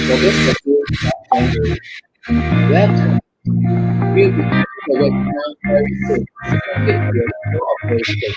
Progress support boundaries. Welcome. We will be talking about now very soon. So don't get your no upgrade.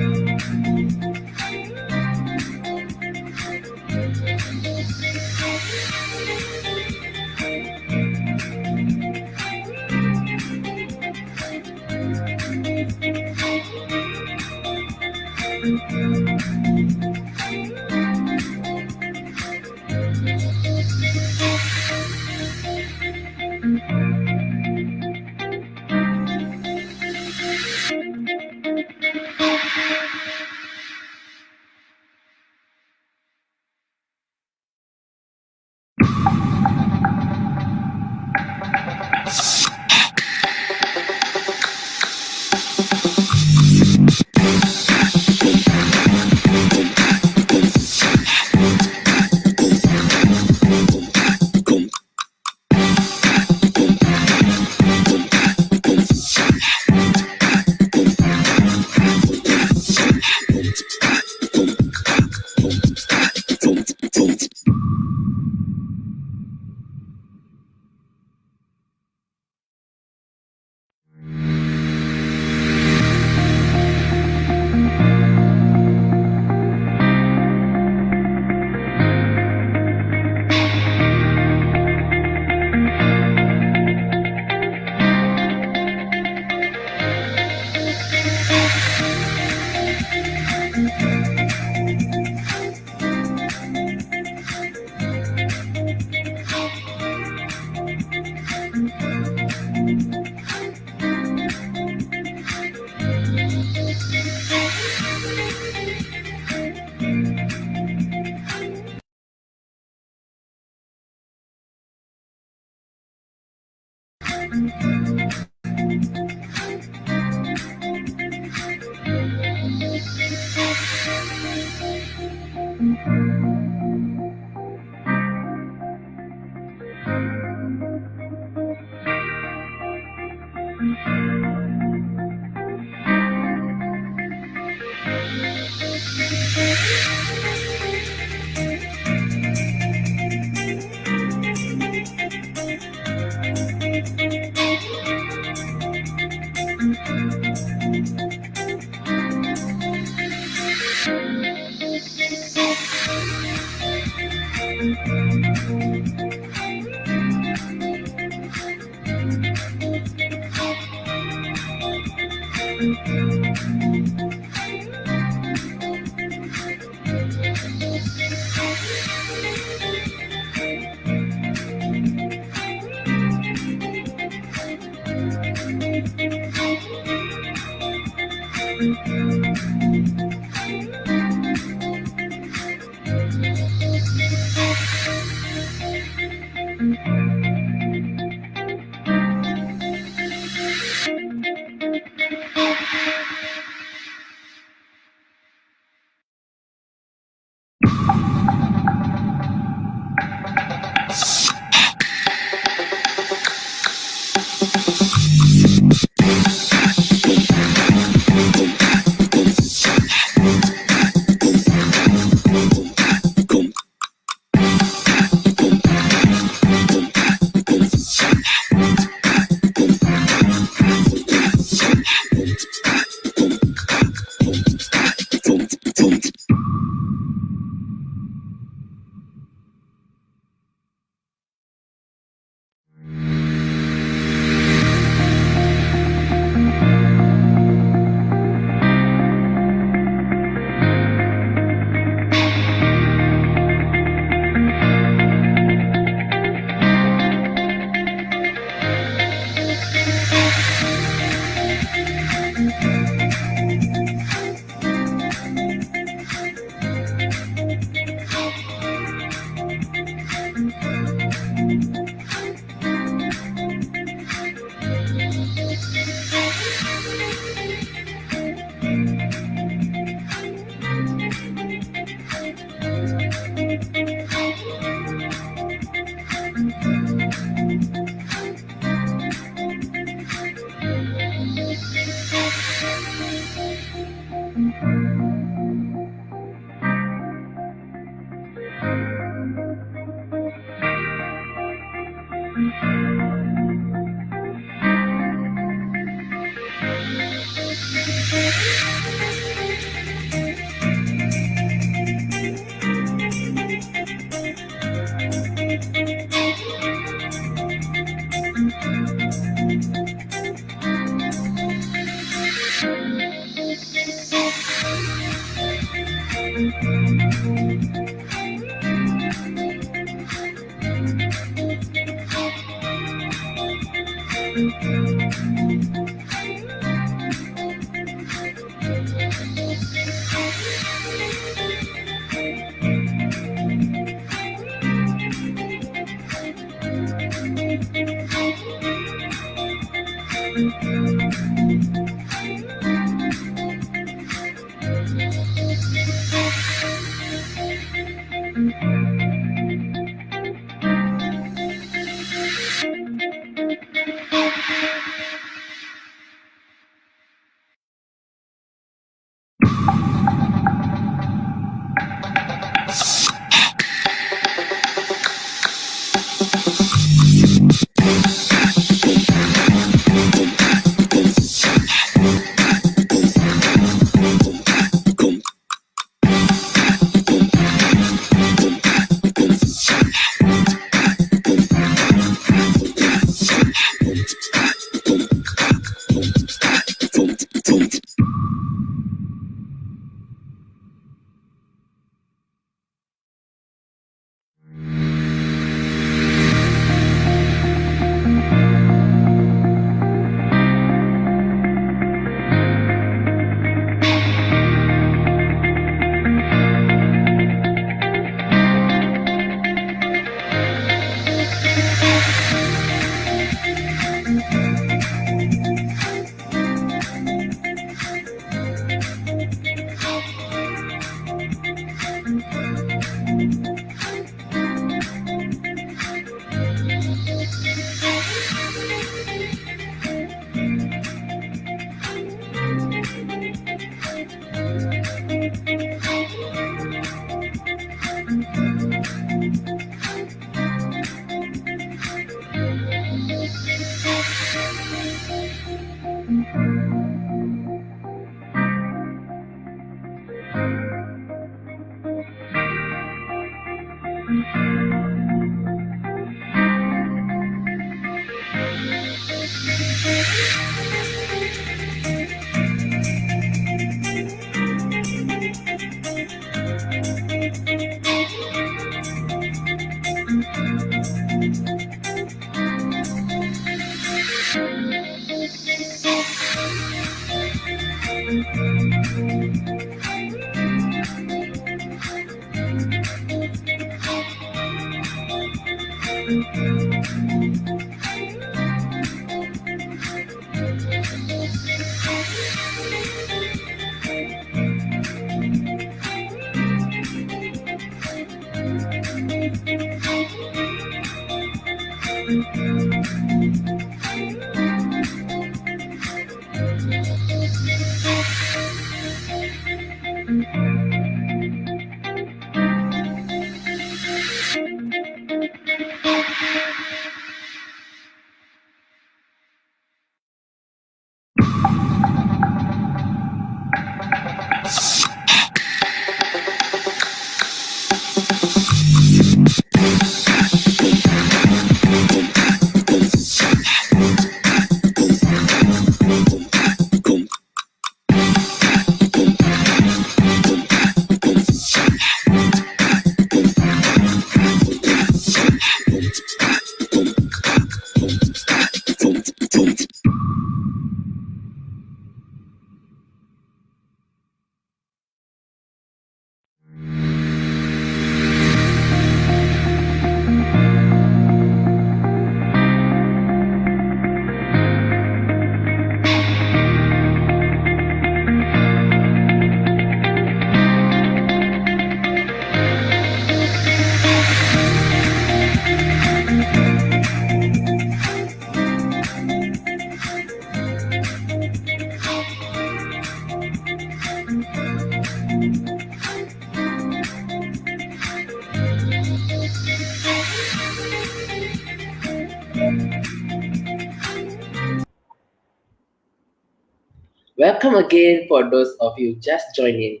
Welcome again for those of you just joining.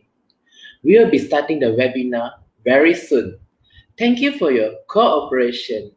We will be starting the webinar very soon. Thank you for your cooperation.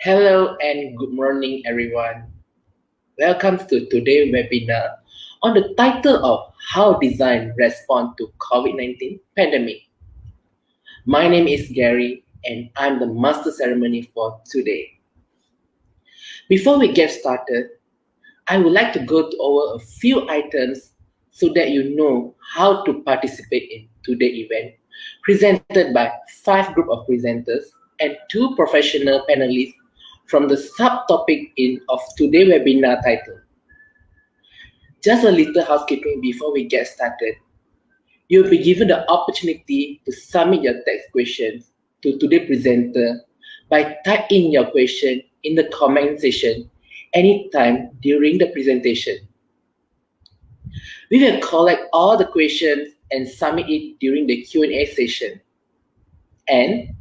Hello and good morning, everyone. Welcome to today's webinar on the title of How Design Respond to COVID-19 Pandemic. My name is Gary and I'm the master ceremony for today. Before we get started, I would like to go over a few items so that you know how to participate in today's event, presented by five group of presenters and two professional panelists from the subtopic of today's webinar title. Just a little housekeeping before we get started. You'll be given the opportunity to submit your text questions to today's presenter by typing your question in the comment section anytime during the presentation. We will collect all the questions and submit it during the Q&A session. And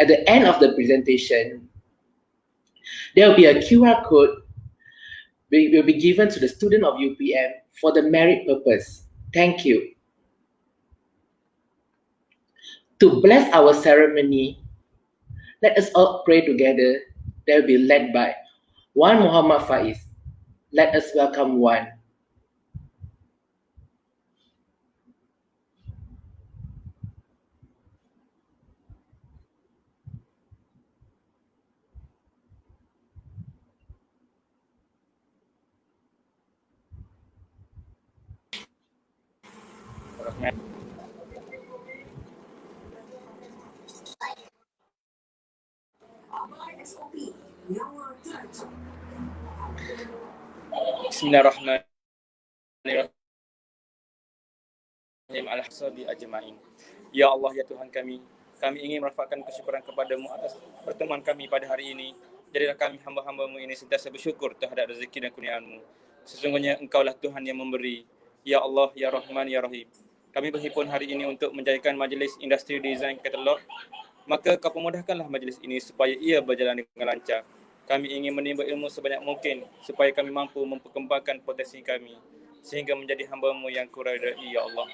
at the end of the presentation, there will be a QR code which will be given to the student of UPM for the merit purpose. Thank you. To bless our ceremony, let us all pray together. That will be led by Wan Muhammad Faiz. Let us welcome Wan. Bismillahirrahmanirrahim. Alhamdulillahi ajma'in. Ya Allah, ya Tuhan kami ingin merafakkan kesyukuran kepadamu atas pertemuan kami pada hari ini. Jadilah kami hamba-hambamu ini sentiasa bersyukur terhadap rezeki dan kurniaanmu. Sesungguhnya Engkaulah Tuhan yang memberi. Ya Allah, ya Rahman, ya Rahim. Kami berhimpun hari ini untuk menjadikan majlis industri desain katalog. Maka kau pemudahkanlah majlis ini supaya ia berjalan dengan lancar. Kami ingin menimba ilmu sebanyak mungkin supaya kami mampu memperkembangkan potensi kami sehingga menjadi hamba-Mu yang kuridai, ya Allah.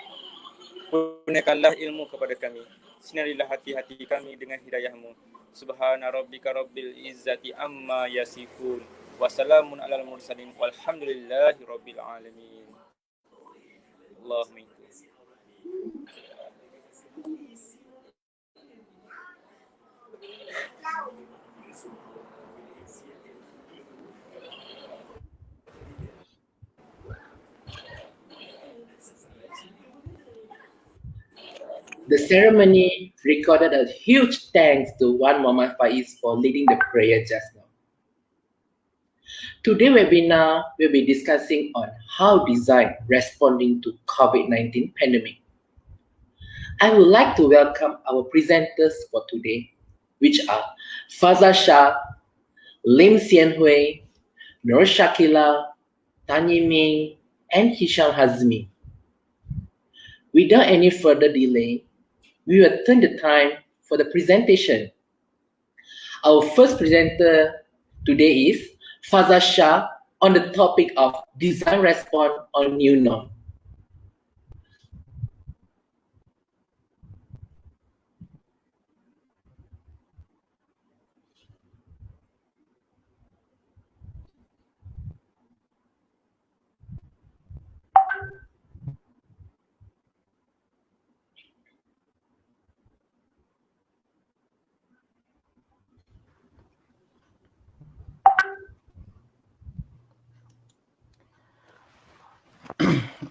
Kurniakanlah ilmu kepada kami. Sinarilah hati-hati kami dengan hidayah-Mu. Subhana rabbika rabbil izzati amma yasifun. Wassalamun alal mursalin. Walhamdulillahi rabbil alamin. Allahumma. The ceremony recorded a huge thanks to Wan Muhammad Faiz for leading the prayer just now. Today's webinar will be discussing on how design responding to COVID-19 pandemic. I would like to welcome our presenters for today, which are Faza Shah, Lim Xian Hui, Nur Shakila, Tanya Ming, and Hisham Hazmi. Without any further delay, we will turn the time for the presentation. Our first presenter today is Faza Shah on the topic of design response on new norm.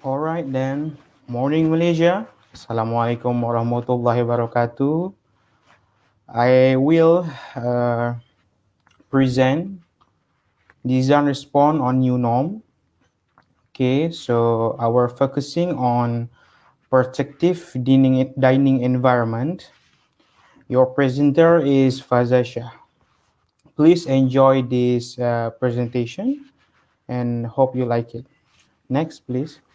All right then. Morning Malaysia. Assalamualaikum warahmatullahi wabarakatuh. I will present design response on new norm. Okay, so our focusing on protective dining environment. Your presenter is Fazasha. Please enjoy this presentation and hope you like it. Next, please.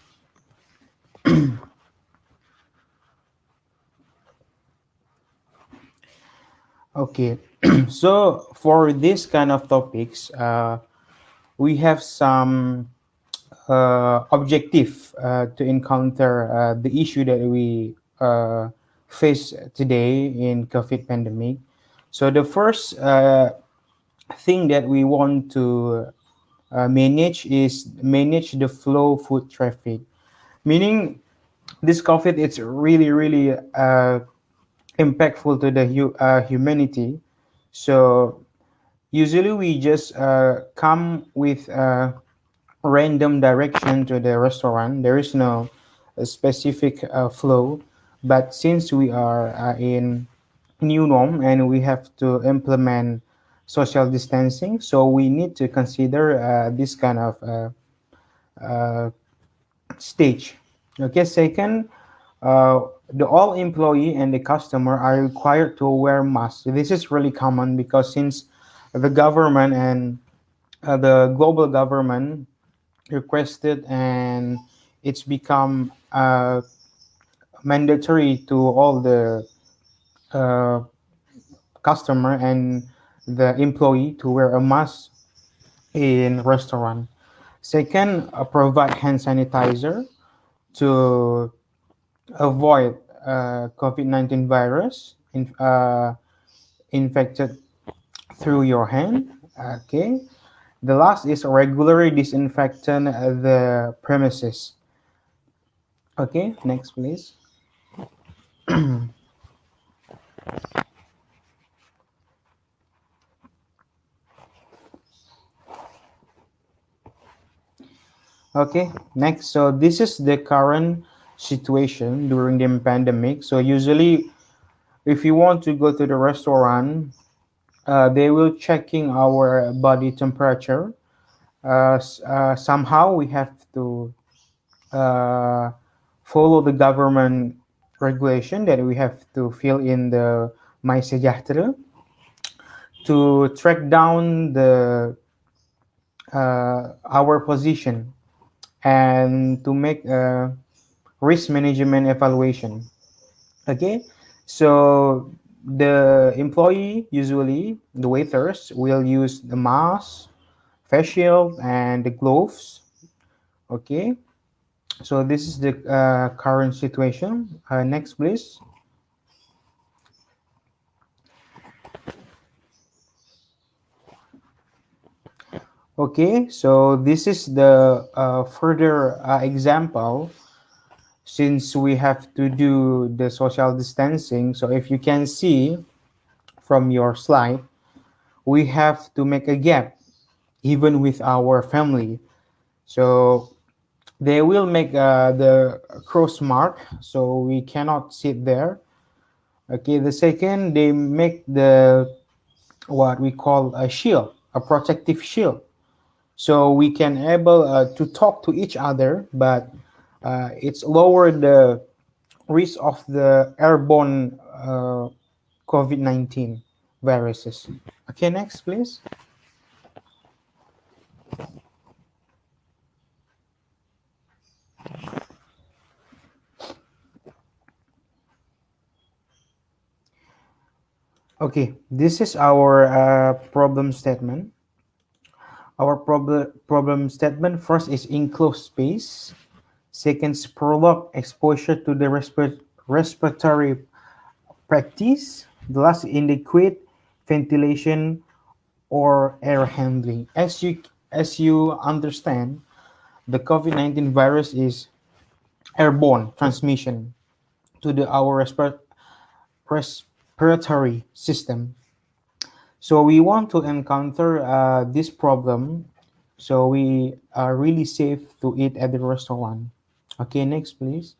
Okay, so for this kind of topics, we have some objective to encounter the issue that we face today in COVID pandemic. So the first thing that we want to manage is manage the flow foot traffic. Meaning, this COVID it's really impactful to the humanity. So usually we just come with random direction to the restaurant. There is no specific flow. But since we are in new norm and we have to implement social distancing, so we need to consider this kind of uh, stage. Okay, second, uh, the all employee and the customer are required to wear masks. This is really common because since the government and the global government requested and it's become mandatory to all the uh, customer and the employee to wear a mask in restaurant. Second, provide hand sanitizer to avoid COVID-19 virus infected through your hand. Okay. The last is regularly disinfectant the premises. Okay, next please. Okay, next. So this is the current situation during the pandemic. So usually, if you want to go to the restaurant, they will checking our body temperature. Somehow we have to uh, follow the government regulation that we have to fill in the My Sejahtera to track down the our position and to make a risk management evaluation. Okay, so the employee usually the waiters will use the mask, face shield, and the gloves. Okay, so this is the current situation. Next, please. Okay, so this is the further example since we have to do the social distancing. So if you can see from your slide, we have to make a gap even with our family. So they will make the cross mark so we cannot sit there. Okay, the second they make the what we call a shield, a protective shield, so we can able to talk to each other, but it's lower the risk of the airborne COVID-19 viruses. Okay, next, please. Okay, this is our problem statement. Our problem statement first is enclosed space. Second is prolonged exposure to the respiratory practice. The last inadequate ventilation or air handling. As you understand, the COVID-19 virus is airborne transmission to the our respiratory system. So we want to encounter this problem, so we are really safe to eat at the restaurant. Okay, next please.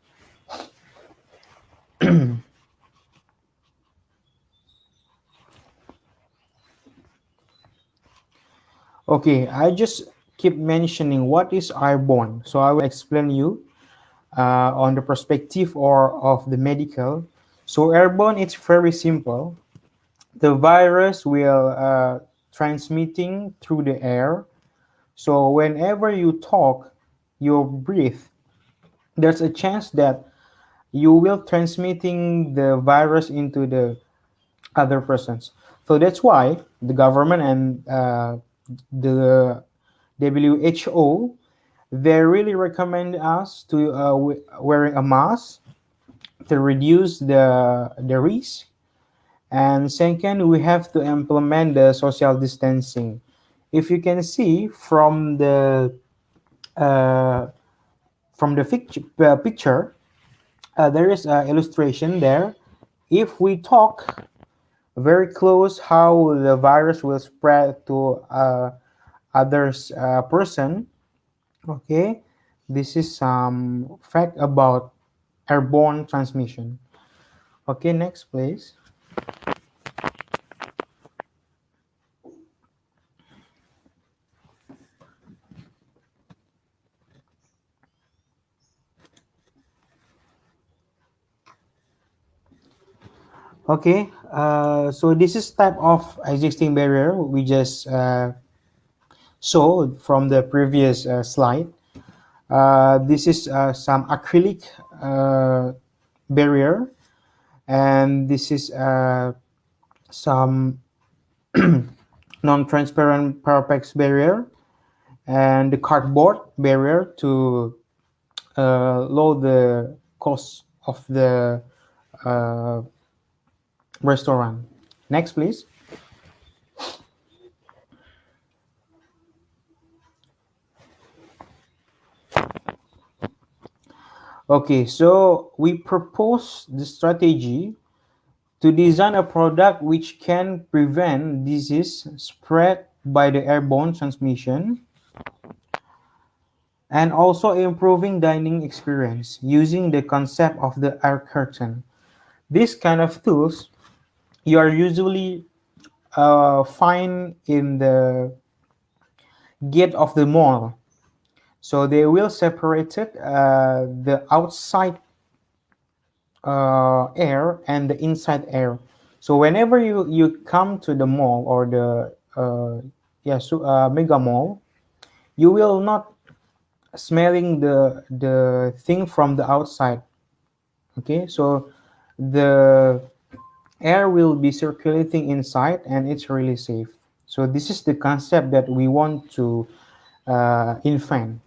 Okay, I just keep mentioning what is airborne. So I will explain you on the perspective or of the medical. So airborne, it's very simple. The virus will transmitting through the air. So whenever you talk, you breathe, there's a chance that you will transmitting the virus into the other persons. So that's why the government and the WHO, they really recommend us to wearing a mask to reduce the risk And second, we have to implement the social distancing. If you can see uh, picture, there is an illustration there. If we talk very close, how the virus will spread to others person. Okay, this is some fact about airborne transmission. Okay, next please. Okay, so this is type of existing barrier we just saw from the previous slide. This is some acrylic uh, barrier, and this is some non-transparent parapex barrier, and the cardboard barrier to lower the cost of the uh, restaurant. Next, please. Okay, so we propose the strategy to design a product which can prevent disease spread by the airborne transmission and also improving dining experience using the concept of the air curtain. This kind of tools you are usually find in the gate of the mall. So they will separate it, the outside air and the inside air. So whenever you come to the mall or the mega mall, you will not smelling the thing from the outside. Okay, so the air will be circulating inside and it's really safe. So this is the concept that we want to invent.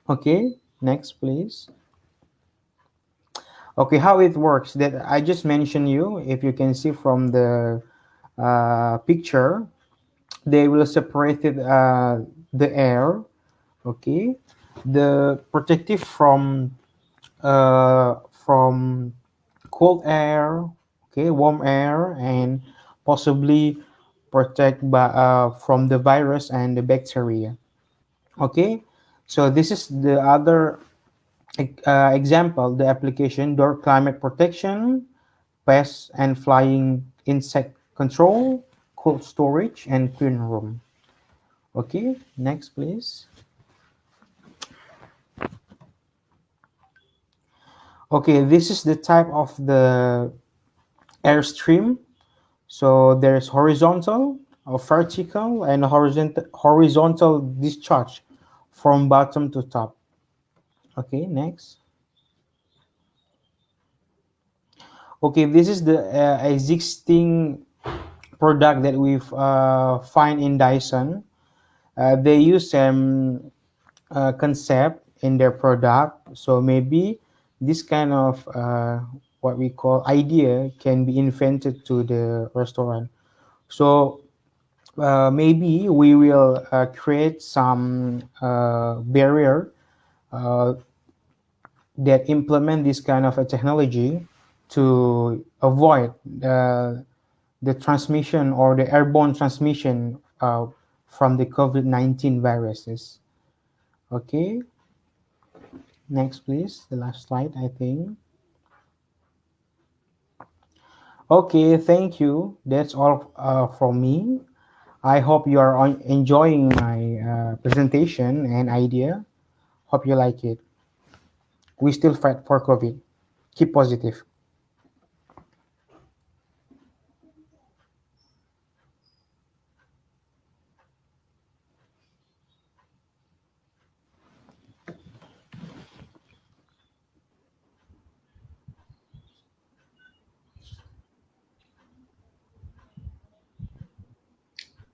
Okay, next please. Okay, how it works that I just mentioned you. If you can see from the picture, they will separate it, the air. Okay, the protective from cold air, okay, warm air, and possibly protect from the virus and the bacteria. Okay, so this is the other example, the application: door climate protection, pest and flying insect control, cold storage, and clean room. Okay, next please. Okay, this is the type of the airstream. So there's horizontal, or vertical, and horizontal discharge from bottom to top. Okay, next. Okay, this is the existing product that we've find in Dyson. They use some concept in their product, so maybe this kind of what we call idea can be invented to the restaurant. So maybe we will create some barrier uh, that implement this kind of a technology to avoid the transmission or the airborne transmission from the COVID-19 viruses. Okay, next please, the last slide, I think. Okay, thank you. That's all from me. I hope you are enjoying my presentation and idea. Hope you like it. We still fight for COVID. Keep positive.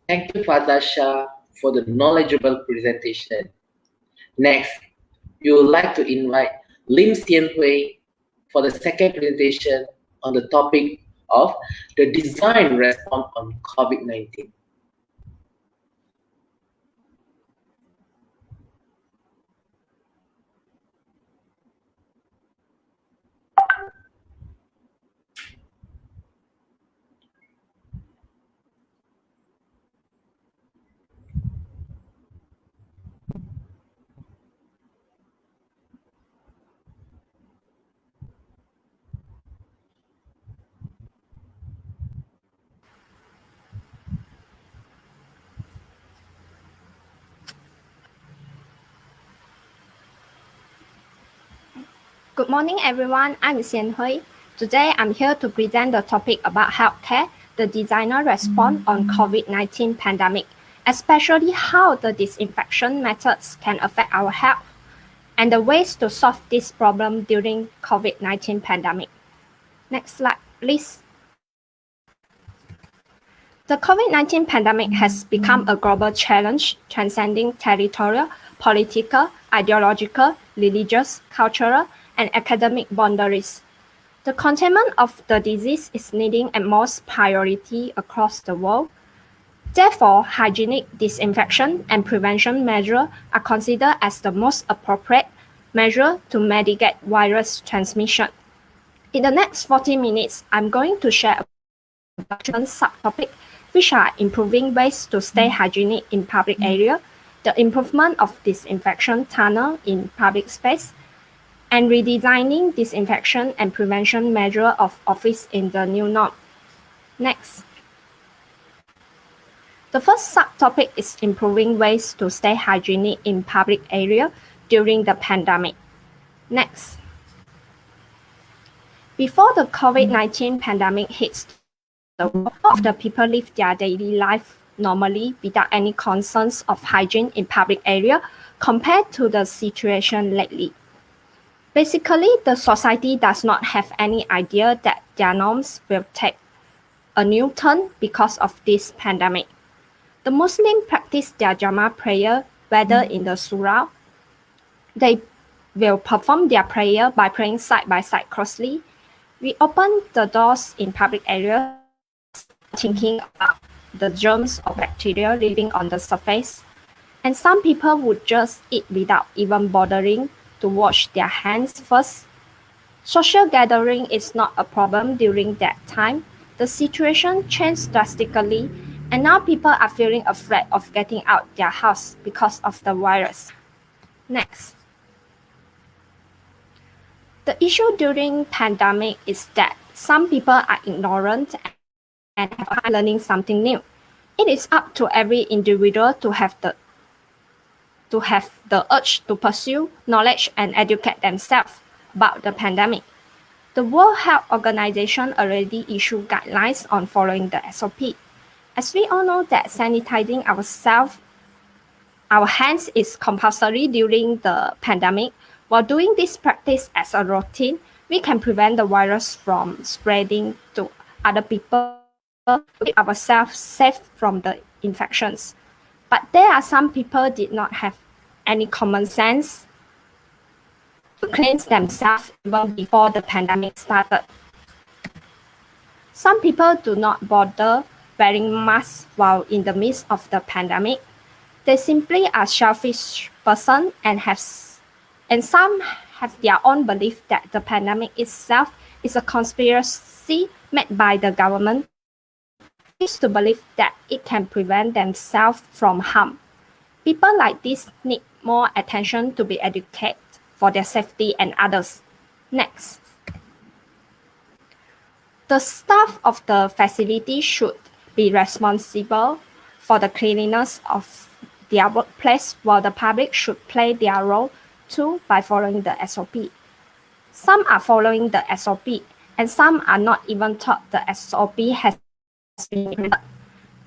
Thank you, Father Shah, for the knowledgeable presentation. Next, we would like to invite Lim Xian Hui for the second presentation on the topic of the design response on COVID-19. Good morning, everyone. I'm Xian Hui. Today, I'm here to present the topic about healthcare, the designer response on COVID-19 pandemic, especially how the disinfection methods can affect our health, and the ways to solve this problem during COVID-19 pandemic. Next slide, please. The COVID-19 pandemic has become a global challenge transcending territorial, political, ideological, religious, cultural, and academic boundaries. The containment of the disease is needing utmost priority across the world. Therefore, hygienic disinfection and prevention measures are considered as the most appropriate measure to mitigate virus transmission. In the next 40 minutes, I'm going to share about different subtopics, which are improving ways to stay hygienic in public area, the improvement of disinfection tunnel in public space, and redesigning disinfection and prevention measure of office in the new norm. Next. The first subtopic is improving ways to stay hygienic in public area during the pandemic. Next. Before the COVID-19 pandemic hits the world, all of the people live their daily life normally without any concerns of hygiene in public area compared to the situation lately. Basically, the society does not have any idea that their norms will take a new turn because of this pandemic. The Muslims practice their Jama prayer whether in the surah. They will perform their prayer by praying side by side closely. We open the doors in public areas thinking about the germs or bacteria living on the surface. And some people would just eat without even bothering to wash their hands first. Social gathering is not a problem during that time. The situation changed drastically, and now people are feeling afraid of getting out their house because of the virus. Next. The issue during pandemic is that some people are ignorant and have a hard time learning something new. It is up to every individual to have the urge to pursue knowledge and educate themselves about the pandemic. The World Health Organization already issued guidelines on following the SOP. As we all know that sanitizing our hands is compulsory during the pandemic. While doing this practice as a routine, we can prevent the virus from spreading to other people, keep ourselves safe from the infections. But there are some people did not have any common sense to cleanse themselves even before the pandemic started. Some people do not bother wearing masks while in the midst of the pandemic. They simply are selfish person and some have their own belief that the pandemic itself is a conspiracy made by the government. They used to believe that it can prevent themselves from harm. People like this need more attention to be educated for their safety and others. Next. The staff of the facility should be responsible for the cleanliness of their workplace, while the public should play their role too by following the SOP. Some are following the SOP, and some are not even taught the SOP has been implemented.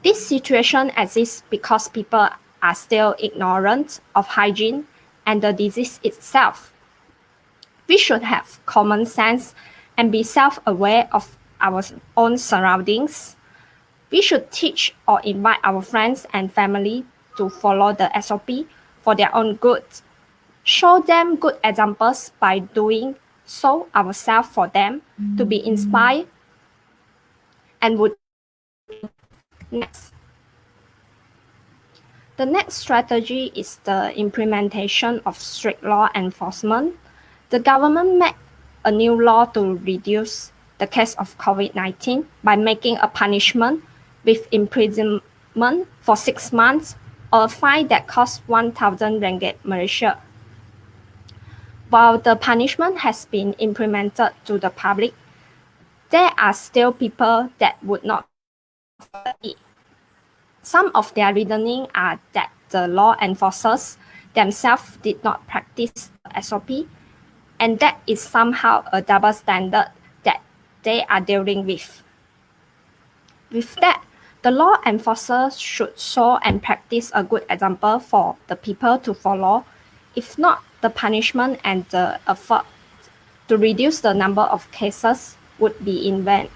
This situation exists because people are still ignorant of hygiene and the disease itself. We should have common sense and be self-aware of our own surroundings. We should teach or invite our friends and family to follow the SOP for their own good. Show them good examples by doing so ourselves for them to be inspired and would next. The next strategy is the implementation of strict law enforcement. The government made a new law to reduce the case of COVID-19 by making a punishment with imprisonment for 6 months or a fine that costs 1,000 ringgit Malaysia. While the punishment has been implemented to the public, there are still people that would not follow it. Some of their reasoning are that the law enforcers themselves did not practice the SOP, and that is somehow a double standard that they are dealing with. With that, the law enforcers should show and practice a good example for the people to follow. If not, the punishment and the effort to reduce the number of cases would be in vain.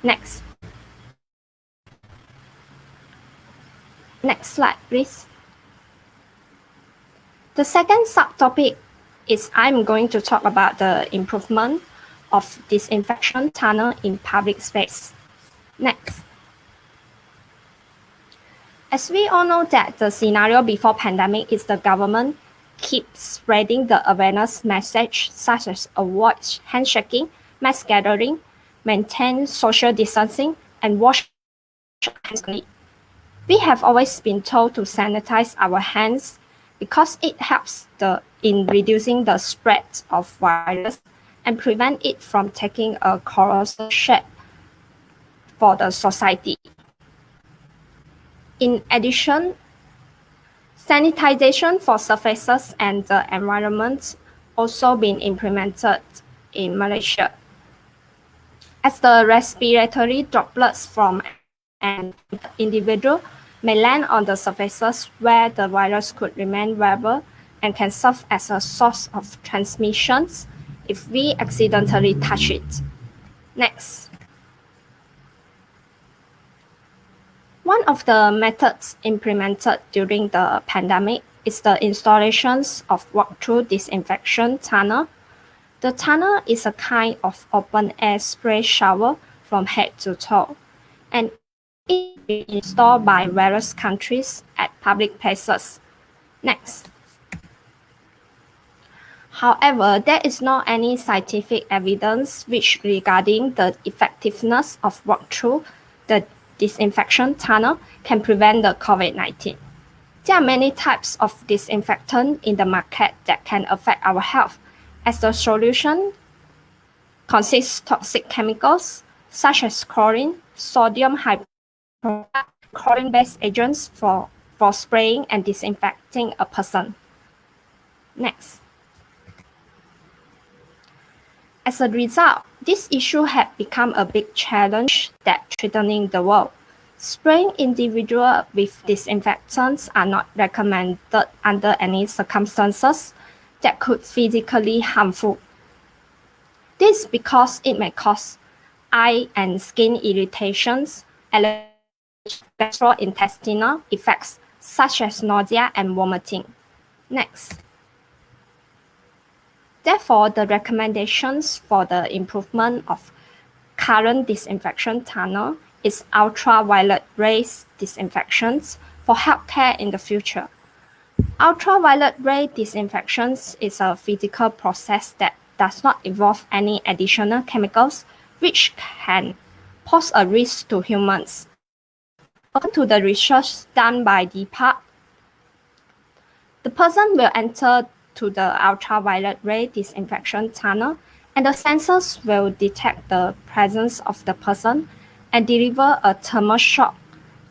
Next. Next slide, please. The second subtopic is I'm going to talk about the improvement of disinfection tunnel in public space. Next. As we all know that the scenario before pandemic is the government keeps spreading the awareness message such as avoid handshaking, mass gathering, maintain social distancing, and wash hands. We have always been told to sanitize our hands because it helps in reducing the spread of virus and prevent it from taking a colossal shape for the society. In addition, sanitization for surfaces and the environment also been implemented in Malaysia. As the respiratory droplets from an individual may land on the surfaces where the virus could remain wearable and can serve as a source of transmissions if we accidentally touch it. Next. One of the methods implemented during the pandemic is the installations of walk-through disinfection tunnel. The tunnel is a kind of open-air spray shower from head to toe, and it is being installed by various countries at public places. Next. However, there is not any scientific evidence which regarding the effectiveness of walk-through the disinfection tunnel can prevent the COVID-19. There are many types of disinfectant in the market that can affect our health, as the solution consists toxic chemicals such as chlorine, sodium hypochlorite, chlorine-based agents for spraying and disinfecting a person. Next. As a result, this issue had become a big challenge that threatening the world. Spraying individuals with disinfectants are not recommended under any circumstances that could physically harmful. This because it may cause eye and skin irritations, allergic gastrointestinal effects such as nausea and vomiting. Next. Therefore, the recommendations for the improvement of current disinfection tunnel is ultraviolet rays disinfections for healthcare in the future. Ultraviolet ray disinfections is a physical process that does not involve any additional chemicals which can pose a risk to humans. According to the research done by DPARC, the person will enter to the ultraviolet ray disinfection tunnel, and the sensors will detect the presence of the person and deliver a thermal shock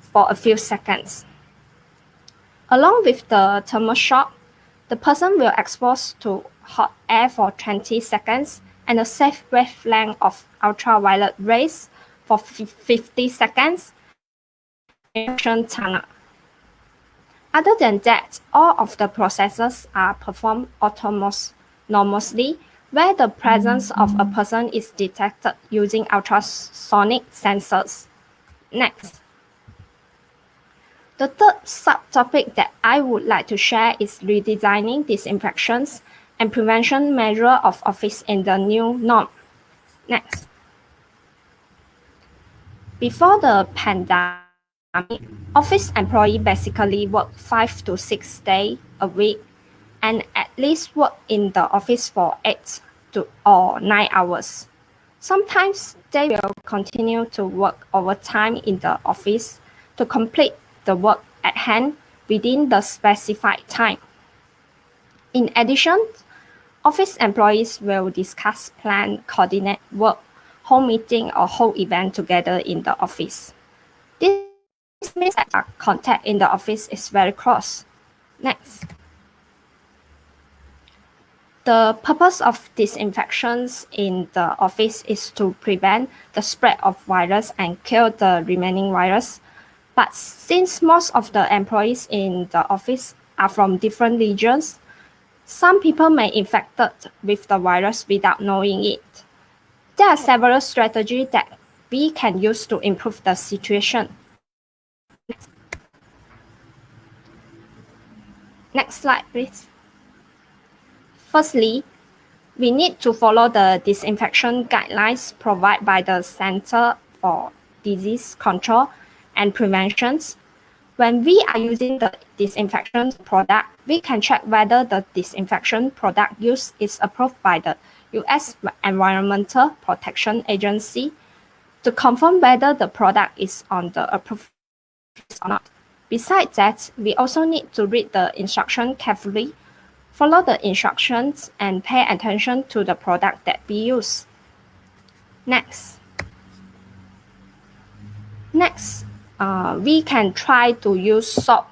for a few seconds. Along with the thermal shock, the person will expose to hot air for 20 seconds and a safe wavelength of ultraviolet rays for 50 seconds in the tunnel. Other than that, all of the processes are performed autonomously, where the presence of a person is detected using ultrasonic sensors. Next. The third subtopic that I would like to share is redesigning disinfections and prevention measure of office in the new norm. Next. Before the pandemic, office employees basically work 5 to 6 days a week and at least work in the office for 8 or 9 hours. Sometimes they will continue to work overtime in the office to complete the work at hand within the specified time. In addition, office employees will discuss, plan, coordinate work, hold meeting or hold event together in the office. This means that our contact in the office is very close. Next. The purpose of disinfections in the office is to prevent the spread of virus and kill the remaining virus. But since most of the employees in the office are from different regions, some people may be infected with the virus without knowing it. There are several strategies that we can use to improve the situation. Next slide, please. Firstly, we need to follow the disinfection guidelines provided by the Center for Disease Control and Prevention. When we are using the disinfection product, we can check whether the disinfection product used is approved by the U.S. Environmental Protection Agency to confirm whether the product is on the approved list or not. Besides that, we also need to read the instruction carefully, follow the instructions, and pay attention to the product that we use. Next, we can try to use soap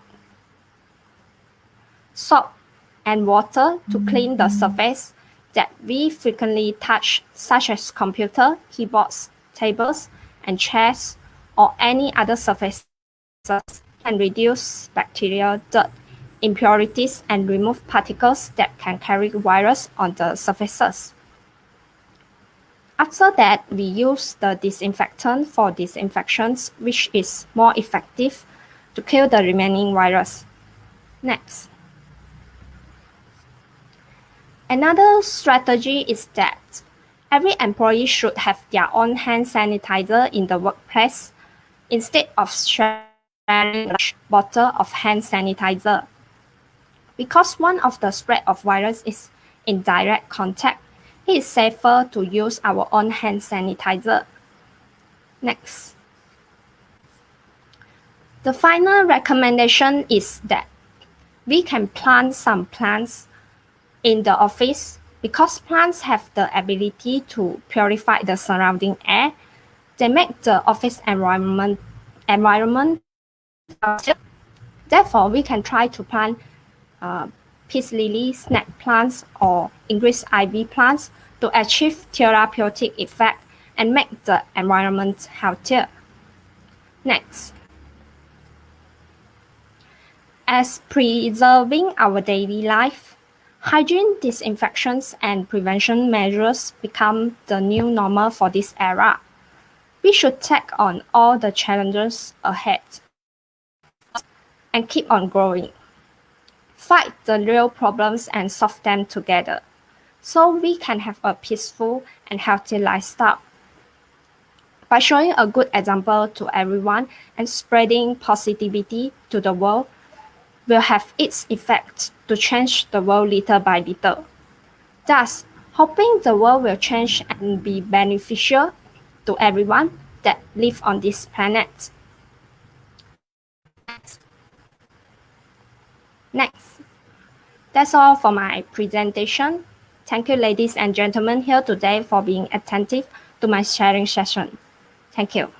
and water to clean the surface that we frequently touch, such as computer, keyboards, tables, and chairs, or any other surfaces, and reduce bacteria, dirt, impurities, and remove particles that can carry virus on the surfaces. After that, we use the disinfectant for disinfections, which is more effective to kill the remaining virus. Next. Another strategy is that every employee should have their own hand sanitizer in the workplace instead of sharing a large bottle of hand sanitizer. Because one of the spread of virus is in direct contact, it is safer to use our own hand sanitizer. Next. The final recommendation is that we can plant some plants in the office because plants have the ability to purify the surrounding air. They make the office environment healthier. Therefore, we can try to plant peace lily, snake plants, or English ivy plants to achieve therapeutic effect and make the environment healthier. Next. As preserving our daily life, hygiene, disinfections, and prevention measures become the new normal for this era. We should take on all the challenges ahead and keep on growing. Fight the real problems and solve them together so we can have a peaceful and healthy lifestyle. By showing a good example to everyone and spreading positivity to the world, will have its effect to change the world little by little. Thus, hoping the world will change and be beneficial to everyone that live on this planet. Next. That's all for my presentation. Thank you, ladies and gentlemen, here today for being attentive to my sharing session. Thank you.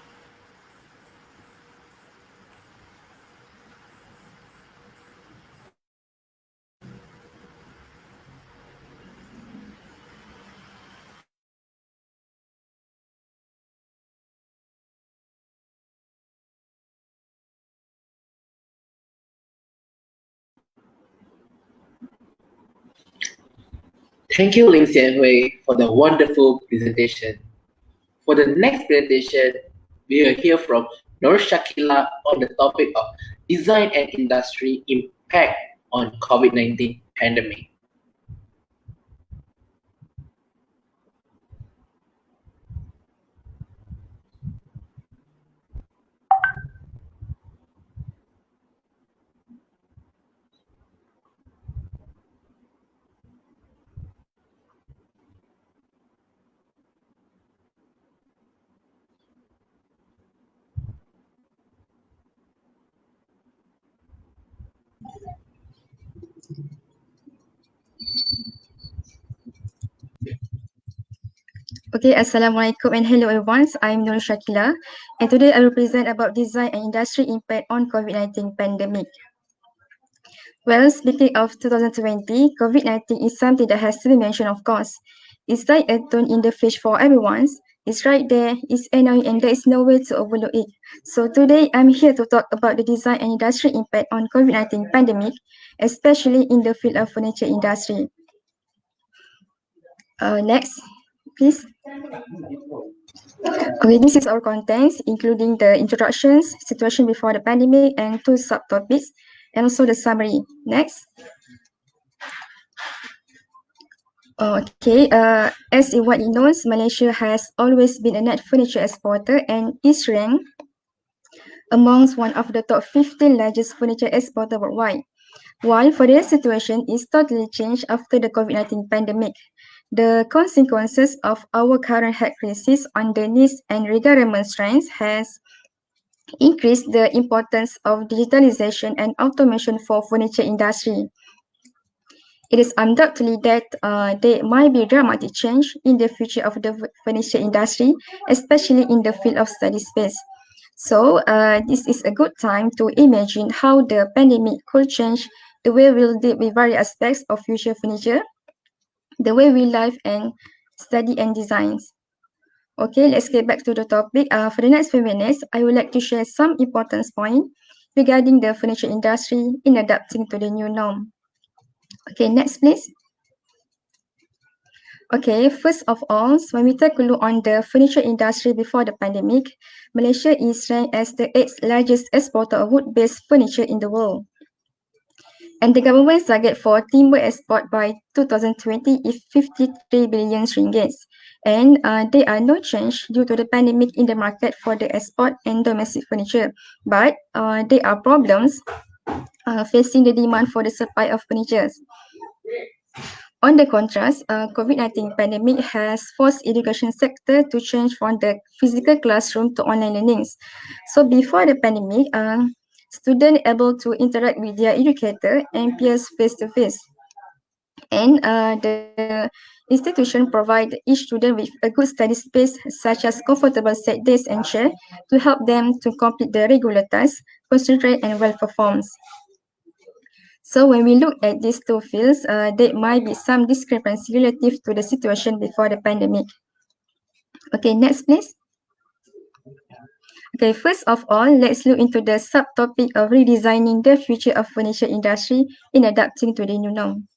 Thank you, Ling Xianhui, for the wonderful presentation. For the next presentation, we will hear from Nur Shakila on the topic of design and industry impact on COVID-19 pandemic. Okay, Assalamualaikum and hello everyone. I'm Nur Shakila and today I will present about design and industry impact on COVID-19 pandemic. Well, speaking of 2020, COVID-19 is something that has to be mentioned, of course. It's like a thorn in the flesh for everyone. It's right there, it's annoying, and there is no way to overlook it. So today, I'm here to talk about the design and industry impact on COVID-19 pandemic, especially in the field of furniture industry. Next, please. Okay, this is our contents, including the introductions, situation before the pandemic, and two subtopics, and also the summary. Next. Okay, as in what it knows, Malaysia has always been a net furniture exporter and is ranked amongst one of the top 15 largest furniture exporter worldwide. While for the situation is totally changed after the COVID-19 pandemic. The consequences of our current health crisis on the needs and requirement strengths has increased the importance of digitalization and automation for furniture industry. It is undoubtedly that there might be dramatic change in the future of the furniture industry, especially in the field of study space. So this is a good time to imagine how the pandemic could change the way we'll deal with various aspects of future furniture, the way we live and study and designs. Okay, let's get back to the topic. For the next few minutes, I would like to share some important points regarding the furniture industry in adapting to the new norm. Okay, next please. Okay, first of all, when we take a look on the furniture industry before the pandemic, Malaysia is ranked as the 8th largest exporter of wood-based furniture in the world. And the government's target for timber export by 2020 is 53 billion ringgit. And there are no change due to the pandemic in the market for the export and domestic furniture. But there are problems facing the demand for the supply of furniture. On the contrast, COVID-19 pandemic has forced education sector to change from the physical classroom to online learnings. So before the pandemic, students able to interact with their educator and peers face to face. And the institution provide each student with a good study space such as comfortable set desks and chair to help them to complete the regular tasks, concentrate and well performs. So when we look at these two fields, there might be some discrepancy relative to the situation before the pandemic. Okay, next please. Okay, first of all, let's look into the subtopic of redesigning the future of furniture industry in adapting to the new norm.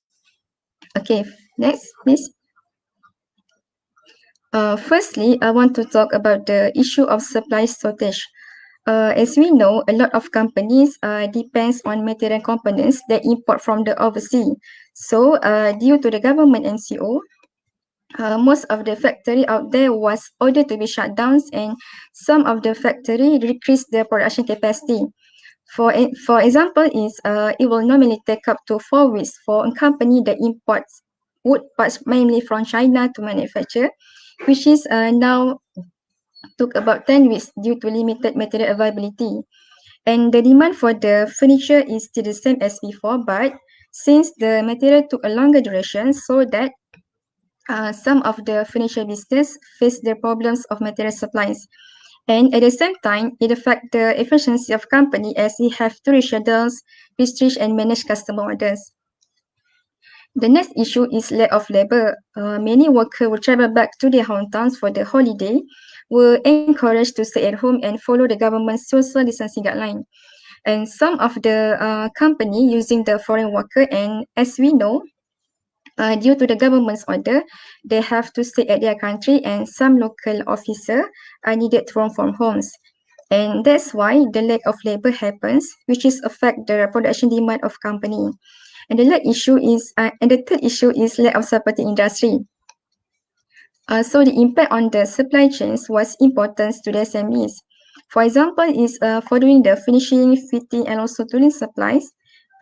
Okay, next please. Firstly, I want to talk about the issue of supply shortage. As we know, a lot of companies depends on material components that import from the overseas. So, due to the government NCO, most of the factory out there was ordered to be shut down, and some of the factory decreased their production capacity. For example, it will normally take up to 4 weeks for a company that imports wood parts mainly from China to manufacture, which is now took about 10 weeks due to limited material availability. And the demand for the furniture is still the same as before, but since the material took a longer duration, so that some of the furniture business face the problems of material supplies. And at the same time, it affects the efficiency of company as we have to reschedule, restrict, and manage customer orders. The next issue is lack of labor. Many workers will travel back to their hometowns for the holiday, were encouraged to stay at home and follow the government's social distancing guideline. And some of the company using the foreign worker, and as we know, due to the government's order, they have to stay at their country, and some local officers are needed to roam from homes. And that's why the lack of labor happens, which is affect the production demand of company. And the third issue is lack of supporting industry. So the impact on the supply chains was important to the SMEs. For example, is for doing the finishing, fitting, and also tooling supplies,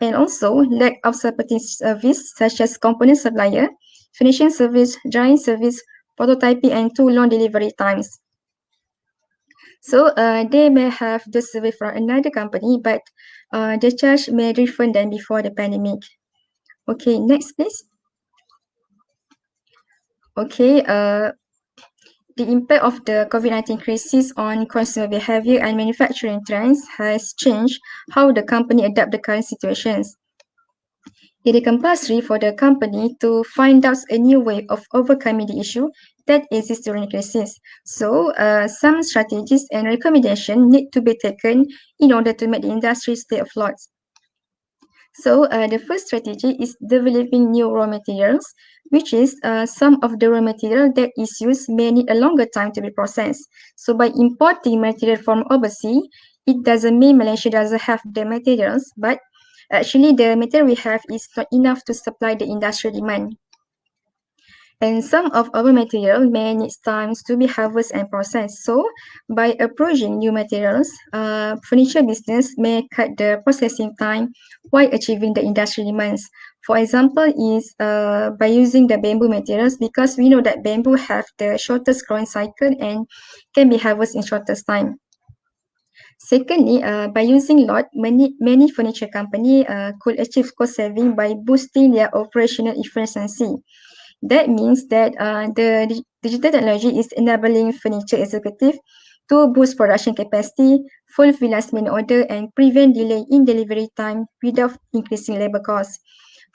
and also lack of supporting service such as component supplier, finishing service, drying service, prototyping, and too long delivery times. So they may have the survey from another company, but the charge may different than before the pandemic. Okay, next please. Okay, the impact of the COVID-19 crisis on consumer behavior and manufacturing trends has changed how the company adapt the current situations. It is compulsory for the company to find out a new way of overcoming the issue that exists during the crisis. So, some strategies and recommendations need to be taken in order to make the industry stay afloat. So, the first strategy is developing new raw materials, which is some of the raw material that is used may need a longer time to be processed. So, by importing material from overseas, it doesn't mean Malaysia doesn't have the materials, but actually the material we have is not enough to supply the industrial demand. And some of our material may need times to be harvested and processed. So, by approaching new materials, furniture business may cut the processing time while achieving the industry demands. For example, is by using the bamboo materials, because we know that bamboo have the shortest growing cycle and can be harvested in shortest time. Secondly, by using lot, many furniture company could achieve cost saving by boosting their operational efficiency. That means that the digital technology is enabling furniture executive to boost production capacity, fulfill last minute order, and prevent delay in delivery time without increasing labor costs.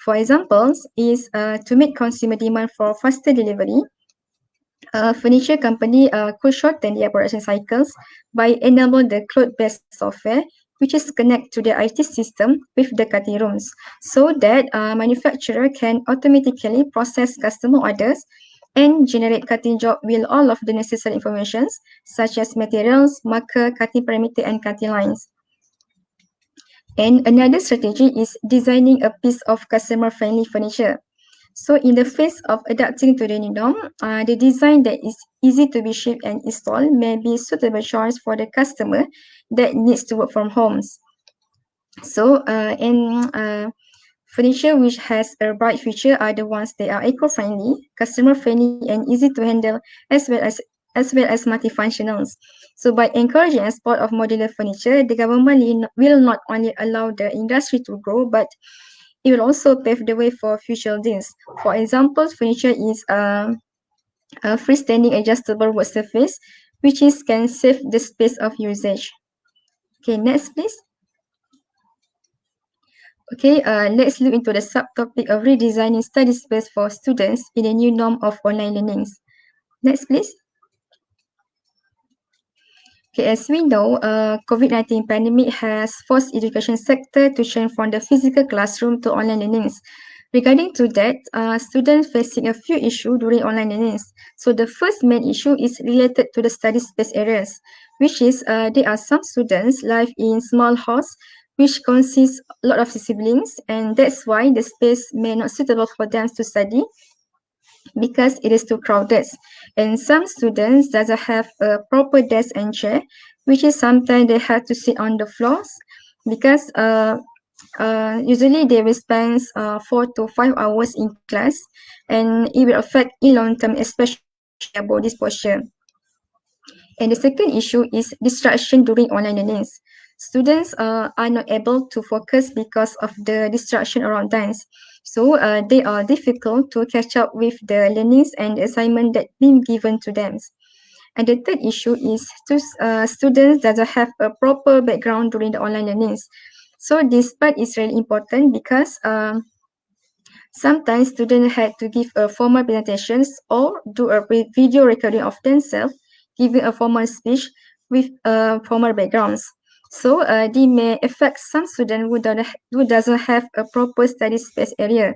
For example, is to meet consumer demand for faster delivery, furniture company could shorten their production cycles by enabling the cloud-based software, which is connect to the IT system with the cutting rooms, so that manufacturer can automatically process customer orders and generate cutting job with all of the necessary information, such as materials, marker, cutting parameter, and cutting lines. And another strategy is designing a piece of customer-friendly furniture. So in the face of adapting to the new norm, the design that is easy to be shipped and installed may be suitable choice for the customer that needs to work from homes. So furniture which has a bright future are the ones that are eco-friendly, customer-friendly, and easy to handle, as well as multifunctionals. So by encouraging export of modular furniture, the government will not only allow the industry to grow, but it will also pave the way for future deals. For example, furniture is a freestanding adjustable wood surface, which can save the space of usage. Okay, next please. Okay, let's look into the subtopic of redesigning study space for students in the new norm of online learnings. Next please. Okay, as we know, COVID-19 pandemic has forced education sector to change from the physical classroom to online learnings. Regarding to that, students facing a few issues during online learnings. So the first main issue is related to the study space areas, which is there are some students live in small halls which consists a lot of siblings, and that's why the space may not suitable for them to study because it is too crowded. And some students doesn't have a proper desk and chair, which is sometimes they have to sit on the floors because usually they will spend 4 to 5 hours in class, and it will affect in long term, especially their body's posture. And the second issue is distraction during online learnings. Students are not able to focus because of the distraction around them. So they are difficult to catch up with the learnings and the assignment that been given to them. And the third issue is students doesn't have a proper background during the online learnings. So this part is really important because sometimes students had to give a formal presentations or do a video recording of themselves, giving a formal speech with formal backgrounds. So they may affect some students who doesn't have a proper study space area.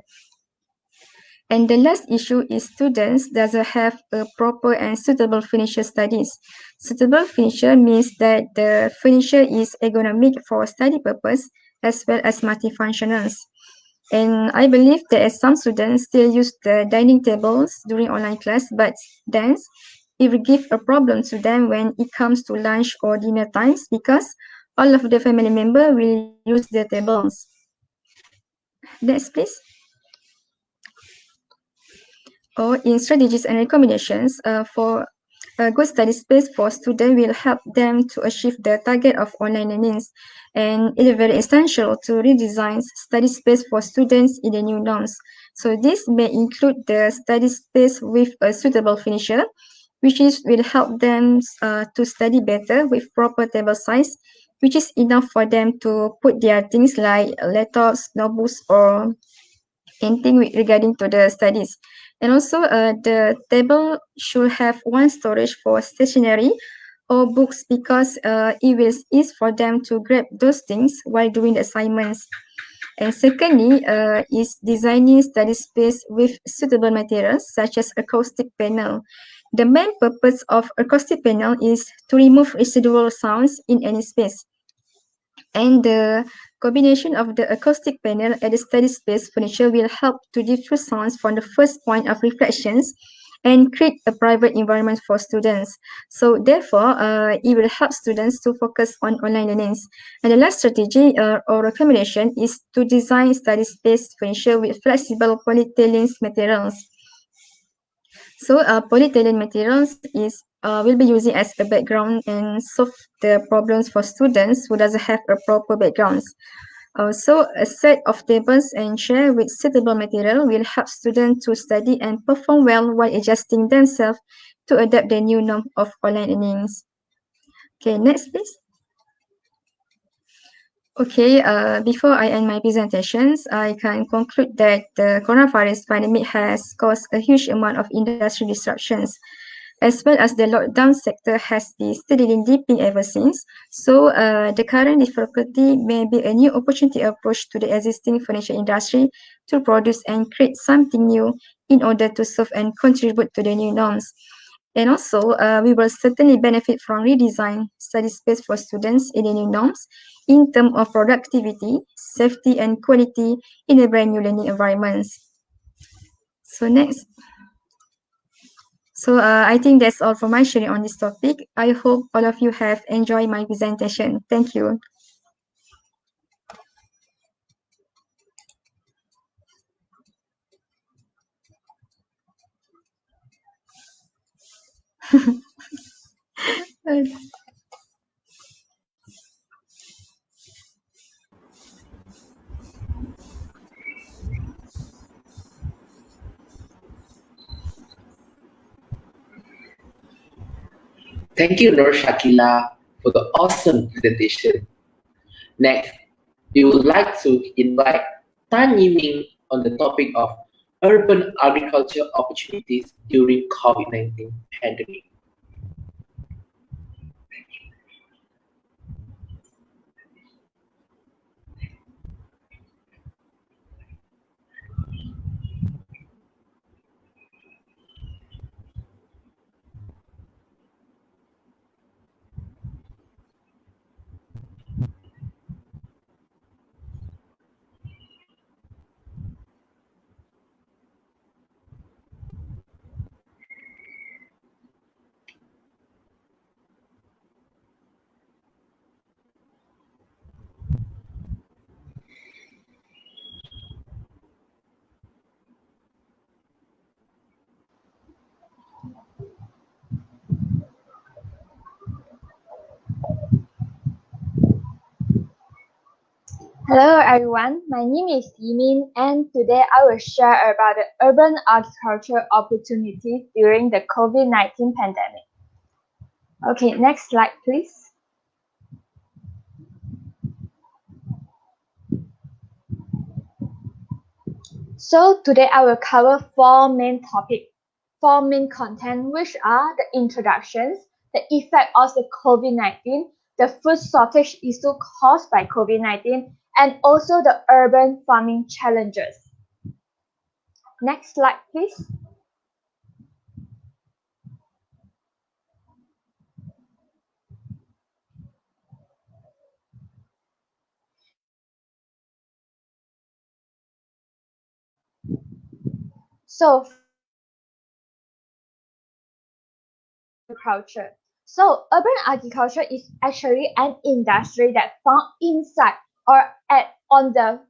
And the last issue is students doesn't have a proper and suitable furniture studies. Suitable furniture means that the furniture is ergonomic for study purpose as well as multifunctionals. And I believe that some students still use the dining tables during online class, but then it will give a problem to them when it comes to lunch or dinner times because all of the family member will use the tables. Next, please. Or in strategies and recommendations for a good study space for students will help them to achieve the target of online learnings, and it is very essential to redesign study space for students in the new norms. So this may include the study space with a suitable furniture, will help them to study better with proper table size, which is enough for them to put their things like laptops, notebooks, or anything regarding to the studies. And also, the table should have one storage for stationery or books because it will ease for them to grab those things while doing the assignments. And secondly, is designing study space with suitable materials such as acoustic panel. The main purpose of acoustic panel is to remove residual sounds in any space. And the combination of the acoustic panel and the study space furniture will help to diffuse sounds from the first point of reflections and create a private environment for students. So therefore, it will help students to focus on online learnings. And the last strategy or recommendation is to design study space furniture with flexible polyethylene materials. So polyethylene materials is will be using as a background and solve the problems for students who doesn't have a proper backgrounds. So a set of tables and chair with suitable material will help students to study and perform well while adjusting themselves to adapt the new norm of online learnings. Okay, next please. Okay, before I end my presentations, I can conclude that the coronavirus pandemic has caused a huge amount of industry disruptions, as well as the lockdown sector has been steadily dipping ever since. So the current difficulty may be a new opportunity approach to the existing furniture industry to produce and create something new in order to serve and contribute to the new norms. And also, we will certainly benefit from redesign study space for students in the new norms in terms of productivity, safety, and quality in a brand new learning environments. So next. So I think that's all for my sharing on this topic. I hope all of you have enjoyed my presentation. Thank you. Thank you, Nur Shakila, for the awesome presentation. Next, we would like to invite Tan Yiming on the topic of urban agriculture opportunities during COVID-19 pandemic. Hello everyone, my name is Yimin and today I will share about the urban agriculture opportunities during the COVID-19 pandemic. Okay, next slide please. So today I will cover four main content, which are the introductions, the effect of the COVID-19, the food shortage issue caused by COVID-19, and also the urban farming challenges. Next slide, please. So agriculture. So urban agriculture is actually an industry that found inside or on the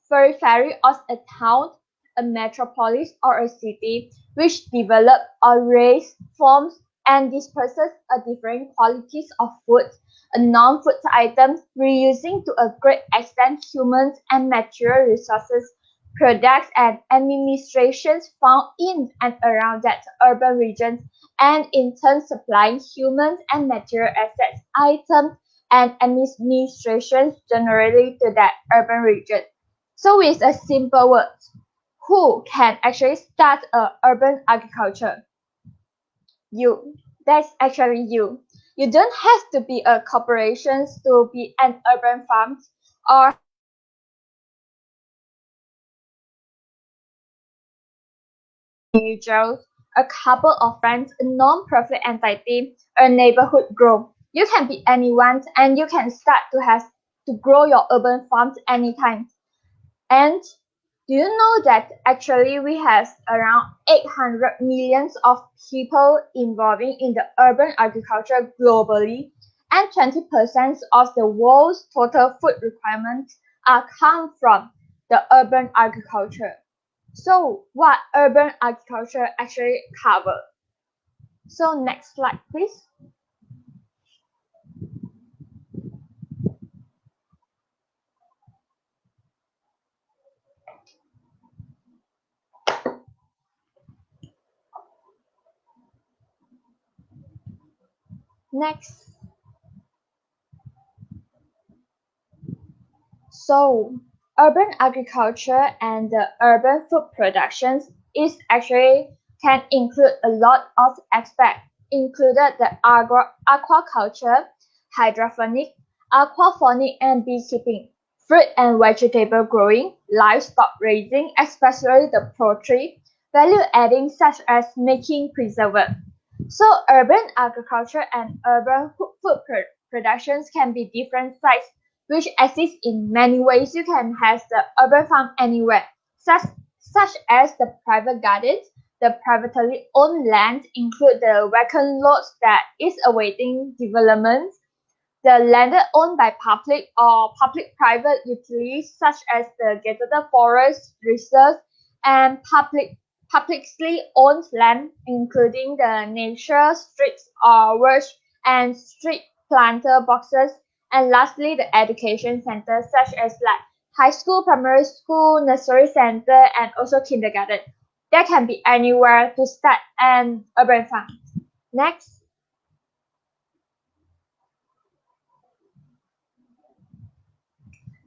periphery of a town, a metropolis, or a city, which develop or raise, forms, and disperses a different qualities of food, a non-food item, reusing to a great extent humans and material resources products and administrations found in and around that urban regions, and in turn supplying humans and material assets, items, and administrations generally to that urban region. So with a simple word, who can actually start a urban agriculture? You. That's actually you. You don't have to be a corporation to be an urban farm or individuals, a couple of friends, a non-profit entity, a neighborhood group. You can be anyone and you can start to grow your urban farms anytime. And do you know that actually we have around 800 millions of people involving in the urban agriculture globally, and 20% of the world's total food requirements are come from the urban agriculture. So what urban agriculture actually cover? So next slide, please. Next. So urban agriculture and the urban food productions is actually can include a lot of aspects, included the aquaculture, hydroponic, aquaponic and beekeeping, fruit and vegetable growing, livestock raising, especially the poultry, value adding such as making preservative. So urban agriculture and urban food productions can be different sites which exists in many ways. You can have the urban farm anywhere, such as the private gardens. The privately owned land include the vacant lots that is awaiting development. The land owned by public or public-private utilities such as the gated forest reserves and publicly owned land including the nature streets or works and street planter boxes, and lastly the education centers such as like high school, primary school, nursery center and also kindergarten. There can be anywhere to start an urban farm. Next.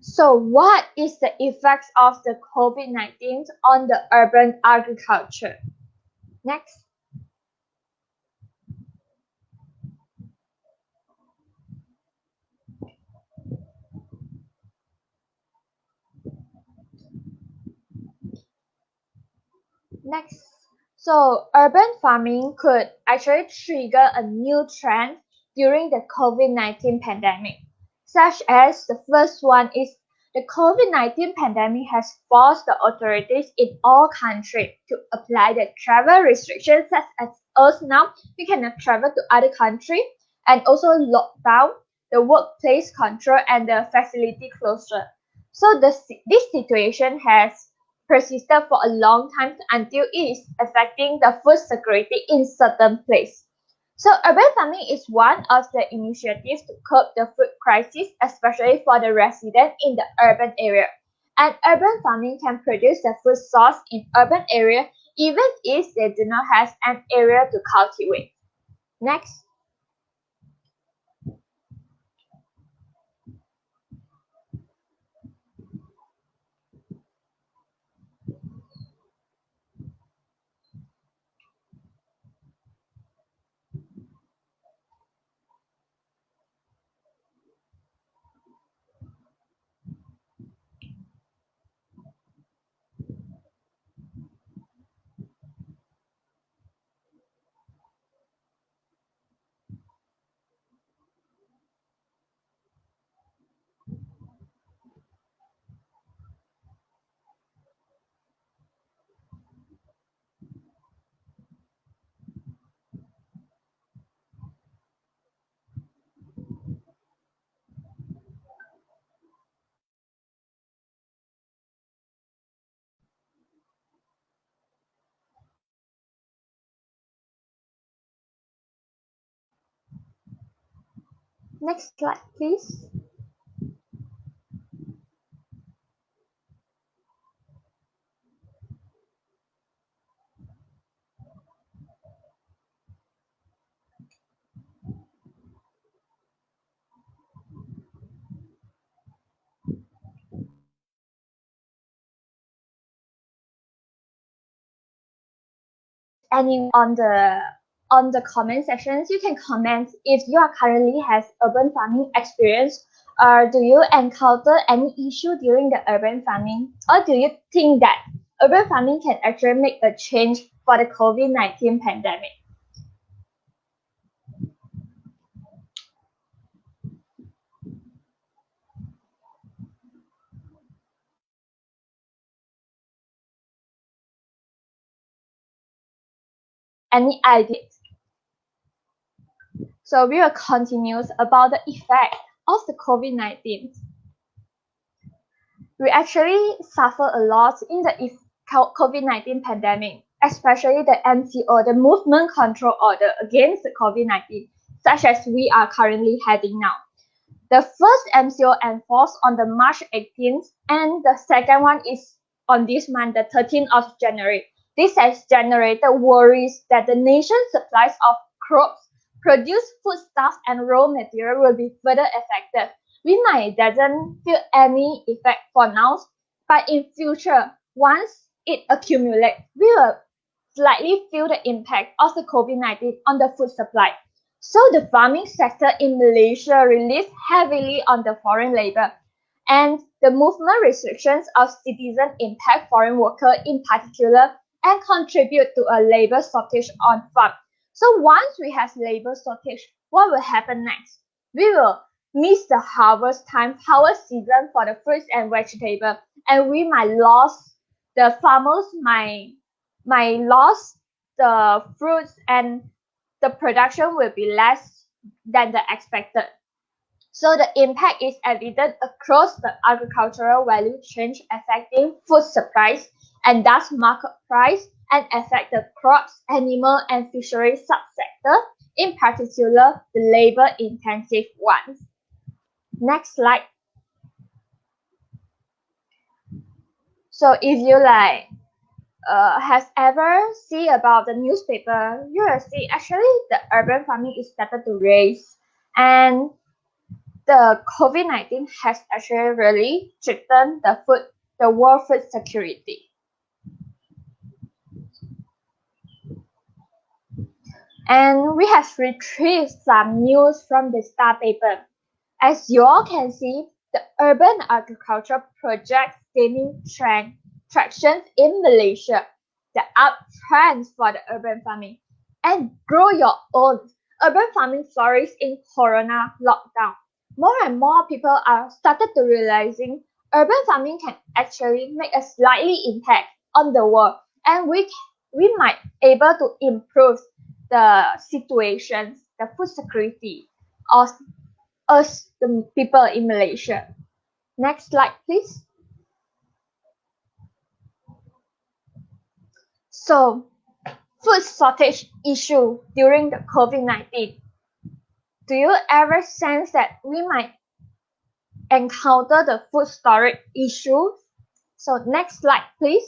So what is the effects of the COVID-19 on the urban agriculture? Next. Next. So urban farming could actually trigger a new trend during the COVID-19 pandemic, such as the first one is the COVID-19 pandemic has forced the authorities in all countries to apply the travel restrictions such as us now, we cannot travel to other countries, and also lockdown, the workplace control and the facility closure. So this situation has persisted for a long time until it is affecting the food security in certain places. So urban farming is one of the initiatives to curb the food crisis, especially for the residents in the urban area. And urban farming can produce the food source in urban area even if they do not have an area to cultivate. Next. Next slide, please. any on the comment sections, you can comment if you are currently has urban farming experience, or do you encounter any issue during the urban farming, or do you think that urban farming can actually make a change for the COVID-19 pandemic? Any ideas? So we will continue about the effect of the COVID-19. We actually suffer a lot in the COVID-19 pandemic, especially the MCO, the Movement Control Order against the COVID-19, such as we are currently having now. The first MCO enforced on the March 18th, and the second one is on this month, the 13th of January. This has generated worries that the nation's supplies of crops, produced foodstuffs, and raw material will be further affected. We might doesn't feel any effect for now, but in future, once it accumulates, we will slightly feel the impact of the COVID-19 on the food supply. So the farming sector in Malaysia relies heavily on the foreign labor, and the movement restrictions of citizens impact foreign workers in particular and contribute to a labor shortage on farm. So once we have labor shortage, what will happen next? We will miss the harvest time, harvest season for the fruits and vegetables, and we might lose, the farmers might lose the fruits, and the production will be less than the expected. So the impact is evident across the agricultural value chain, affecting food supplies and thus market price, and affect the crops, animal, and fishery subsector, in particular the labor-intensive ones. Next slide. So if you has ever see about the newspaper, you will see actually the urban farming is started to raise, and the COVID-19 has actually really threatened the world food security. And we have retrieved some news from the Star paper. As you all can see, the urban agriculture project gaining traction in Malaysia. The uptrends for the urban farming, and grow your own. Urban farming flourished in Corona lockdown. More and more people are started to realizing urban farming can actually make a slightly impact on the world, and we might able to improve the situations, the food security of us, the people in Malaysia. Next slide, please. So, food shortage issue during the COVID-19. Do you ever sense that we might encounter the food storage issue? So, next slide, please.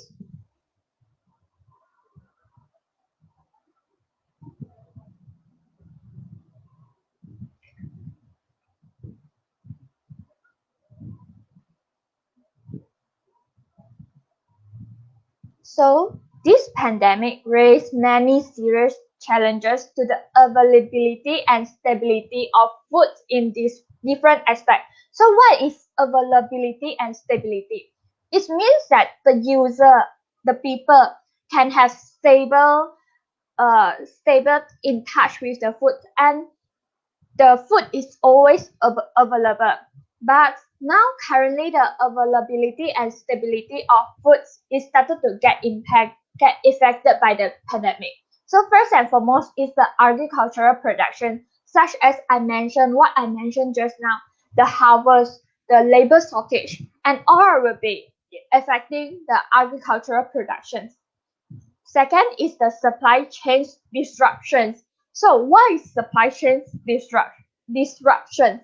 So, this pandemic raised many serious challenges to the availability and stability of food in these different aspects. So, what is availability and stability? It means that the user, the people, can have stable in touch with the food, and the food is always available. But now currently the availability and stability of foods is started to get affected by the pandemic. So first and foremost is the agricultural production, such as what I mentioned just now, the harvest, the labor shortage, and all will be affecting the agricultural productions. Second is the supply chain disruptions. So what is supply chain disruption?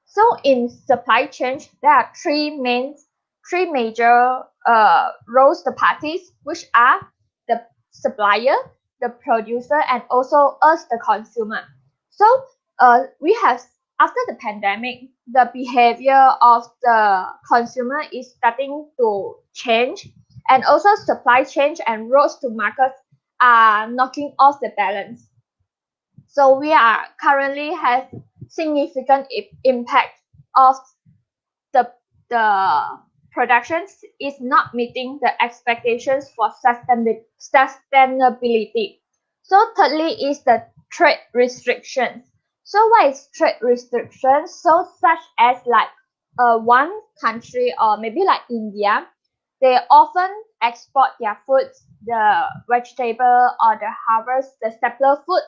So in supply chain, there are three major roles, the parties, which are the supplier, the producer, and also us, the consumer. So we have, after the pandemic, the behavior of the consumer is starting to change, and also supply chain and roads to markets are knocking off the balance. So we are currently have significant impact of the productions is not meeting the expectations for sustainability. So thirdly is the trade restrictions. So what is trade restrictions? So such as like one country or maybe like India, they often export their foods, the vegetable or the harvest, the staple food.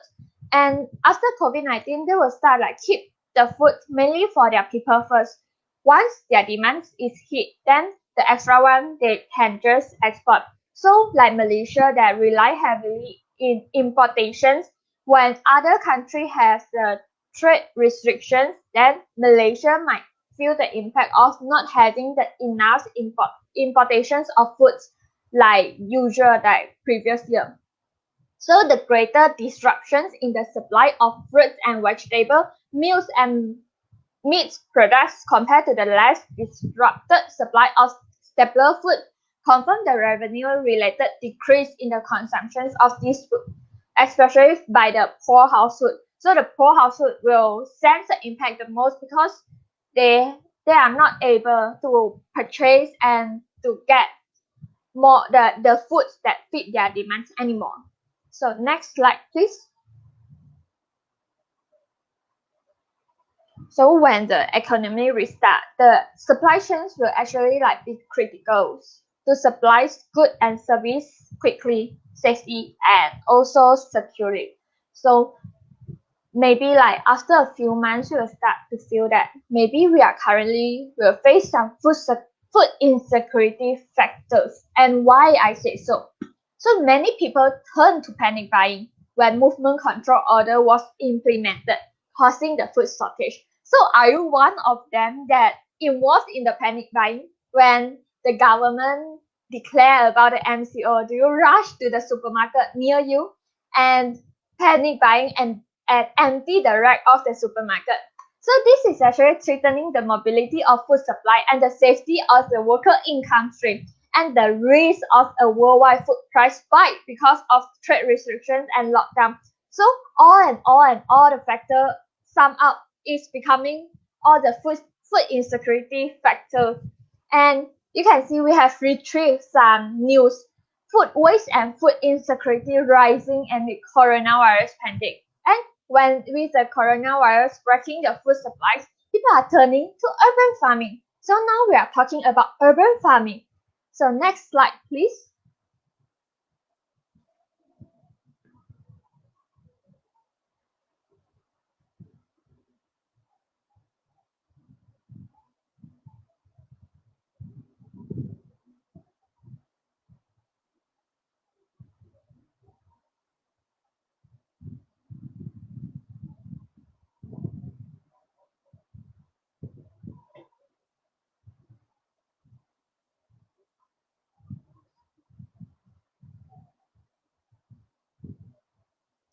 And after COVID-19, they will start like keep the food mainly for their people first. Once their demand is hit, then the extra one they can just export. So like Malaysia that rely heavily in importations, when other country has the trade restrictions, then Malaysia might feel the impact of not having the enough importations of foods like usual like previous year. So the greater disruptions in the supply of fruits and vegetable, meals and meat products compared to the less disrupted supply of staple food confirm the revenue-related decrease in the consumption of these food, especially by the poor household. So the poor household will sense the impact the most because they are not able to purchase and to get more the foods that fit their demands anymore. So next slide, please. So when the economy restart, the supply chains will actually like be critical to supply goods and service quickly, safely, and also securely. So maybe like after a few months, we will start to feel that maybe we are currently will face some food insecurity factors. And why I say so? So many people turn to panic buying when movement control order was implemented, causing the food shortage. So are you one of them that involved in the panic buying when the government declare about the MCO? Do you rush to the supermarket near you and panic buying and empty the rack of the supermarket? So this is actually threatening the mobility of food supply and the safety of the worker income stream and the risk of a worldwide food price spike because of trade restrictions and lockdown. So all the factor sum up is becoming all the food insecurity factors. And you can see we have retrieved some news. Food waste and food insecurity rising amid coronavirus pandemic. And when with the coronavirus breaking the food supplies, people are turning to urban farming. So now we are talking about urban farming. So next slide, please.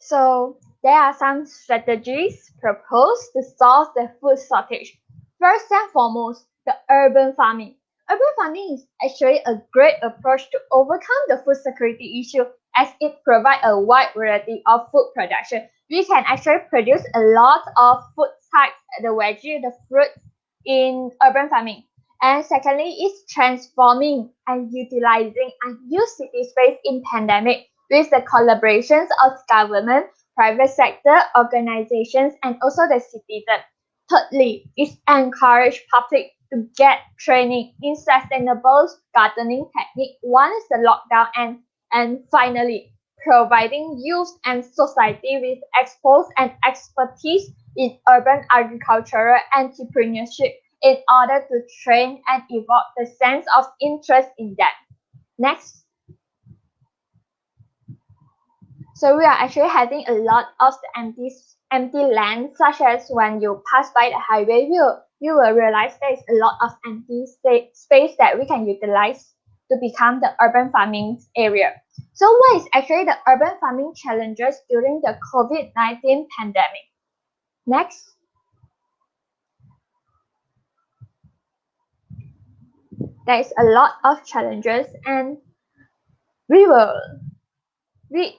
So there are some strategies proposed to solve the food shortage. First and foremost, the urban farming. Urban farming is actually a great approach to overcome the food security issue as it provides a wide variety of food production. We can actually produce a lot of food types, the veggie, the fruits in urban farming. And secondly, is transforming and utilizing unused city space in pandemic with the collaborations of government, private sector, organizations, and also the citizen. Thirdly, is encourage public to get training in sustainable gardening technique once the lockdown ends. And finally, providing youth and society with exposure and expertise in urban agricultural entrepreneurship in order to train and evoke the sense of interest in them. Next. So we are actually having a lot of the empty land, such as when you pass by the highway, you will realize there is a lot of empty space that we can utilize to become the urban farming area. So what is actually the urban farming challenges during the COVID-19 pandemic? Next. There is a lot of challenges and we will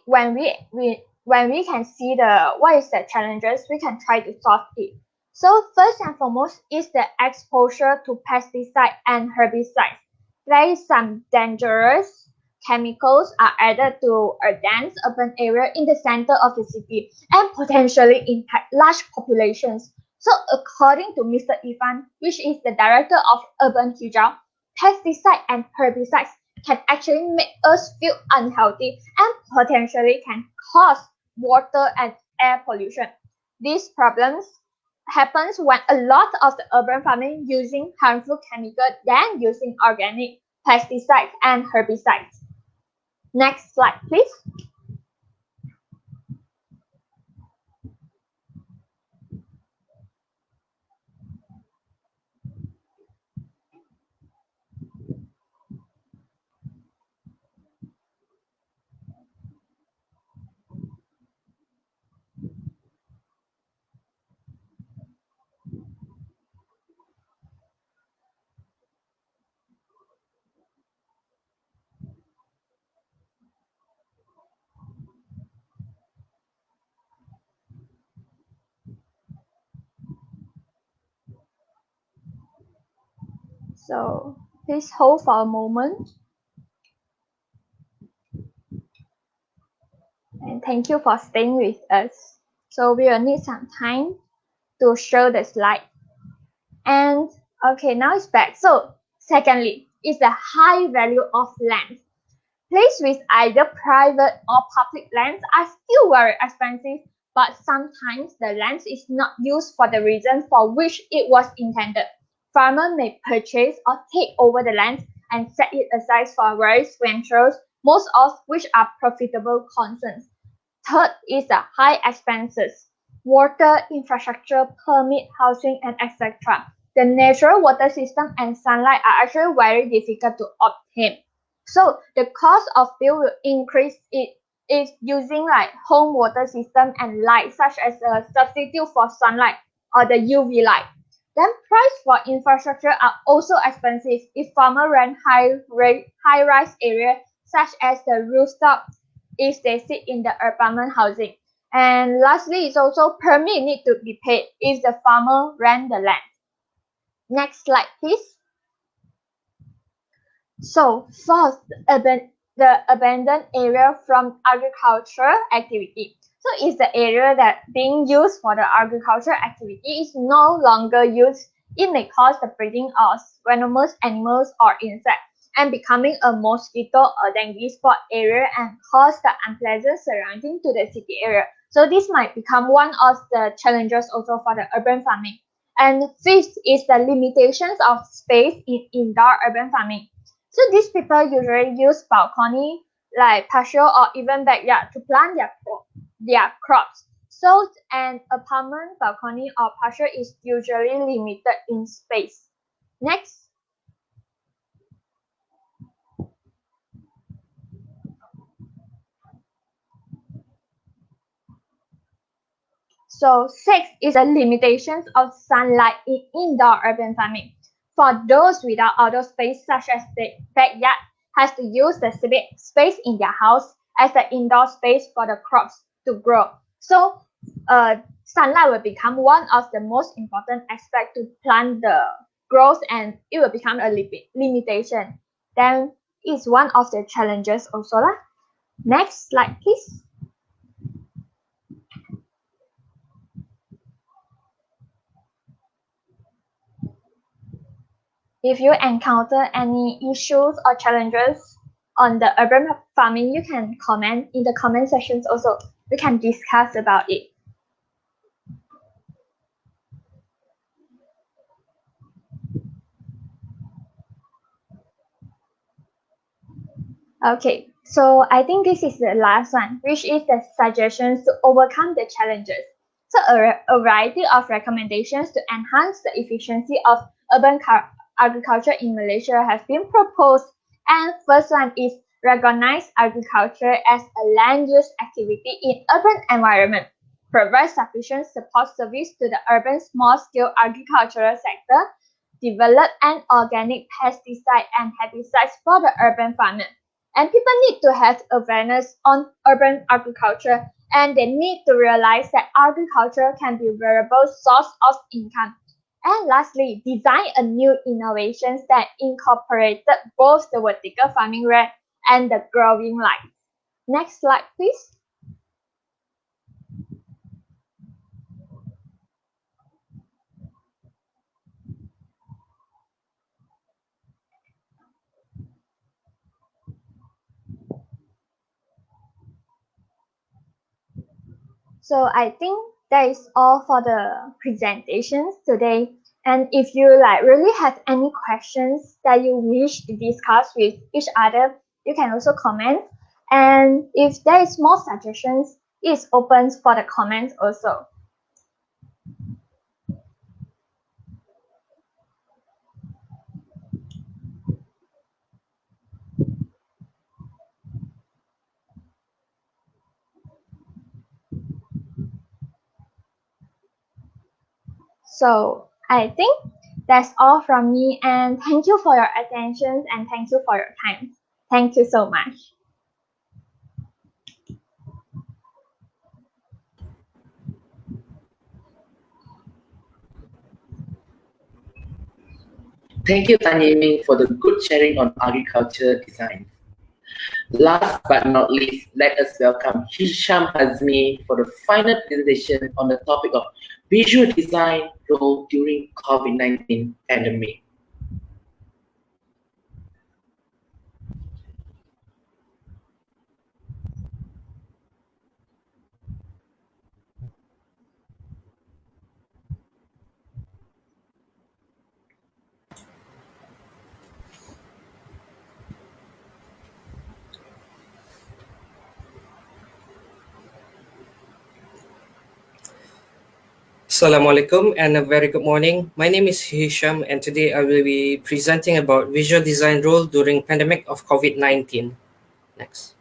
when we can see what is the challenges, we can try to solve it. So first and foremost is the exposure to pesticide and herbicides. There is some dangerous chemicals are added to a dense urban area in the center of the city and potentially impact large populations. So according to Mr. Ivan, which is the director of Urban Hijau, pesticides and herbicides can actually make us feel unhealthy and potentially can cause water and air pollution. These problems happens when a lot of the urban farming using harmful chemicals than using organic pesticides and herbicides. Next slide, please. So please hold for a moment. And thank you for staying with us. So we will need some time to show the slide. And okay, now it's back. So secondly, is the high value of land. Places with either private or public lands are still very expensive, but sometimes the land is not used for the reason for which it was intended. Farmers may purchase or take over the land and set it aside for various ventures, most of which are profitable concerns. Third is the high expenses. Water, infrastructure, permit, housing, and etc. The natural water system and sunlight are actually very difficult to obtain. So the cost of bill will increase it is using like home water system and light such as a substitute for sunlight or the UV light. Then price for infrastructure are also expensive if farmers rent high-rise area such as the rooftop if they sit in the apartment housing. And lastly, it's also permit need to be paid if the farmer rent the land. Next slide, please. So fourth, the abandoned area from agricultural activity. So it's the area that being used for the agricultural activity is no longer used. It may cause the breeding of venomous animals or insects and becoming a mosquito or dengue spot area and cause the unpleasant surrounding to the city area. So this might become one of the challenges also for the urban farming. And fifth is the limitations of space in indoor urban farming. So these people usually use balcony, like patio or even backyard to plant their crops. So an apartment balcony or patio is usually limited in space. Next. So six is the limitations of sunlight in indoor urban farming. For those without outdoor space such as the backyard has to use the civic space in their house as the indoor space for the crops to grow. So sunlight will become one of the most important aspects to plant the growth and it will become a limitation. Then it's one of the challenges also. Next slide please. If you encounter any issues or challenges on the urban farming, you can comment in the comment sections also. We can discuss about it. Okay, so I think this is the last one, which is the suggestions to overcome the challenges. So a variety of recommendations to enhance the efficiency of urban agriculture in Malaysia has been proposed. And first one is recognize agriculture as a land use activity in urban environment. Provide sufficient support service to the urban small-scale agricultural sector. Develop an organic pesticide and herbicides for the urban farmer. And people need to have awareness on urban agriculture, and they need to realize that agriculture can be a variable source of income. And lastly, design a new innovations that incorporated both the vertical farming rate and the growing light. Next slide, please. So I think that is all for the presentations today. And if you really have any questions that you wish to discuss with each other, you can also comment. And if there is more suggestions, it's open for the comments also. So I think that's all from me, and thank you for your attention and thank you for your time. Thank you so much. Thank you, Tanyaming, for the good sharing on agriculture design. Last but not least, let us welcome Hisham Hazmi for the final presentation on the topic of visual design role during COVID-19 pandemic. Assalamualaikum and a very good morning. My name is Hisham and today I will be presenting about visual design role during pandemic of COVID-19. Next.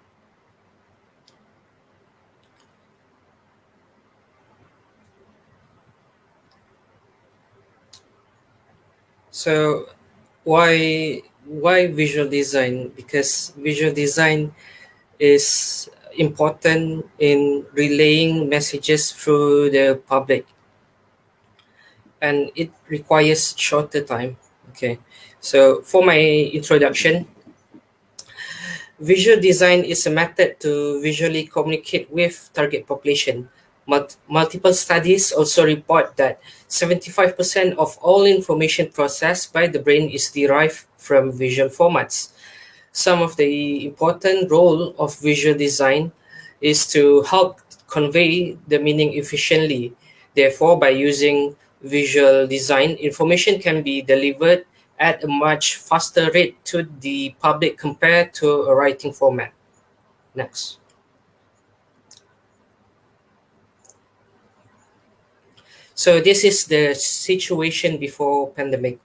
So why visual design? Because visual design is important in relaying messages through the public and it requires shorter time. Okay. So for my introduction, visual design is a method to visually communicate with target population. Multiple studies also report that 75% of all information processed by the brain is derived from visual formats. Some of the important role of visual design is to help convey the meaning efficiently. Therefore, by using visual design, information can be delivered at a much faster rate to the public compared to a writing format. Next. So this is the situation before pandemic.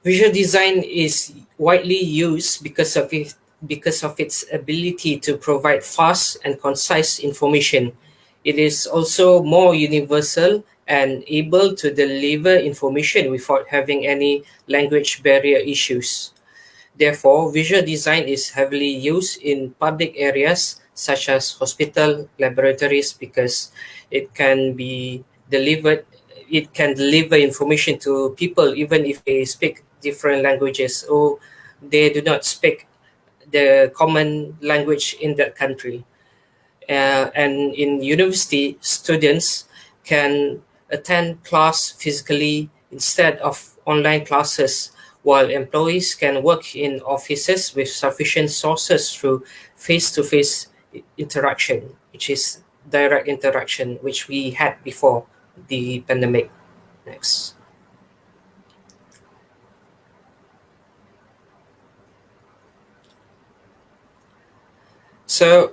Visual design is widely used because of its ability to provide fast and concise information. It is also more universal and able to deliver information without having any language barrier issues. Therefore, visual design is heavily used in public areas such as hospital, laboratories because it can be delivered it can deliver information to people even if they speak different languages or they do not speak the common language in that country. And in university, students can attend class physically instead of online classes, while employees can work in offices with sufficient sources through face-to-face interaction, which is direct interaction, which we had before the pandemic. Next. So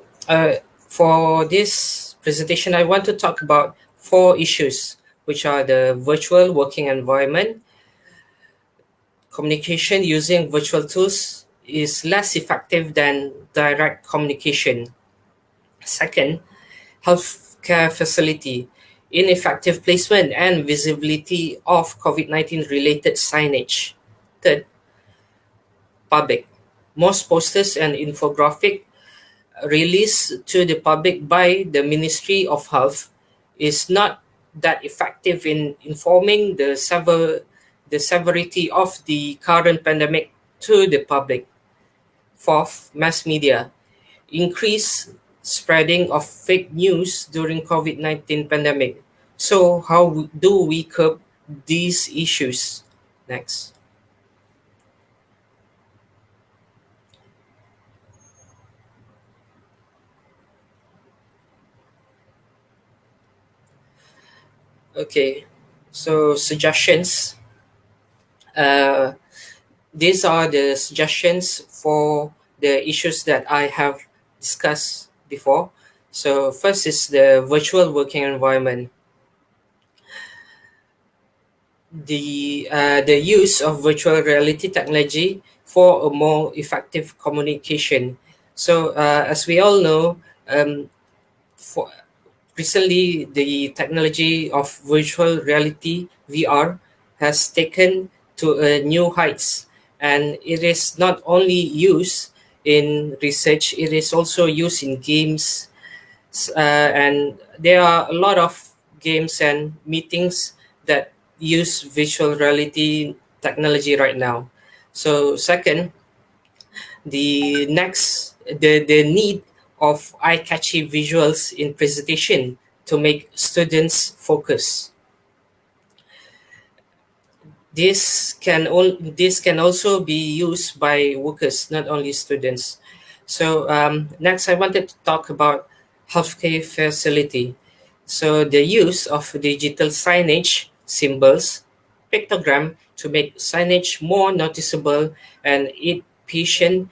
for this presentation, I want to talk about 4 issues, which are the virtual working environment. Communication using virtual tools is less effective than direct communication. Second, healthcare facility, ineffective placement and visibility of COVID-19 related signage. Third, public, most posters and infographic released to the public by the Ministry of Health is not that effective in informing the severity of the current pandemic to the public. Fourth, mass media. Increase spreading of fake news during COVID-19 pandemic. So how do we curb these issues? Next. Okay, so suggestions. Uh, these are the suggestions for the issues that I have discussed before. So first is the virtual working environment. The use of virtual reality technology for a more effective communication. So as we all know, for recently the technology of virtual reality (VR) has taken to a new heights, and it is not only used in research; it is also used in games, and there are a lot of games and meetings that use virtual reality technology right now. So second, the need of eye-catchy visuals in presentation to make students focus. This can also be used by workers, not only students. So next, I wanted to talk about healthcare facility. So the use of digital signage, symbols, pictogram to make signage more noticeable and aid patient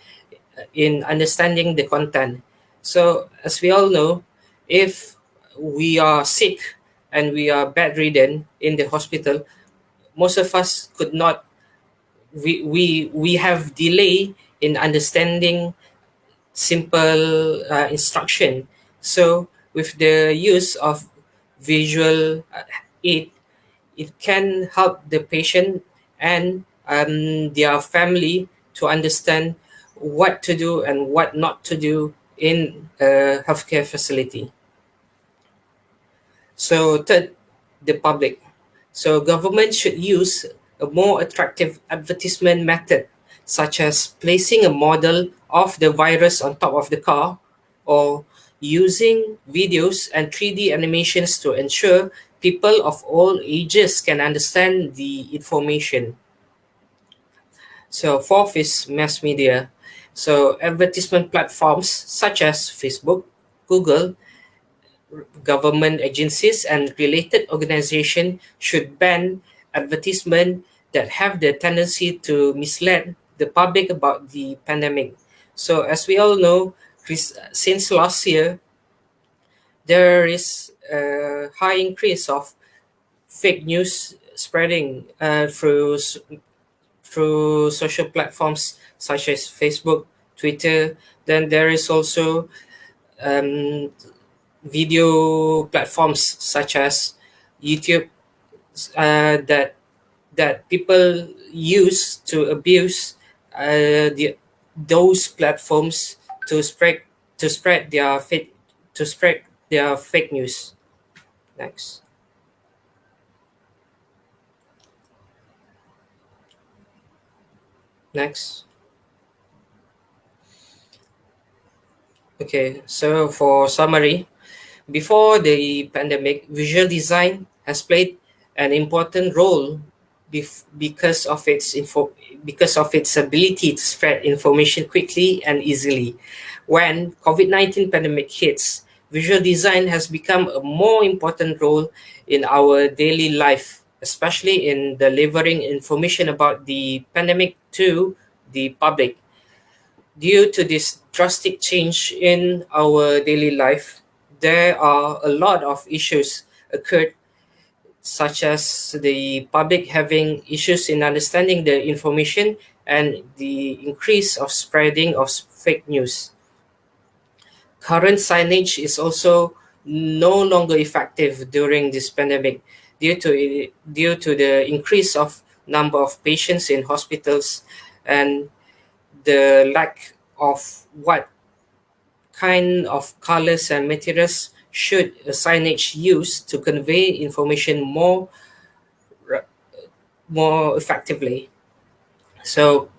in understanding the content. So as we all know, if we are sick and we are bedridden in the hospital, most of us could not we have delay in understanding simple instruction. So with the use of visual aid, it can help the patient and their family to understand what to do and what not to do in a healthcare facility. So third, the public. So government should use a more attractive advertisement method, such as placing a model of the virus on top of the car or using videos and 3D animations to ensure people of all ages can understand the information. So fourth is mass media. So advertisement platforms such as Facebook, Google, government agencies and related organizations should ban advertisement that have the tendency to mislead the public about the pandemic. So as we all know, since last year, there is a high increase of fake news spreading through social platforms such as Facebook, Twitter. Then there is also um, video platforms such as YouTube that people use to abuse those platforms to spread to spread their fake to spread their fake news. Next. Next. Okay, so for summary, before the pandemic, visual design has played an important role because of its ability to spread information quickly and easily. When COVID-19 pandemic hits, visual design has become a more important role in our daily life, especially in delivering information about the pandemic to the public. Due to this drastic change in our daily life, there are a lot of issues occurred, such as the public having issues in understanding the information and the increase of spreading of fake news. Current signage is also no longer effective during this pandemic due to the increase of number of patients in hospitals and the lack of what kind of colors and materials should a signage use to convey information more effectively. So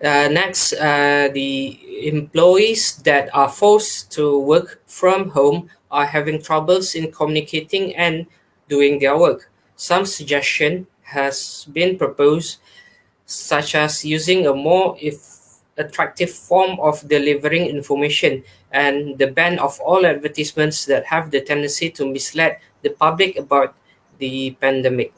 next, the employees that are forced to work from home are having troubles in communicating and doing their work. Some suggestion has been proposed, such as using a more attractive form of delivering information and the ban of all advertisements that have the tendency to mislead the public about the pandemic.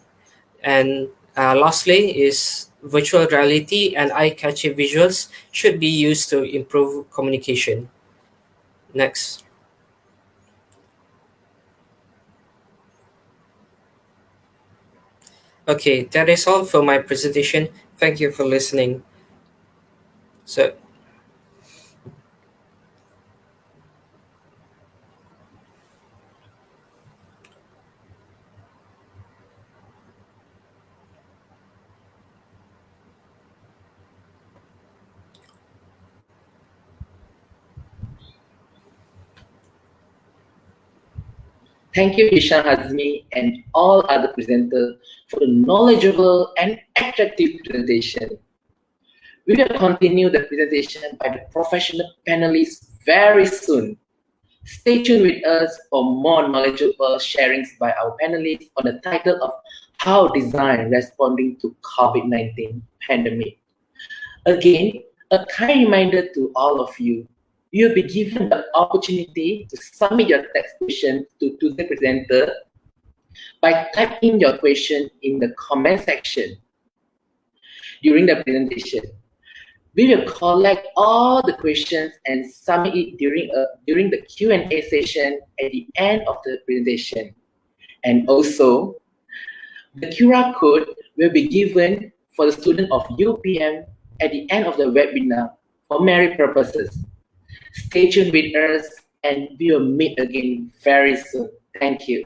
And lastly is virtual reality and eye-catching visuals should be used to improve communication. Next. Okay, that is all for my presentation. Thank you for listening. So, Thank you, Hisham Hazmi, and all other presenters for the knowledgeable and attractive presentation. We will continue the presentation by the professional panelists very soon. Stay tuned with us for more knowledgeable sharings by our panelists on the title of How Design Responding to COVID-19 Pandemic. Again, a kind reminder to all of you, you'll be given the opportunity to submit your text question to the presenter by typing your question in the comment section. During the presentation, we will collect all the questions and submit it during the Q&A session at the end of the presentation. And also, the QR code will be given for the student of UPM at the end of the webinar for merit purposes. Stay tuned with us and we will meet again very soon. Thank you.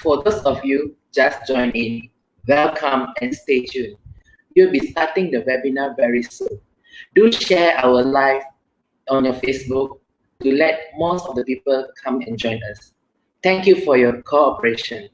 For those of you just joined in, welcome and stay tuned. We'll be starting the webinar very soon. Do share our live on your Facebook to let most of the people come and join us. Thank you for your cooperation.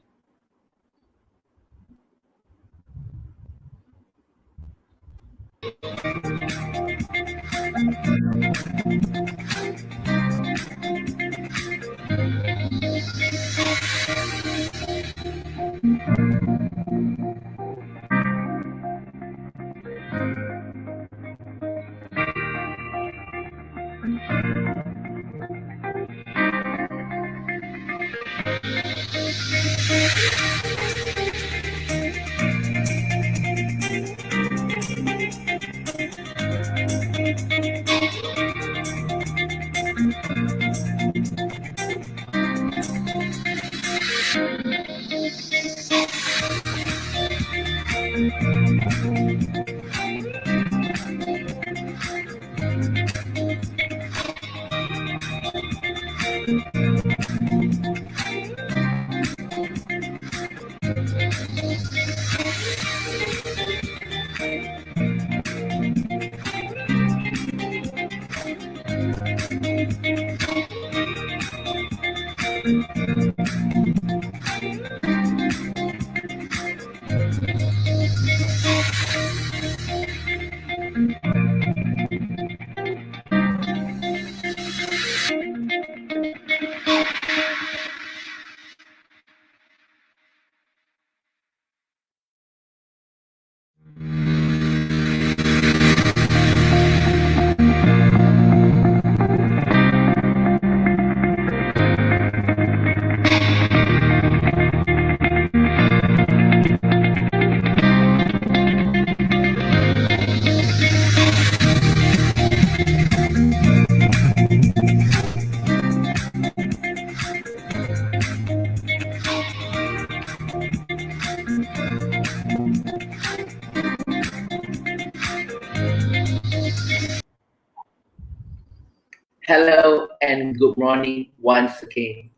Hello and good morning once again.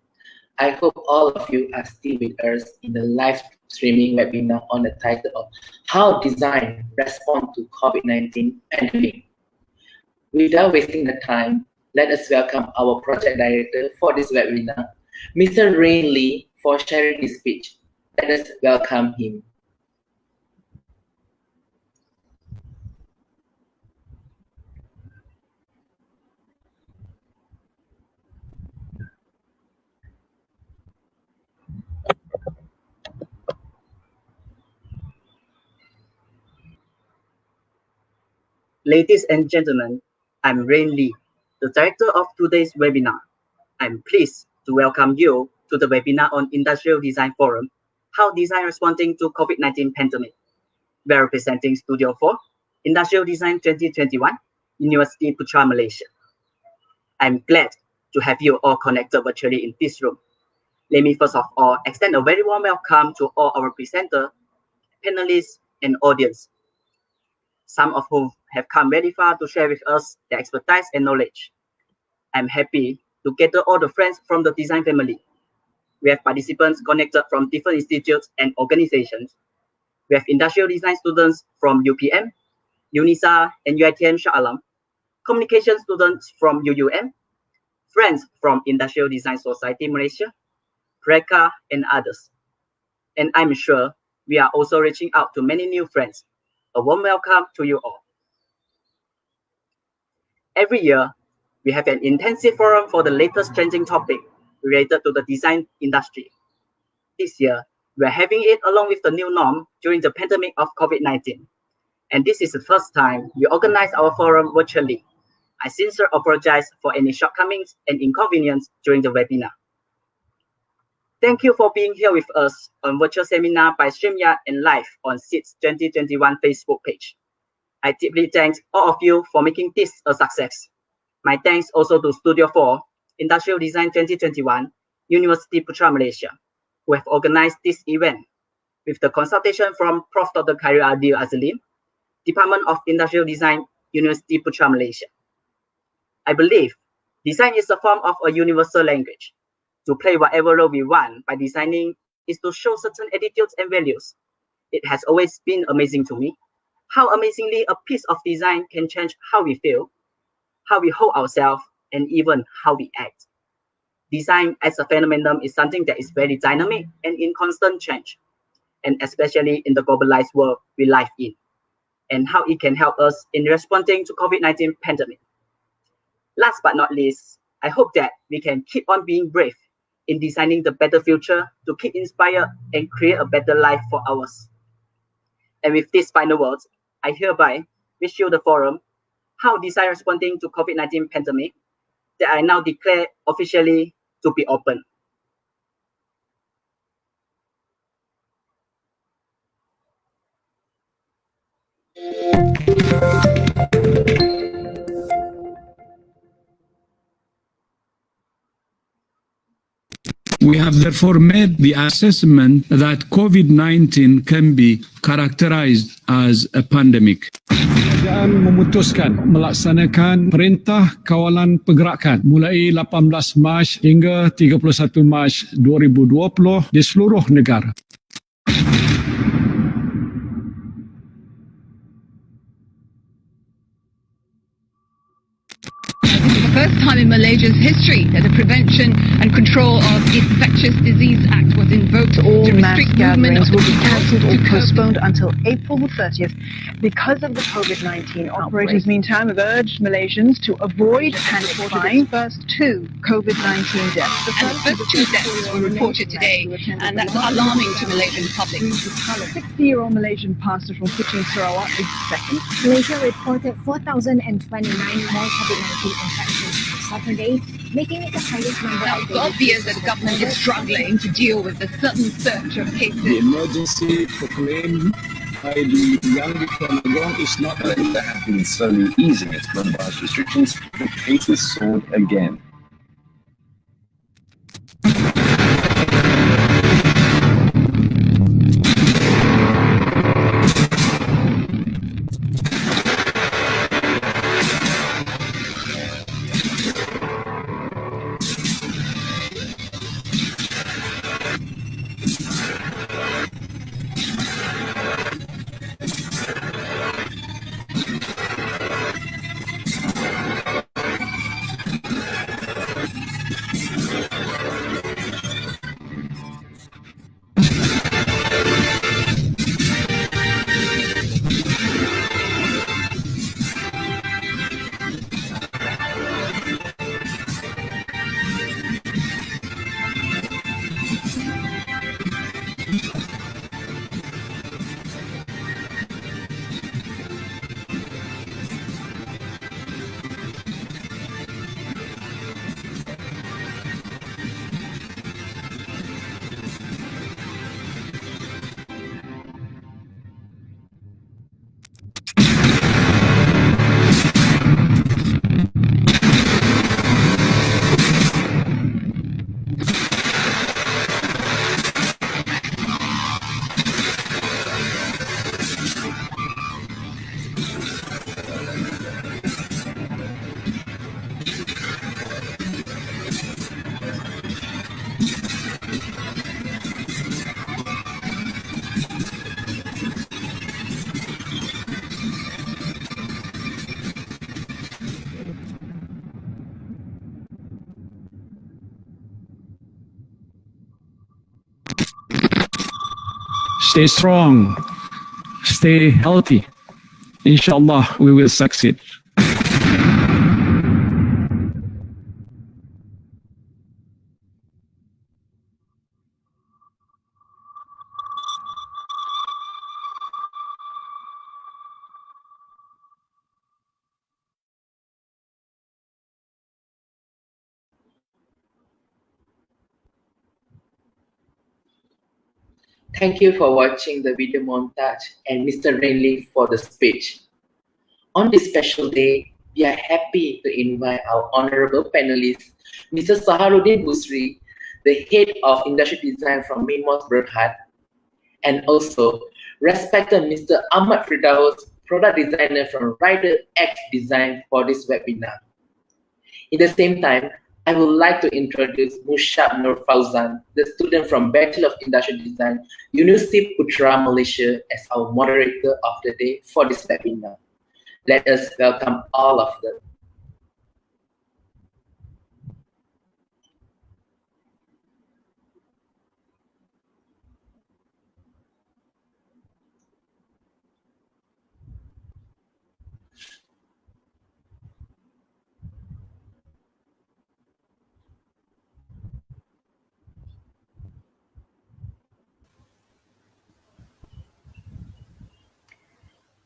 I hope all of you are still with us in the live streaming webinar on the title of How Design Respond to COVID-19 Pandemic. Without wasting the time, let us welcome our project director for this webinar, Mr. Rain Lee, for sharing his speech. Let us welcome him. Ladies and gentlemen, I'm Rain Lee, the director of today's webinar. I'm pleased to welcome you to the webinar on Industrial Design Forum, How Design Responding to COVID-19 Pandemic. We are representing Studio 4, Industrial Design 2021, University Putra, Malaysia. I'm glad to have you all connected virtually in this room. Let me first of all extend a very warm welcome to all our presenters, panelists, and audience, some of whom have come very far to share with us their expertise and knowledge. I'm happy to gather all the friends from the design family. We have participants connected from different institutes and organizations. We have industrial design students from UPM, UNISA, and UITM Shah Alam, communication students from UUM, friends from Industrial Design Society Malaysia, PRECA, and others. And I'm sure we are also reaching out to many new friends. A warm welcome to you all. Every year, we have an intensive forum for the latest trending topic related to the design industry. This year, we're having it along with the new norm during the pandemic of COVID-19. And this is the first time we organize our forum virtually. I sincerely apologize for any shortcomings and inconvenience during the webinar. Thank you for being here with us on virtual seminar by StreamYard and live on SIT's 2021 Facebook page. I deeply thank all of you for making this a success. My thanks also to Studio 4, Industrial Design 2021, University Putra, Malaysia, who have organized this event with the consultation from Prof. Dr. Khairul Adil Azlim, Department of Industrial Design, University Putra, Malaysia. I believe design is a form of a universal language. To play whatever role we want by designing is to show certain attitudes and values. It has always been amazing to me how amazingly a piece of design can change how we feel, how we hold ourselves, and even how we act. Design as a phenomenon is something that is very dynamic and in constant change, and especially in the globalized world we live in, and how it can help us in responding to COVID-19 pandemic. Last but not least, I hope that we can keep on being brave in designing the better future to keep inspired and create a better life for ours. And with these final words, I hereby wish you the forum, How Design Responding to COVID-19 Pandemic, that I now declare officially to be open. We have therefore made the assessment that COVID-19 can be characterized as a pandemic. Kerajaan memutuskan melaksanakan Perintah Kawalan Pergerakan mulai 18 Mac hingga 31 Mac 2020 di seluruh negara. First time in Malaysia's history that the Prevention and Control of Infectious Disease Act was invoked all to mass restrict movement gatherings of will be cancelled or to postponed until April the 30th because of the COVID-19 outbreak. Meantime, have urged Malaysians to avoid panic-buying. First two COVID-19 deaths. The first two deaths were reported today, and that's alarming to Malaysian public. 60-year-old Malaysian pastor from Kuching, Sarawak is second. Malaysia reported 4,029 more COVID-19 infections on Saturday, making it the highest number. Now, it's obvious that the government is struggling to deal with the sudden surge of cases. The emergency proclaimed by the young Kuala is not Malaysia has been slowly easing its coronavirus restrictions, but cases soared again. stay strong, stay healthy. Inshallah, we will succeed. Thank you for watching the video montage and Mr. Rainley for the speech. On this special day, we are happy to invite our honorable panelists, Mr. Saharuddin Busri, the head of industry design from Mimos Berhad, and also respected Mr. Ahmad Firdaus, product designer from Rider X Design for this webinar. In the same time, I would like to introduce Mushab Nur Fauzan, the student from Bachelor of Industrial Design, University Putra, Malaysia, as our moderator of the day for this webinar. Let us welcome all of them.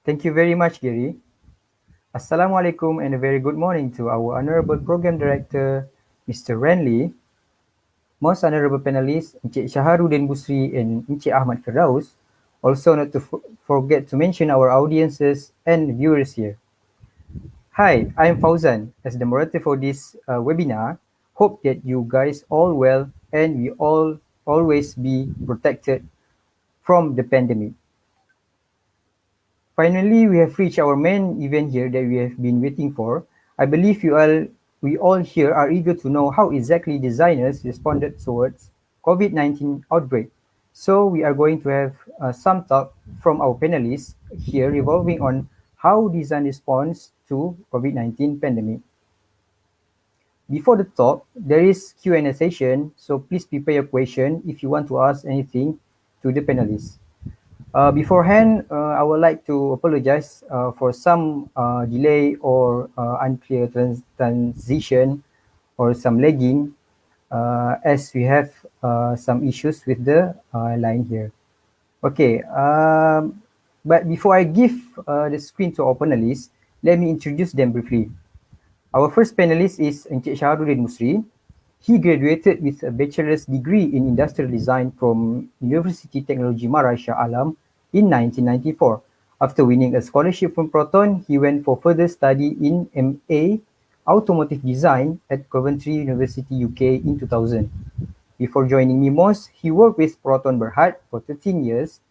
Thank you very much, Gary. Assalamualaikum and a very good morning to our Honorable Program Director, Mr. Renly, most honorable panelists, Encik Shaharuddin Busri and Encik Ahmad Firdaus. Also not to forget to mention our audiences and viewers here. Hi, I am Fauzan as the moderator for this webinar. Hope that you guys all well and we all always be protected from the pandemic. Finally, we have reached our main event here that we have been waiting for. I believe we all here are eager to know how exactly designers responded towards COVID-19 outbreak. So we are going to have some talk from our panelists here revolving on how design responds to COVID-19 pandemic. Before the talk, there is Q&A session, so please prepare your question if you want to ask anything to the panelists. Beforehand, I would like to apologize for some delay or unclear transition or some lagging as we have some issues with the line here. Okay, but before I give the screen to our panelists, let me introduce them briefly. Our first panelist is Encik Shaharuddin Busri. He graduated with a bachelor's degree in industrial design from University Technology Mara Shah Alam in 1994. After winning a scholarship from Proton, he went for further study in MA Automotive Design at Coventry University, UK in 2000. Before joining Mimos, he worked with Proton Berhad for 13 years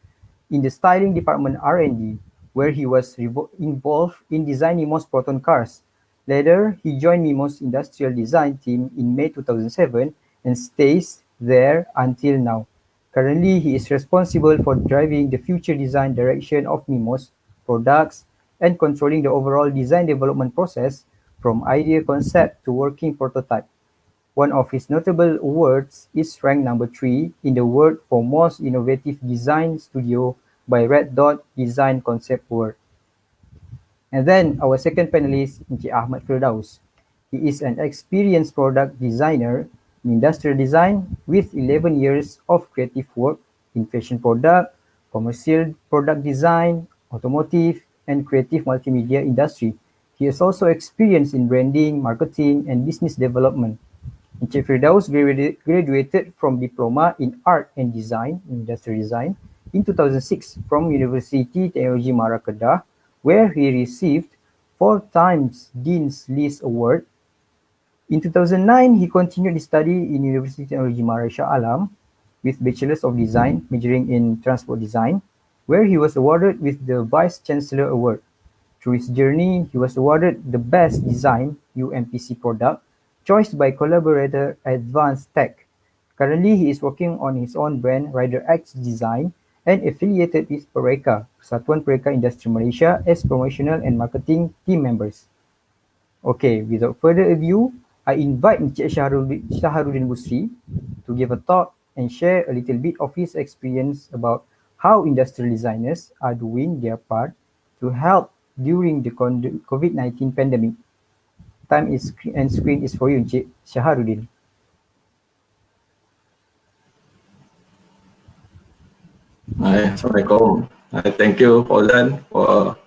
in the styling department R&D, where he was involved in designing most Proton cars. Later, he joined Mimos industrial design team in May 2007 and stays there until now. Currently, he is responsible for driving the future design direction of Mimos products and controlling the overall design development process from idea concept to working prototype. One of his notable awards is ranked number 3 in the world for most innovative design studio by Red Dot Design Concept Award. And then our second panelist, Encik Ahmad Firdaus. He is an experienced product designer in industrial design with 11 years of creative work in fashion product, commercial product design, automotive, and creative multimedia industry. He has also experience in branding, marketing, and business development. Encik Firdaus graduated from Diploma in Art and Design, Industrial Design, in 2006 from University Technology Mara Kedah, where he received 4 times Dean's List Award. In 2009, he continued his study in University Technology Mara Shah Alam with Bachelor's of Design, majoring in Transport Design, where he was awarded with the Vice Chancellor Award. Through his journey, he was awarded the Best Design UMPC product, choice by collaborator Advanced Tech. Currently, he is working on his own brand, Rider X Design, and affiliated with Pereka, Persatuan Pereka Industri Malaysia, as promotional and marketing team members. Okay, without further ado, I invite Encik Shaharuddin Busri to give a talk and share a little bit of his experience about how industrial designers are doing their part to help during the COVID-19 pandemic. Time is and screen is for you, Shaharuddin. Hi, Assalamualaikum. Thank you, Fauzan, for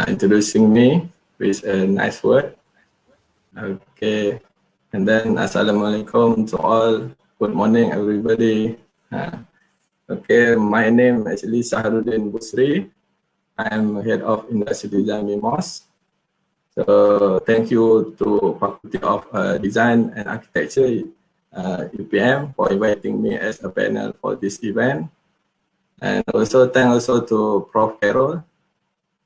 introducing me with a nice word. Okay, and then Assalamualaikum to all. Good morning, everybody. Okay, my name actually Saharuddin Busri. I am head of Industrial Design MIMOS. So thank you to Faculty of Design and Architecture, UPM, for inviting me as a panel for this event. And also thank also to Prof. Carol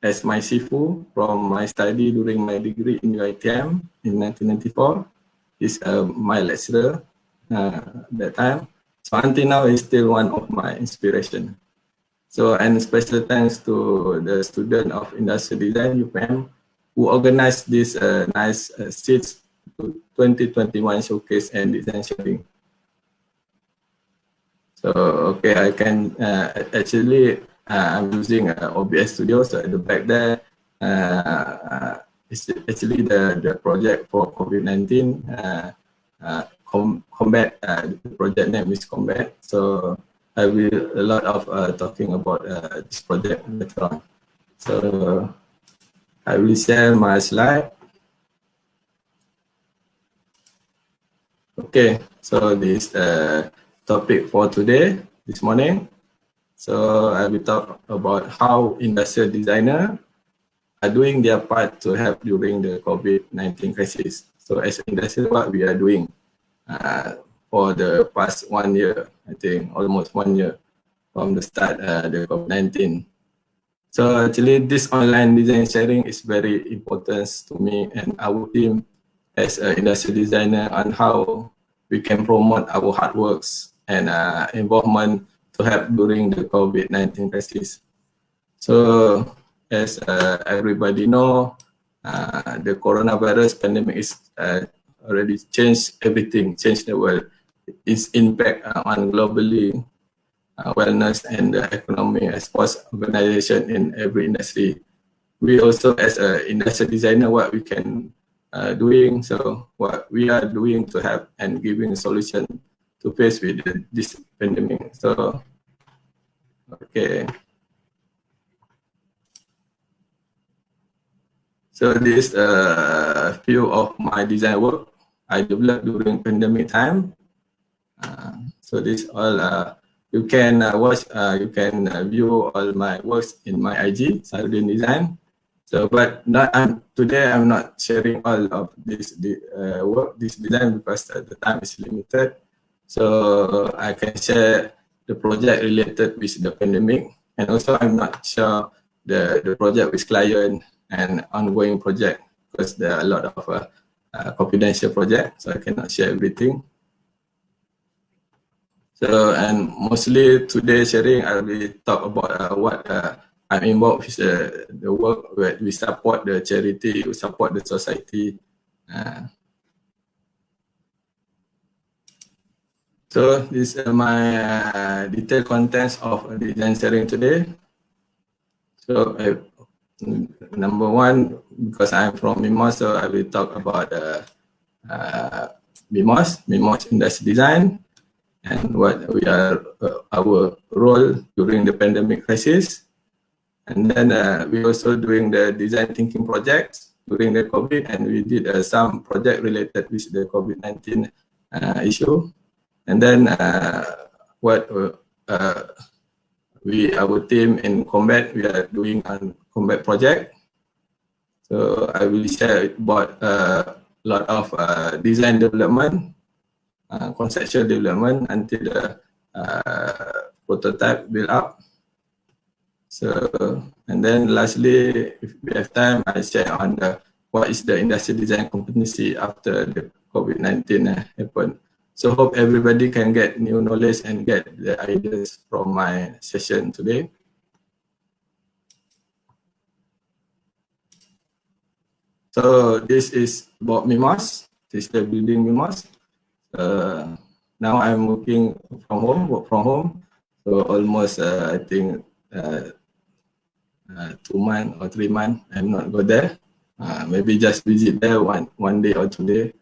as my Sifu from my study during my degree in UITM in 1994. He's my lecturer that time. So until now, he's still one of my inspiration. So, and special thanks to the student of Industrial Design, UPM, who organized this nice SEEDS 2021 showcase and design sharing. So, okay, I can actually, I'm using OBS Studio. So at the back there, it's actually the project for COVID-19 combat. The project name is Combat. So I will a lot of talking about this project later on. So I will share my slide. Okay, so this topic for today, this morning. So I will talk about how industrial designers are doing their part to help during the COVID-19 crisis. So as industrial, what we are doing for the past 1 year, I think almost 1 year from the start the COVID-19. So actually this online design sharing is very important to me and our team as an industrial designer on how we can promote our hard works and involvement to help during the COVID-19 crisis. So as everybody know, the coronavirus pandemic is already changed everything, changed the world. Its impact on globally wellness and the economy and sports organization in every industry. We also as an industrial designer, what we can doing, so what we are doing to help and giving a solution to face with this pandemic. So, okay. So this few of my design work I developed during pandemic time. So this all you can watch, you can view all my works in my IG, Saruddin Design. So, but not today I'm not sharing all of this work, this design because the time is limited. So I can share the project related with the pandemic, and also I'm not sure the project with client and ongoing project because there are a lot of confidential project, so I cannot share everything. So, and mostly today sharing, I will talk about what I'm involved with the work where we support the charity, we support the society. So this is my detailed contents of design sharing today. So number one, because I'm from MIMOS, so I will talk about MIMOS Industry Design, and what we are our role during the pandemic crisis. And then we also doing the design thinking projects during the COVID, and we did some project related with the COVID-19 issue. And then what our team in Combat, we are doing on Combat project. So I will share about a lot of design development, conceptual development until the prototype build up. So, and then lastly, if we have time, I share on what is the industrial design competency after the COVID-19 happened. So hope everybody can get new knowledge and get the ideas from my session today. So this is about MIMOS. This is the building MIMOS. Now I'm working from home, work from home. So almost I think 2 months or 3 months I'm not go there. Maybe just visit there one day or 2 day.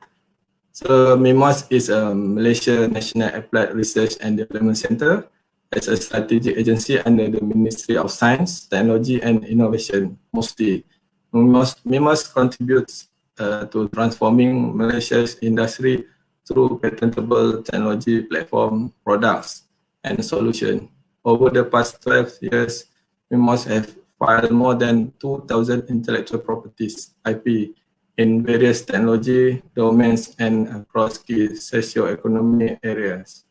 So MIMOS is a Malaysia National Applied Research and Development Centre. It's a strategic agency under the Ministry of Science, Technology and Innovation. Mostly, MIMOS contributes to transforming Malaysia's industry through patentable technology platform, products and solutions. Over the past 12 years, MIMOS have filed more than 2,000 intellectual properties, IP, in various technology domains and across key socio-economic areas,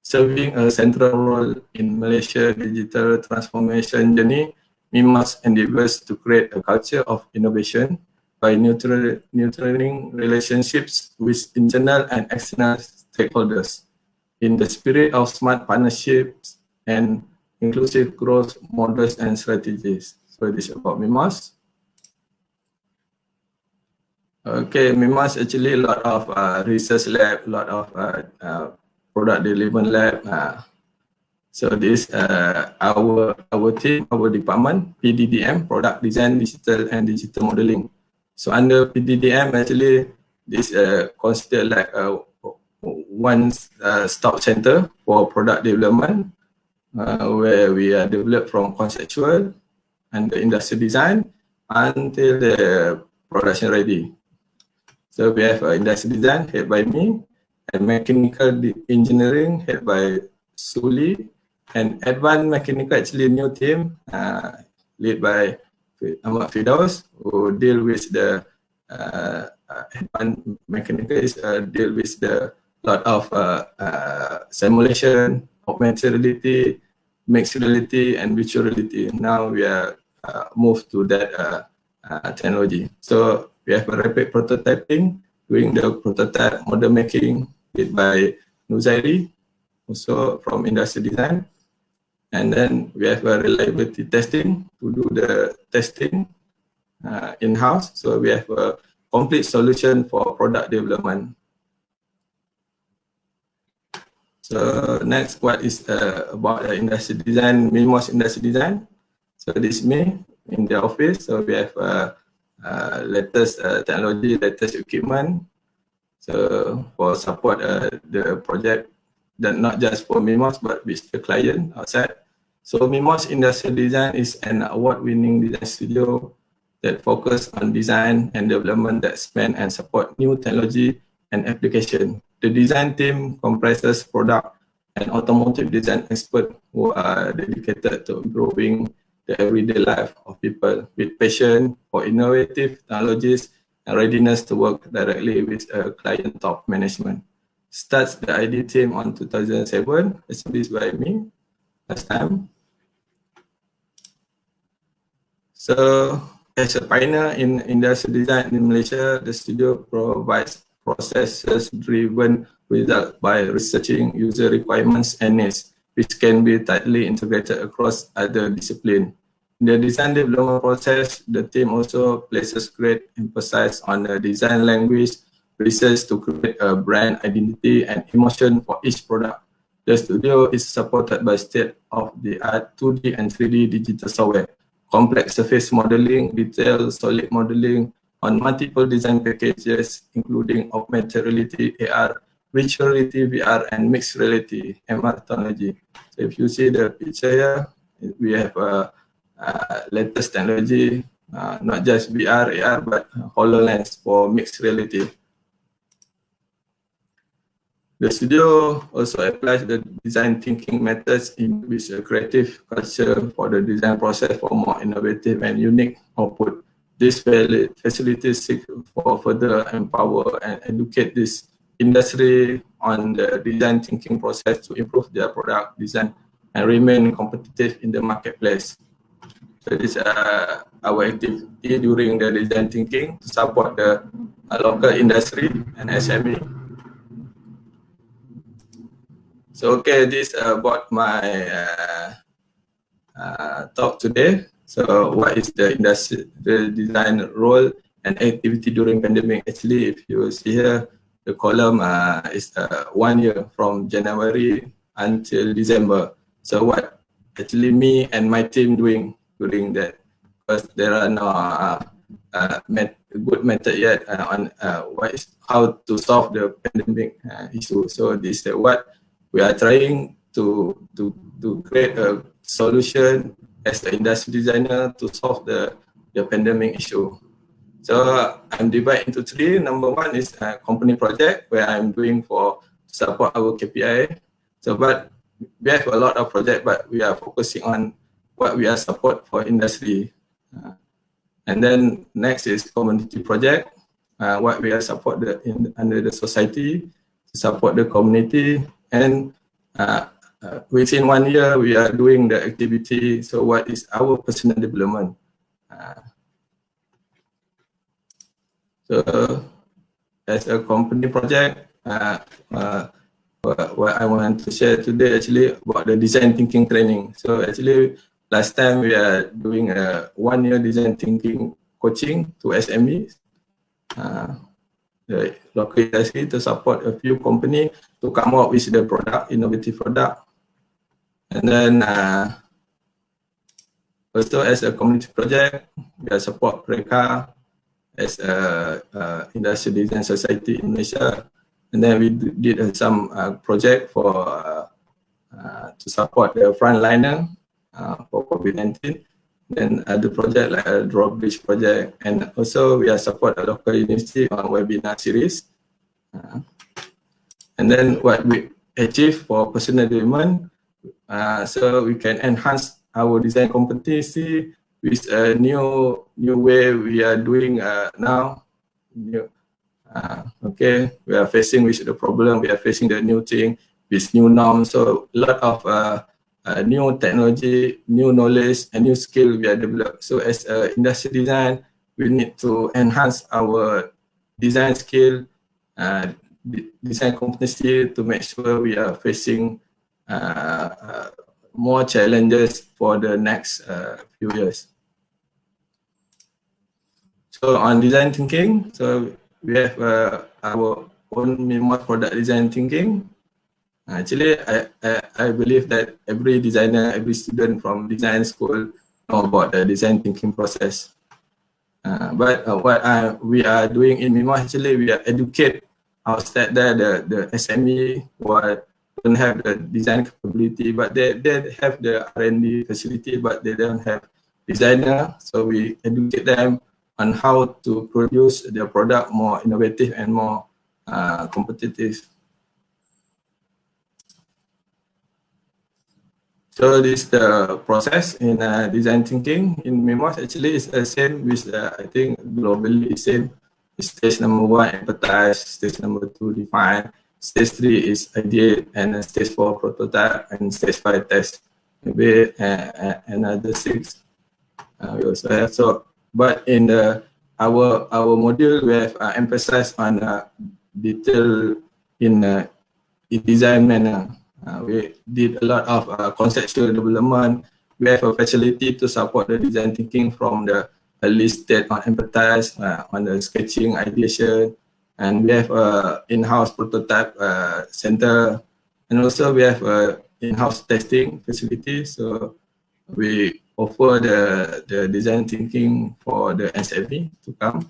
serving a central role in Malaysia's digital transformation journey. MIMOS endeavors to create a culture of innovation by nurturing relationships with internal and external stakeholders in the spirit of smart partnerships and inclusive growth models and strategies. So this is about MIMOS. Okay, MIMOS actually a lot of research lab, a lot of product development lab. So this our team, our department, PDDM, Product Design, Digital and Digital Modeling. So under PDDM, actually this considered like one stop center for product development, where we are developed from conceptual and the industrial design until the production ready. So we have industrial design head by me, and mechanical engineering head by Suli, and advanced mechanical actually a new team led by Ahmad Fidaus, who deal with the advanced mechanical deal with the lot of simulation, augmented reality, mixed reality, and virtual reality. Now we are moved to that technology. So we have a rapid prototyping, doing the prototype model making did by Nuzairi, also from industrial design. And then we have a reliability testing to do the testing in-house. So we have a complete solution for product development. So next, what is about the industrial design, MIMOS industrial design. So this is me in the office. So we have latest technology, latest equipment. So for support the project, that not just for MIMOS but with the client outside. So MIMOS Industrial Design is an award-winning design studio that focus on design and development that span and support new technology and application. The design team comprises product and automotive design experts who are dedicated to improving the everyday life of people with passion for innovative technologies and readiness to work directly with client top management. Starts the ID team on 2007, established by me last time. So as a pioneer in industrial design in Malaysia, the studio provides processes-driven results by researching user requirements and needs, which can be tightly integrated across other disciplines. In the design development process, the team also places great emphasis on the design language research to create a brand identity and emotion for each product. The studio is supported by state-of-the-art 2D and 3D digital software, complex surface modeling, detailed solid modeling on multiple design packages, including augmented reality, AR, virtual reality, VR, and mixed reality, MR technology. So if you see the picture here, we have latest technology, not just VR, AR, but HoloLens for mixed reality. The studio also applies the design thinking methods in with a creative culture for the design process for more innovative and unique output. This facilities seek for further empower and educate this industry on the design thinking process to improve their product design and remain competitive in the marketplace. So this is our activity during the design thinking to support the local industry and SME. So okay, this about my talk today. So what is the industrial design role and activity during pandemic? Actually, if you see here, the column is 1 year from January until December. So what actually me and my team doing during that, because there are no good method yet on how to solve the pandemic issue. So this is what we are trying to create a solution as an industry designer to solve the pandemic issue. So I'm divided into three. Number one is a company project where I'm doing for support our KPI. So but we have a lot of project, but we are focusing on what we are support for industry. And then next is community project, what we are support under the society to support the community. And within 1 year, we are doing the activity. So what is our personal development? So as a company project, what I want to share today actually about the design thinking training. So actually last time we are doing a 1 year design thinking coaching to SMEs, the local industry, to support a few company to come up with the product, innovative product. And then also as a community project, we are support mereka as a industrial design society in Malaysia. And then we did some project for to support the frontliner for COVID-19. Then other project like a drawbridge project, and also we are support a local university on webinar series. And then what we achieve for personal development, so we can enhance our design competency with a new way we are doing now. Okay, we are facing with the problem, we are facing the new thing with new norms. So a lot of new technology, new knowledge, and new skill we are developed. So as industry design, we need to enhance our design skill, design competency to make sure we are facing more challenges for the next few years. So on design thinking, so we have our own MIMOS product design thinking. Actually, I believe that every designer, every student from design school know about the design thinking process. But what we are doing in MIMOS, actually, we are educate outside there, the SME who don't have the design capability, but they have the R&D facility, but they don't have designer. So we educate them on how to produce their product more innovative and more competitive. So this is the process in design thinking in MIMOS. Actually, it's the same with I think globally it's same. Stage number 1 empathize, stage number 2 define, stage 3 is ideate, and stage 4 prototype, and stage 5 test. Maybe another 6 we also have. So, but in our module we have emphasized on detail in design manner. We did a lot of conceptual development. We have a facility to support the design thinking from the early stage on empathize, on the sketching, ideation, and we have a in-house prototype center, and also we have a in-house testing facility. So we offer the design thinking for the SME to come.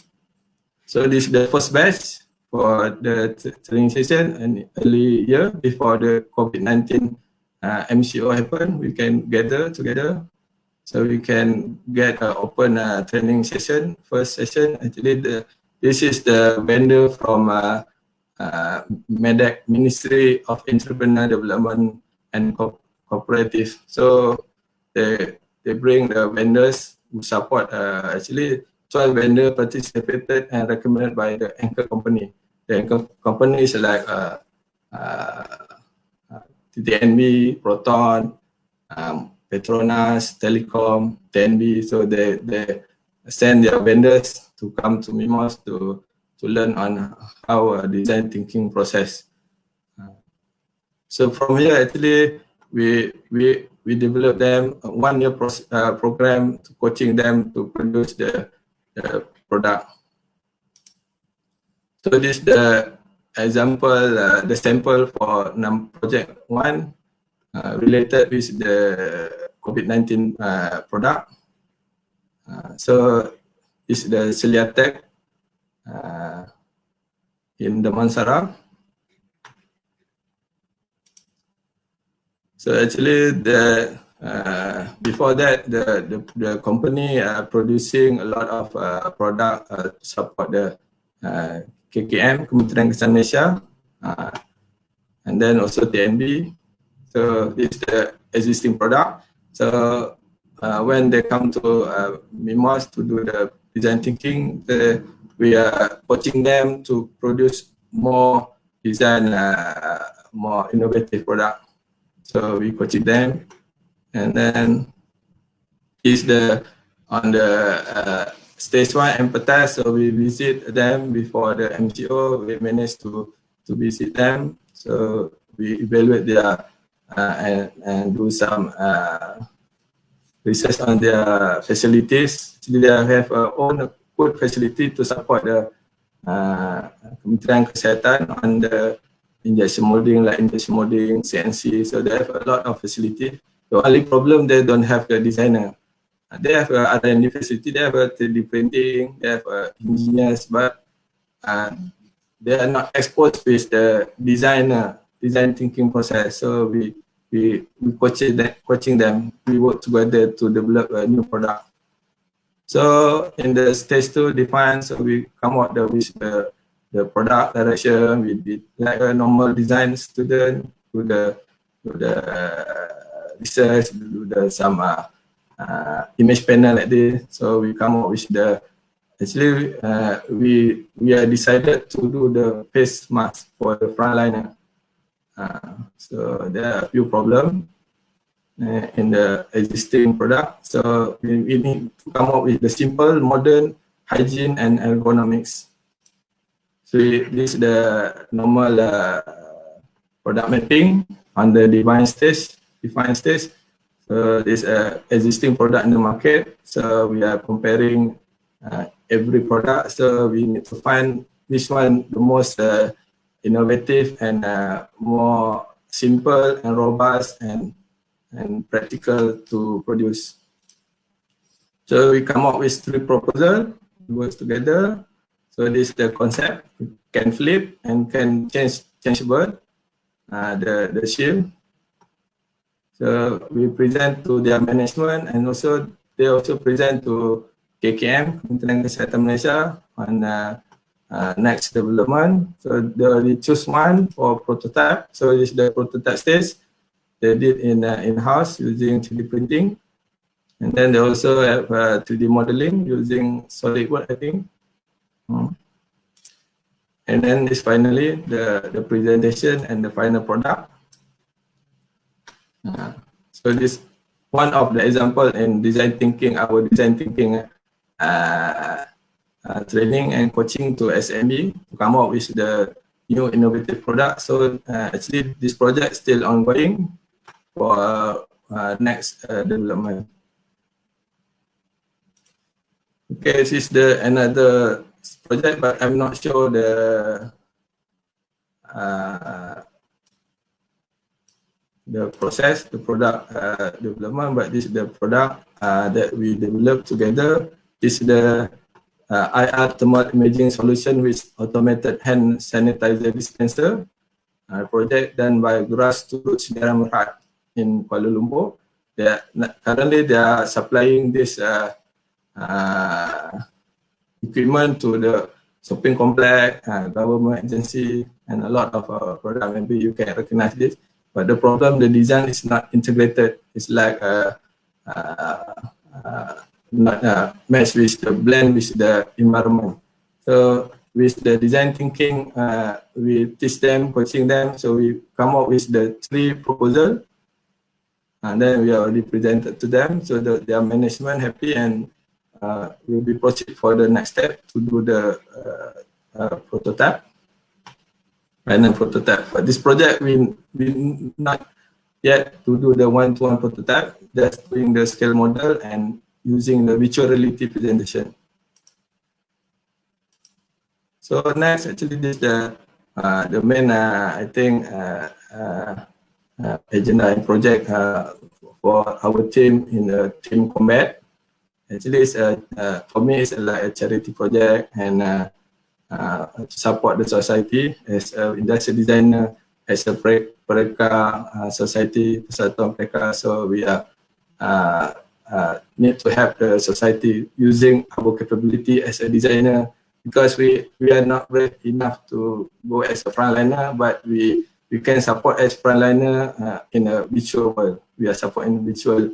So this is the first batch for the training session in early year before the COVID-19 MCO happened. We can gather together, so we can get an open training session. First session, actually, this is the vendor from MEDEC, Ministry of Entrepreneur Development and Cooperative. So they bring the vendors who support. Actually, 12 vendors participated and recommended by the anchor company. The anchor companies like TNB, Proton, Petronas, Telecom, TNB. So they send their vendors to come to MIMOS to learn on how design thinking process. So from here, actually, we develop them a 1 year program to coaching them to produce the product. So this is the example, the sample for project 1. related with the COVID-19 product. So is the Celiatech in the Mansara. So actually, before that, the company producing a lot of product to support the KKM, Kementerian Kesehatan Malaysia, and then also TNB. So it's the existing product. So when they come to MIMOS to do the design thinking, we are coaching them to produce more design, more innovative product. So we coach them, and then on the stage 1 empathize. So we visit them before the MCO. We managed to visit them. So we evaluate their and do some research on their facilities. Actually, they have own good facility to support the Kementerian Kesehatan on the injection molding, like injection molding, CNC. So they have a lot of facility. The only problem, they don't have a designer. They have R&D facility, they have a 3D printing, they have engineers, but they are not exposed with the design thinking process. So we coaching them. We work together to develop a new product. So in the stage 2 define, so we come out with the product direction. We did like a normal design student, do the research, do some image panel like this. So we come up with actually we are decided to do the face mask for the frontliner. So there are a few problems in the existing product. So we need to come up with the simple, modern, hygiene and ergonomics. So this is the normal product mapping on the defined stage. So this existing product in the market. So we are comparing every product. So we need to find which one the most innovative and more simple and robust and practical to produce. So we come up with 3 proposals, works together. So this is the concept. We can flip and can changeable the shield. So we present to their management, and also they also present to KKM, Kementerian Kesehatan Malaysia, on next development. So they choose one for prototype. So this is the prototype stage. They did in-house using 3D printing. And then they also have 3D modeling using SolidWorks, I think. And then this finally, the presentation and the final product. So this one of the example in design thinking, our design thinking training and coaching to SME to come up with the new innovative product. So actually this project is still ongoing for next development. Okay, this is another project, but I'm not sure the process, the product development, but this is the product that we developed together. This is the IR thermal imaging solution with automated hand sanitizer dispenser project done by Grassroots Negara Merhat in Kuala Lumpur. Currently, they are supplying this equipment to the shopping complex, government agency, and a lot of product. Maybe you can recognize this. But the problem, the design is not integrated. It's like not match with the blend with the environment. So with the design thinking, we teach them, coaching them. So we come up with the 3 proposals, and then we already presented to them. So their management happy, and we'll be proceed for the next step to do the prototype. And then prototype. But this project we not yet to do the one-to-one prototype, just doing the scale model and using the virtual reality presentation. So next, actually, this the main I think agenda and project for our team in team combat. Actually, it's for me, it's like a charity project, and to support the society as an industrial designer, as a Pereka society, Persatuan Pereka. So we are need to help the society using our capability as a designer, because we are not brave enough to go as a frontliner, but we can support as frontliner in a virtual world. We are supporting virtual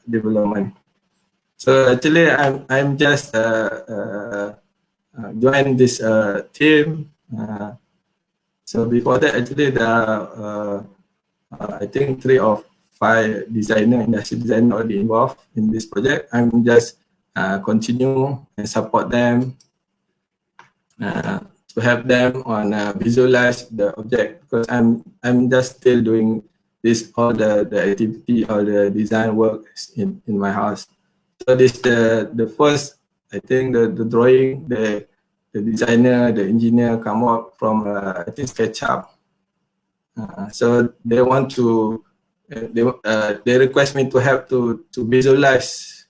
development. So actually, I'm just joined this team. So before that, actually, there are I think 3 or 5 industrial designer already involved in this project. I'm just continue and support them to help them on visualize the object, because I'm just still doing this all the activity or the design work in my house. So this the first, I think the drawing, the designer, the engineer come up from I think SketchUp. So they want to they request me to help to visualize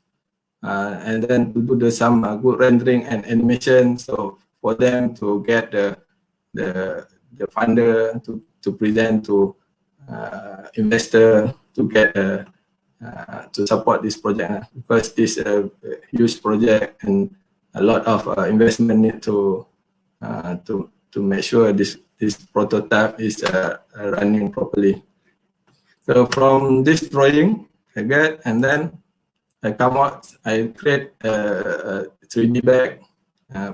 and then to do some good rendering and animation, so for them to get the funder to present to investor to get to support this project, because this is a huge project and a lot of investment need to make sure this prototype is running properly. So from this drawing I get, and then I come out, I create a 3D bag.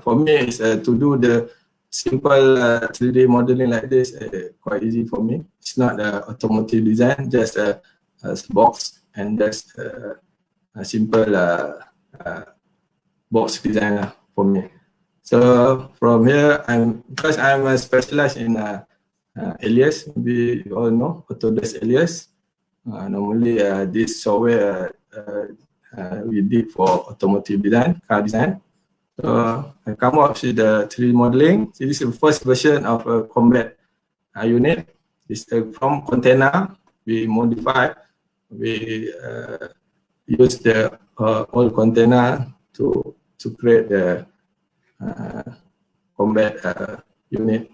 For me, it's to do the simple 3D modeling like this, quite easy for me. It's not automotive design, just a box and just a simple box design for me. So from here, because I'm specialized in alias, maybe you all know Autodesk alias. Normally, this software we did for automotive design, car design. So I come up with the 3D modeling. So this is the first version of a combat unit. It's from container. We modify. We use the old container to create the combat unit,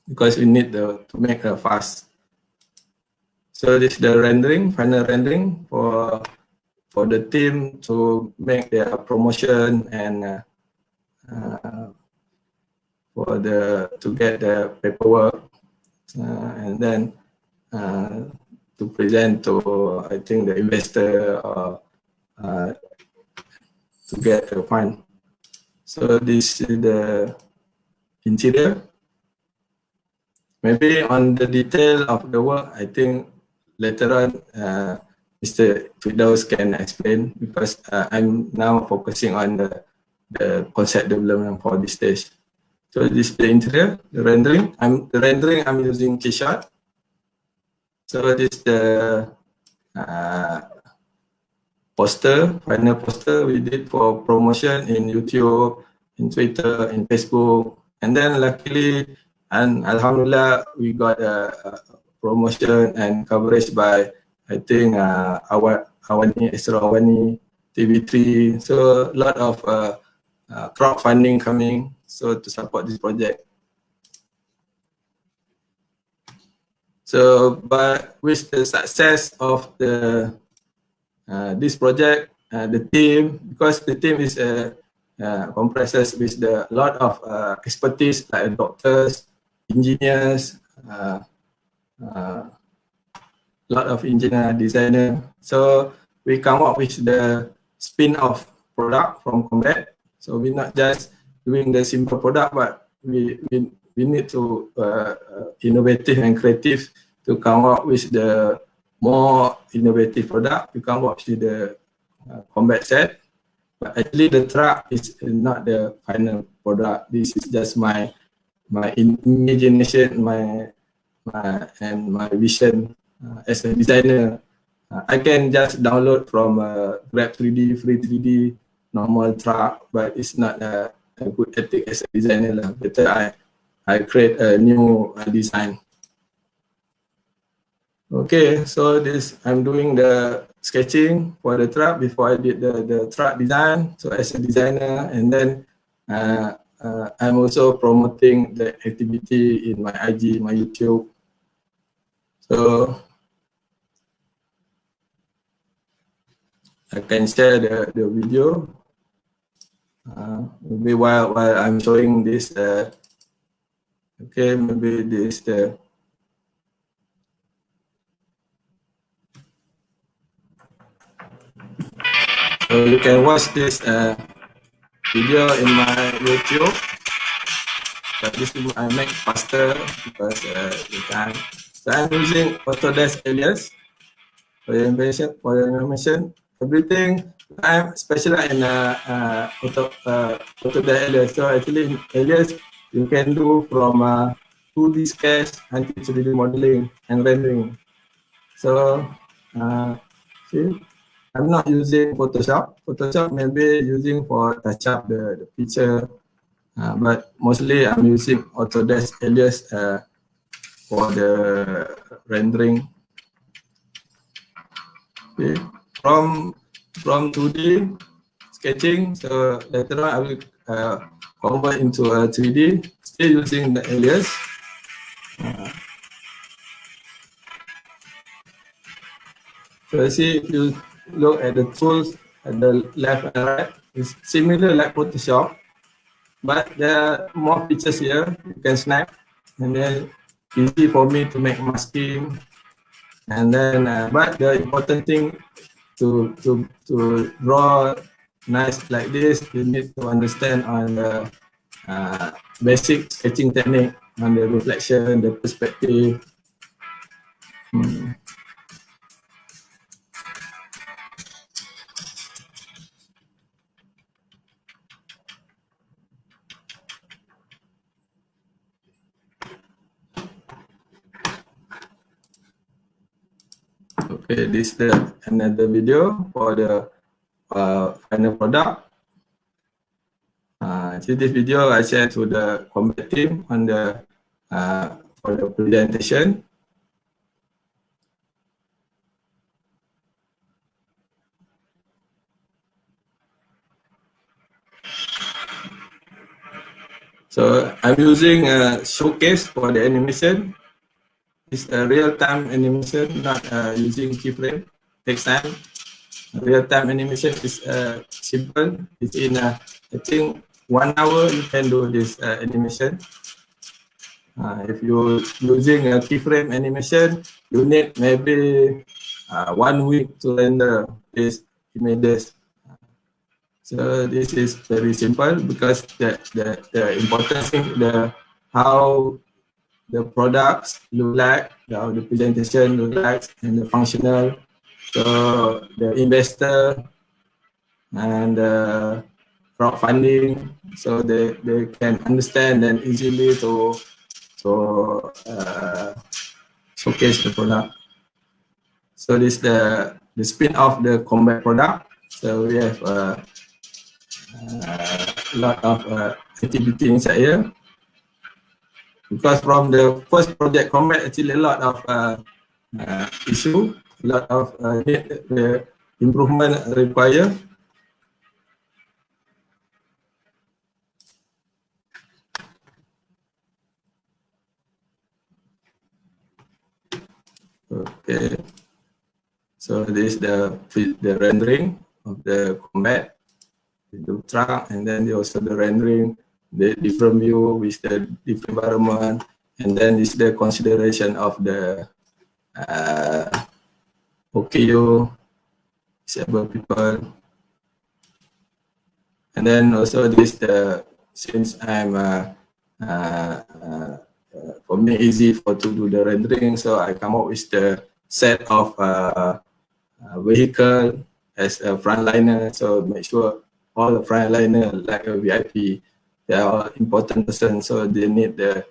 because we need to make it fast. So this is the rendering, final rendering for the team to make their promotion and to get the paperwork and then to present to, I think, the investor or to get the fund. So this is the interior. Maybe on the detail of the work, I think later on Mr. Firdaus can explain, because I'm now focusing on the concept development for this stage. So this is the interior, the rendering. I'm using Keyshot. So this is the final poster we did for promotion in YouTube, in Twitter, in Facebook, and then luckily and Alhamdulillah we got a promotion and coverage by, I think, Awani, TV3. So a lot of crowdfunding coming, so to support this project. So, but with the success of this project, the team, because the team is comprises with a lot of expertise like doctors, engineers, lot of engineer designer. So we come up with the spin-off product from Combat. So we're not just doing the simple product, but we need to innovative and creative to come up with the more innovative product. We come up with the Combat set. But actually the truck is not the final product. This is just my imagination, my vision as a designer. I can just download from Grab 3D, free 3D, normal truck, but it's not a good ethic as a designer. Better I create a new design. Okay, so I'm doing the sketching for the truck before I did the truck design. So as a designer, and then I'm also promoting the activity in my IG, my YouTube. So I can share the video. Maybe while I'm showing this, okay, maybe this so you can watch this video in my YouTube. But this one I make faster because the time. So I'm using Autodesk Alias for your information. Everything I'm specialized in Autodesk Alias. So actually in Alias you can do from 2D sketch until 3D modeling and rendering. So see, I'm not using Photoshop. Photoshop maybe using for touch up the picture. But mostly I'm using Autodesk Alias for the rendering. Okay. From 2D sketching, so later on I will convert into a 3D, still using the Alias. So see, if you look at the tools at the left and right, it's similar like Photoshop, but there are more features here. You can snap, and then easy for me to make masking. And then, but the important thing to draw nice like this, you need to understand on the basic sketching technique, on the reflection, the perspective. Okay, this is another video for the final product. See this video I share to the combat team on the for the presentation. So I'm using a showcase for the animation. It's a real-time animation, not using keyframe. Takes time. Real-time animation is simple. It's in I think 1 hour you can do this animation. If you're using a keyframe animation, you need maybe 1 week to render these images. So this is very simple because the important thing, how the products look like, how the presentation look like, and the functional. So the investor and crowdfunding, so they can understand and easily to showcase the product. So this is the spin off the combat product. So we have a lot of activity inside here. Because from the first project combat, actually a lot of issue, a lot of improvement required. Okay, so this is the rendering of the combat, the truck, and then also the rendering, the different view with the different environment, and then this is the consideration of the OKU, disabled people, and then also this since I'm for me easy to do the rendering, so I come up with the set of vehicle as a frontliner. So make sure all the frontliner like a VIP, they are all important person, so they need the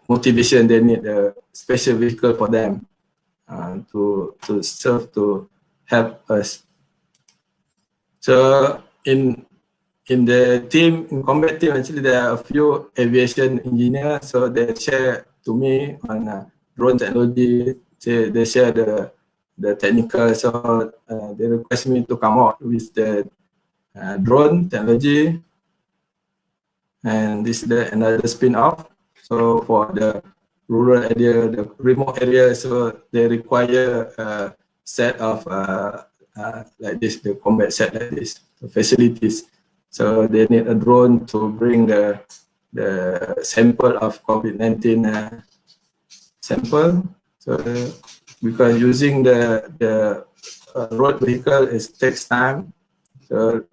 motivation, they need a special vehicle for them to serve, to help us. So in the team, in combat team, actually there are a few aviation engineers, so they share to me on drone technology. They share the technical, so they request me to come out with the drone technology, and this is another spin-off. So for the rural area, the remote area, so they require a set of like this, the combat set like this, the facilities. So they need a drone to bring the sample of COVID-19 sample. So because using the road vehicle takes time. So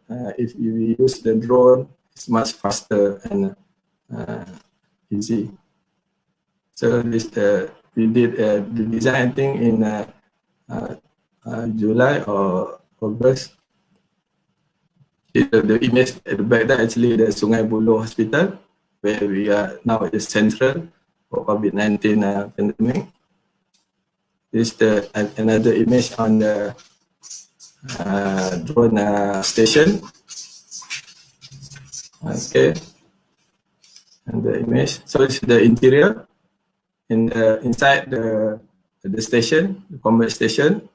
if we use the drone, it's much faster and easy. So this we did the design thing in July or August. The image at the back there actually the Sungai Buloh Hospital, where we are now at the central for COVID-19 pandemic. This is another image on the drone station. Okay, and the image. So it's the interior. Inside the station, the combat station.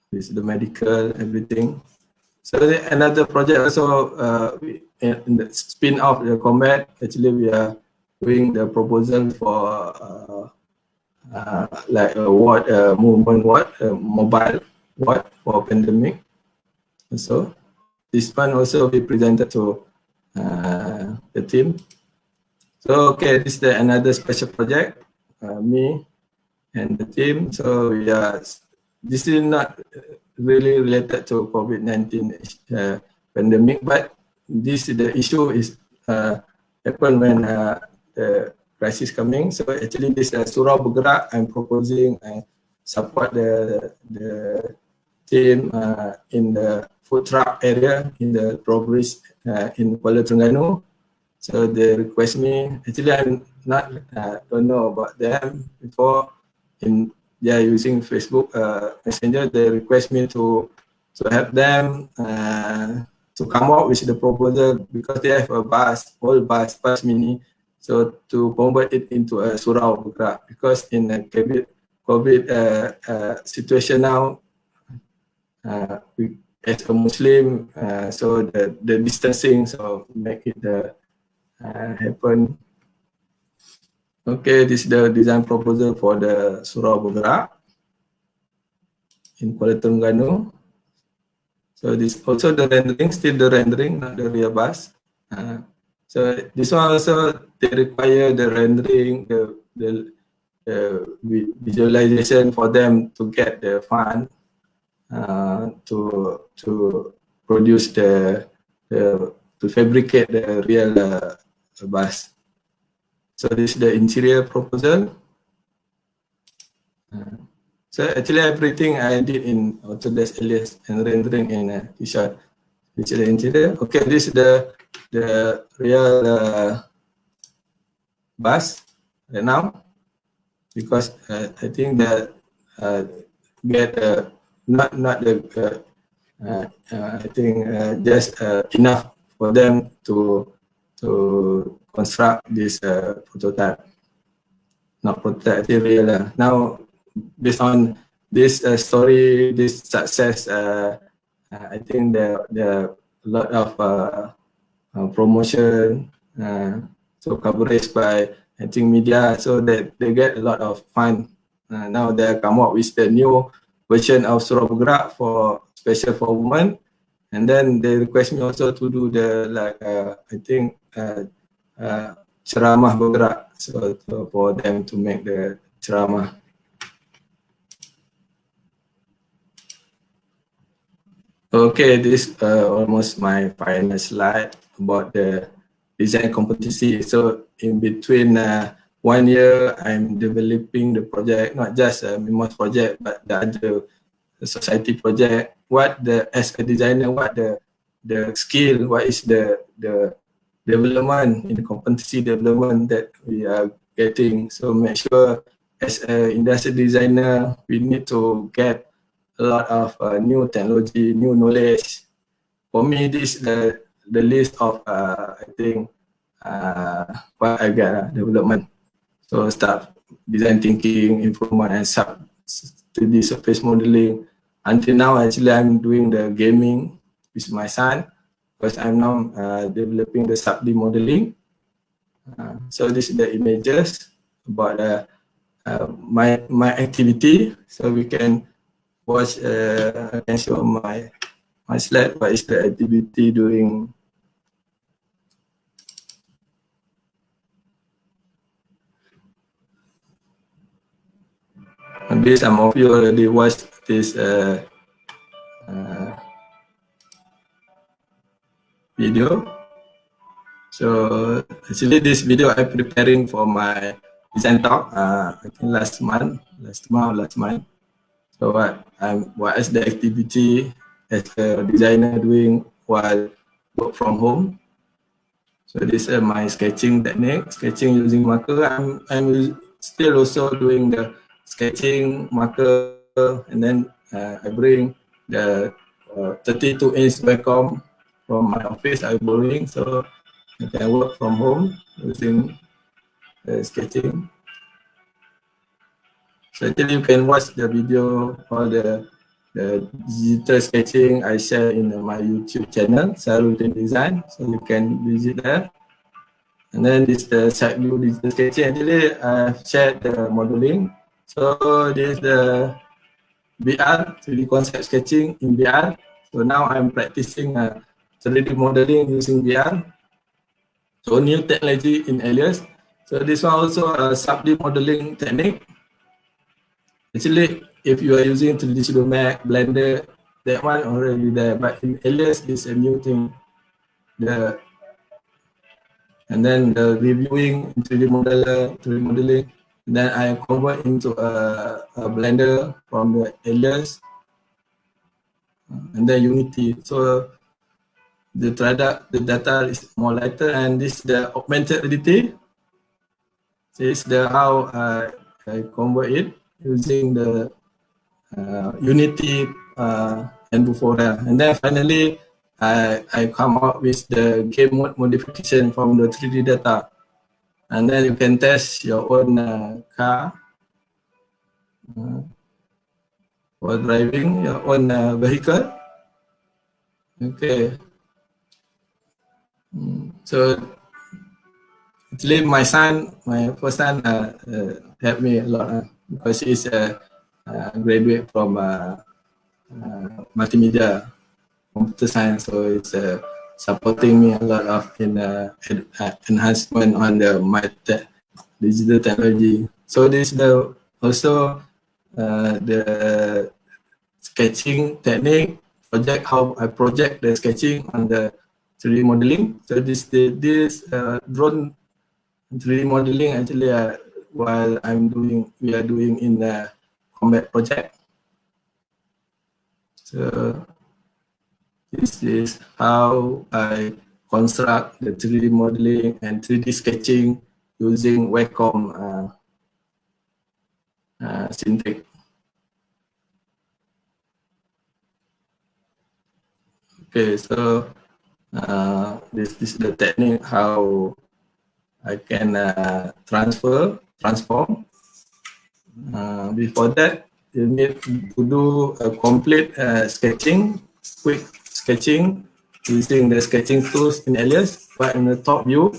This is the medical, everything. So another project also in the spin off the combat. Actually, we are doing the proposal for like a ward, movement ward, mobile ward for pandemic. So this one also be presented to the team. So okay, this is another special project, me and the team. So we are. This is not really related to COVID-19 pandemic, but the issue is happen when the crisis coming. So actually, this Surau Bergerak, I'm proposing support the team in the food truck area in the progress in Kuala Terengganu. So they request me. Actually, I'm not don't know about them before. They are using Facebook Messenger. They request me to help them to come up with the proposal because they have a whole bus mini. So to convert it into a surau bergerak, because in a COVID situation now, as a Muslim, so the distancing, so make it happen. Okay, this is the design proposal for the surau bergerak in Kuala Terengganu. So this also the rendering, still the rendering, not the real bus. So this one also they require the rendering, the visualization for them to get the fund to produce to fabricate the real bus. So this is the interior proposal. So actually everything I did in Autodesk Alias and rendering in T-Shot. Which is the interior. Okay, this is the real bus right now, because I think that get not the I think just enough for them to construct this prototype. Not prototype, real. Now, based on this story, this success, I think there are a lot of promotion, so coverage by I think media, so that they get a lot of fun. Now they come up with the new version of Surau Bergerak for special for women, and then they request me also to do the I think ceramah bergerak, so for them to make the ceramah. Okay, this almost my final slide about the design competency. So in between 1 year, I'm developing the project, not just a MIMOS project, but the other society project. As a designer, what the skill, what is the development in the competency development that we are getting. So make sure as an industrial designer, we need to get a lot of new technology, new knowledge. For me, this is the list of I think what I get development. So start design thinking, improvement, and sub 3D surface modeling. Until now, actually, I'm doing the gaming with my son because I'm now developing the sub-D modeling. So this is the images about my activity. So we can watch. I can show my slide. What is the activity during? Maybe some of you already watched this video. So actually this video I'm preparing for my design talk. I think last month. So what is the activity as a designer doing while work from home? So this is my sketching technique, sketching using marker. I'm still also doing the sketching marker, and then I bring the 32-inch Wacom from my office. I'm borrowing, so I can work from home using sketching. So actually you can watch the video or the digital sketching I share in my YouTube channel, Sarudin Design. So you can visit there. And then this the side view digital sketching. Actually I've shared the modeling. So this is the VR, 3D concept sketching in VR. So now I'm practicing 3D modeling using VR. So new technology in Alias. So this one also a sub-D modeling technique. Actually, if you are using 3D Studio Max, Blender, that one already there. But in Alias, this is a new thing. And then the reviewing 3D modeling. Then I convert into a Blender from the Alias, and then Unity. So the data is more lighter, and this is the augmented reality. This is the how I convert it using the Unity and before that. And then finally, I come up with the game mode modification from the 3D data. And then you can test your own car for driving your own vehicle. Okay. So actually my first son helped me a lot because he's a graduate from multimedia computer science, so it's supporting me a lot of in enhancement on my digital technology. So this is the also the sketching technique project, how I project the sketching on the 3D modeling. So this drone 3D modeling actually while we are doing in the combat project. So this is how I construct the 3D modeling and 3D sketching using Wacom Cintiq. Okay, so this is the technique how I can transform. Before that, you need to do a complete sketching, quick sketching using the sketching tools in Alias. But in the top view,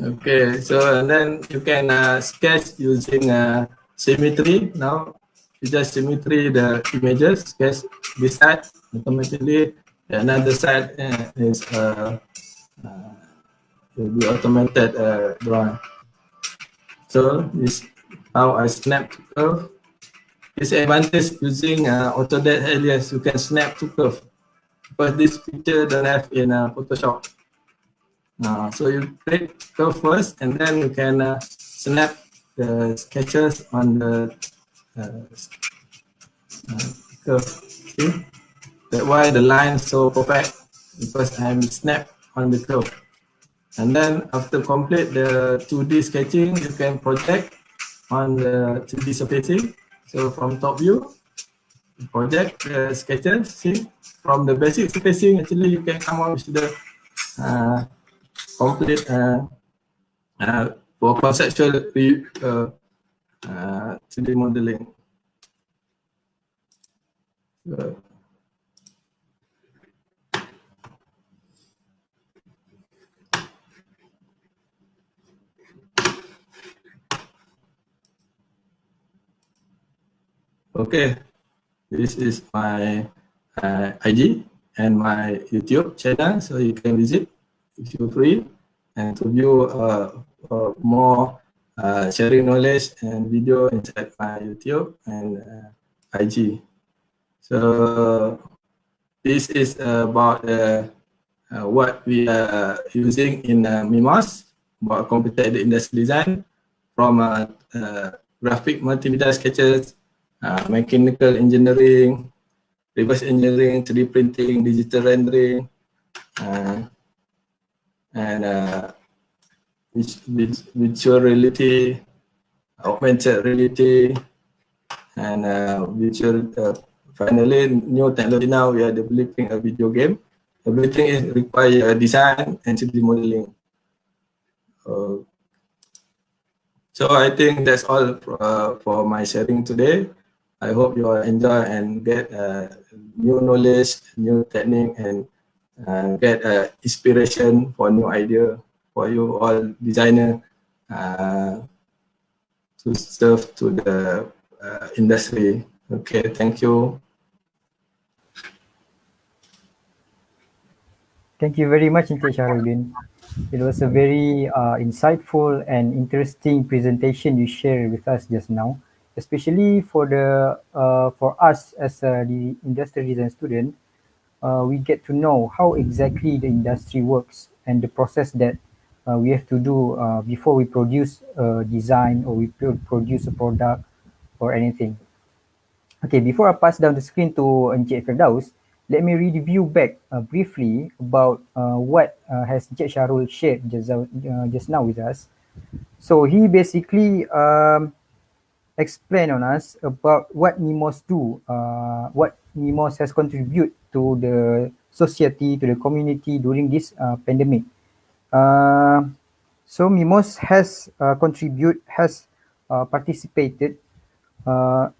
okay, so and then you can sketch using symmetry. Now you just symmetry the images, sketch this side automatically. Another side is will be automated drawing. So this how I snap to curve. This advantage using Autodesk Alias, you can snap to curve because this picture don't have in Photoshop. So you create curve first, and then you can snap the sketches on the curve. See? That's why the line is so perfect, because I'm snap on the curve. And then after complete the 2D sketching, you can project on the 3D surfacing. So from top view, project sketches. See, from the basic surfacing, actually you can come up with the complete for conceptual 3D modeling. Okay, this is my IG and my YouTube channel, so you can visit if you're free and to view more sharing knowledge and video inside my YouTube and IG. So this is about what we are using in MIMOS, about computer-aided industrial design, from graphic multimedia sketches, mechanical engineering, reverse engineering, 3D printing, digital rendering, and virtual reality, augmented reality, and finally, new technology now, we are developing a video game. Everything is require design and 3D modeling. So I think that's all for my sharing today. I hope you all enjoy and get new knowledge, new technique, and get inspiration for new idea for you all designer to serve to the industry. Okay, thank you. Thank you very much, Encik Shahrudin. It was a very insightful and interesting presentation you shared with us just now, especially for us as the industrial design student. We get to know how exactly the industry works and the process that we have to do before we produce a design or we produce a product or anything. Okay, before I pass down the screen to Encik Firdaus, let me review back briefly about what has Encik Shahrul shared just now with us. So he basically explained on us about what MIMOS do, what MIMOS has contributed to the society, to the community during this pandemic. So MIMOS has participated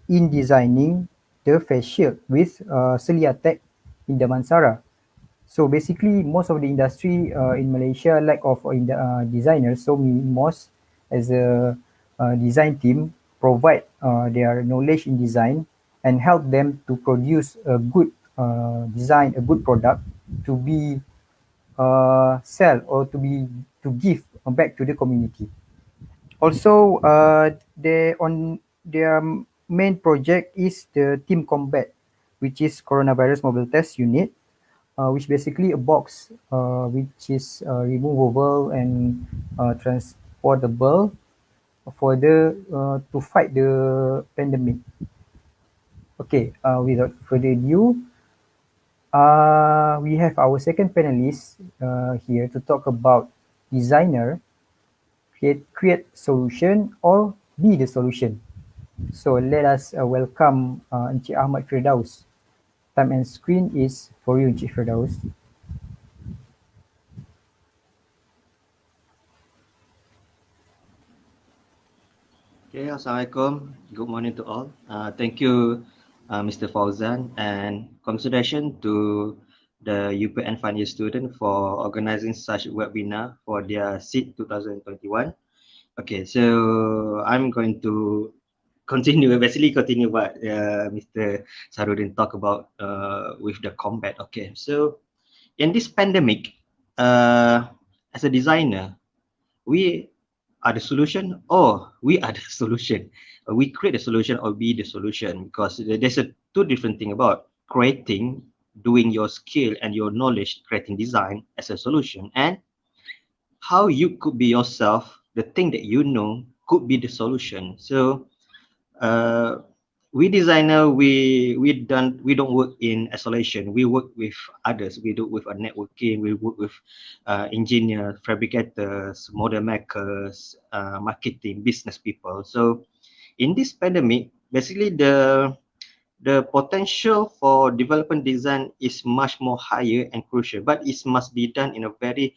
in designing the face shield with Celia Tech in Damansara. So basically, most of the industry in Malaysia lack of designers. So MIMOS as a design team provide their knowledge in design and help them to produce a good design, a good product to be sell or to give back to the community. Also, their main project is the Team Combat, which is coronavirus mobile test unit, which basically a box which is removable and transportable for to fight the pandemic. Okay, without further ado, we have our second panelist here to talk about designer, create solution or be the solution. So let us welcome Encik Ahmad Firdaus. Time and screen is for you, Encik Firdaus. Okay, Assalamualaikum. Good morning to all. Thank you, Mr. Fauzan, and congratulations to the UPN final year student for organizing such webinar for their SEED 2021. Okay, so I'm going to continue what Mr. Sarudin talked about with the combat. Okay, so in this pandemic, as a designer, we are the solution or we are the solution. We create a solution or be the solution, because there's two different things about creating, doing your skill and your knowledge, creating design as a solution, and how you could be yourself, the thing that you know could be the solution. So we designer, we don't work in isolation. We work with others. We do with a networking. We work with engineers, fabricators, model makers, marketing, business people. So in this pandemic, basically the potential for development design is much more higher and crucial, but it must be done in a very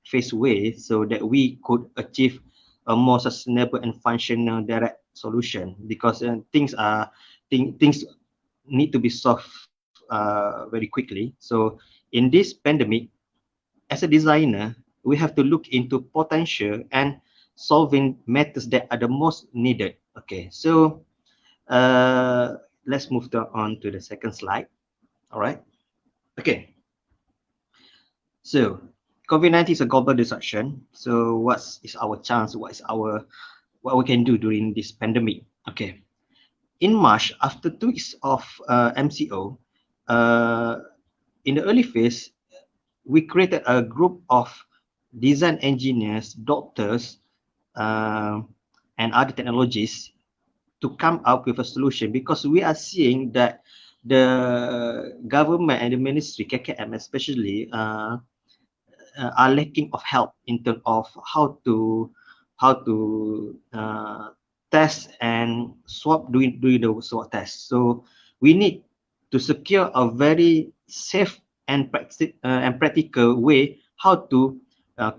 phase way so that we could achieve a more sustainable and functional direct solution, because things need to be solved very quickly. So in this pandemic, as a designer, we have to look into potential and solving matters that are the most needed. Okay, so let's move on to the second slide. All right. Okay. So COVID-19 is a global disruption. So what is our chance? What we can do during this pandemic? Okay. In March, after 2 weeks of MCO, in the early phase, we created a group of design engineers, doctors, and other technologists to come up with a solution, because we are seeing that the government and the ministry, KKM especially, are lacking of help in terms of how to test and swab doing the swab test. So we need to secure a very safe and practical way how to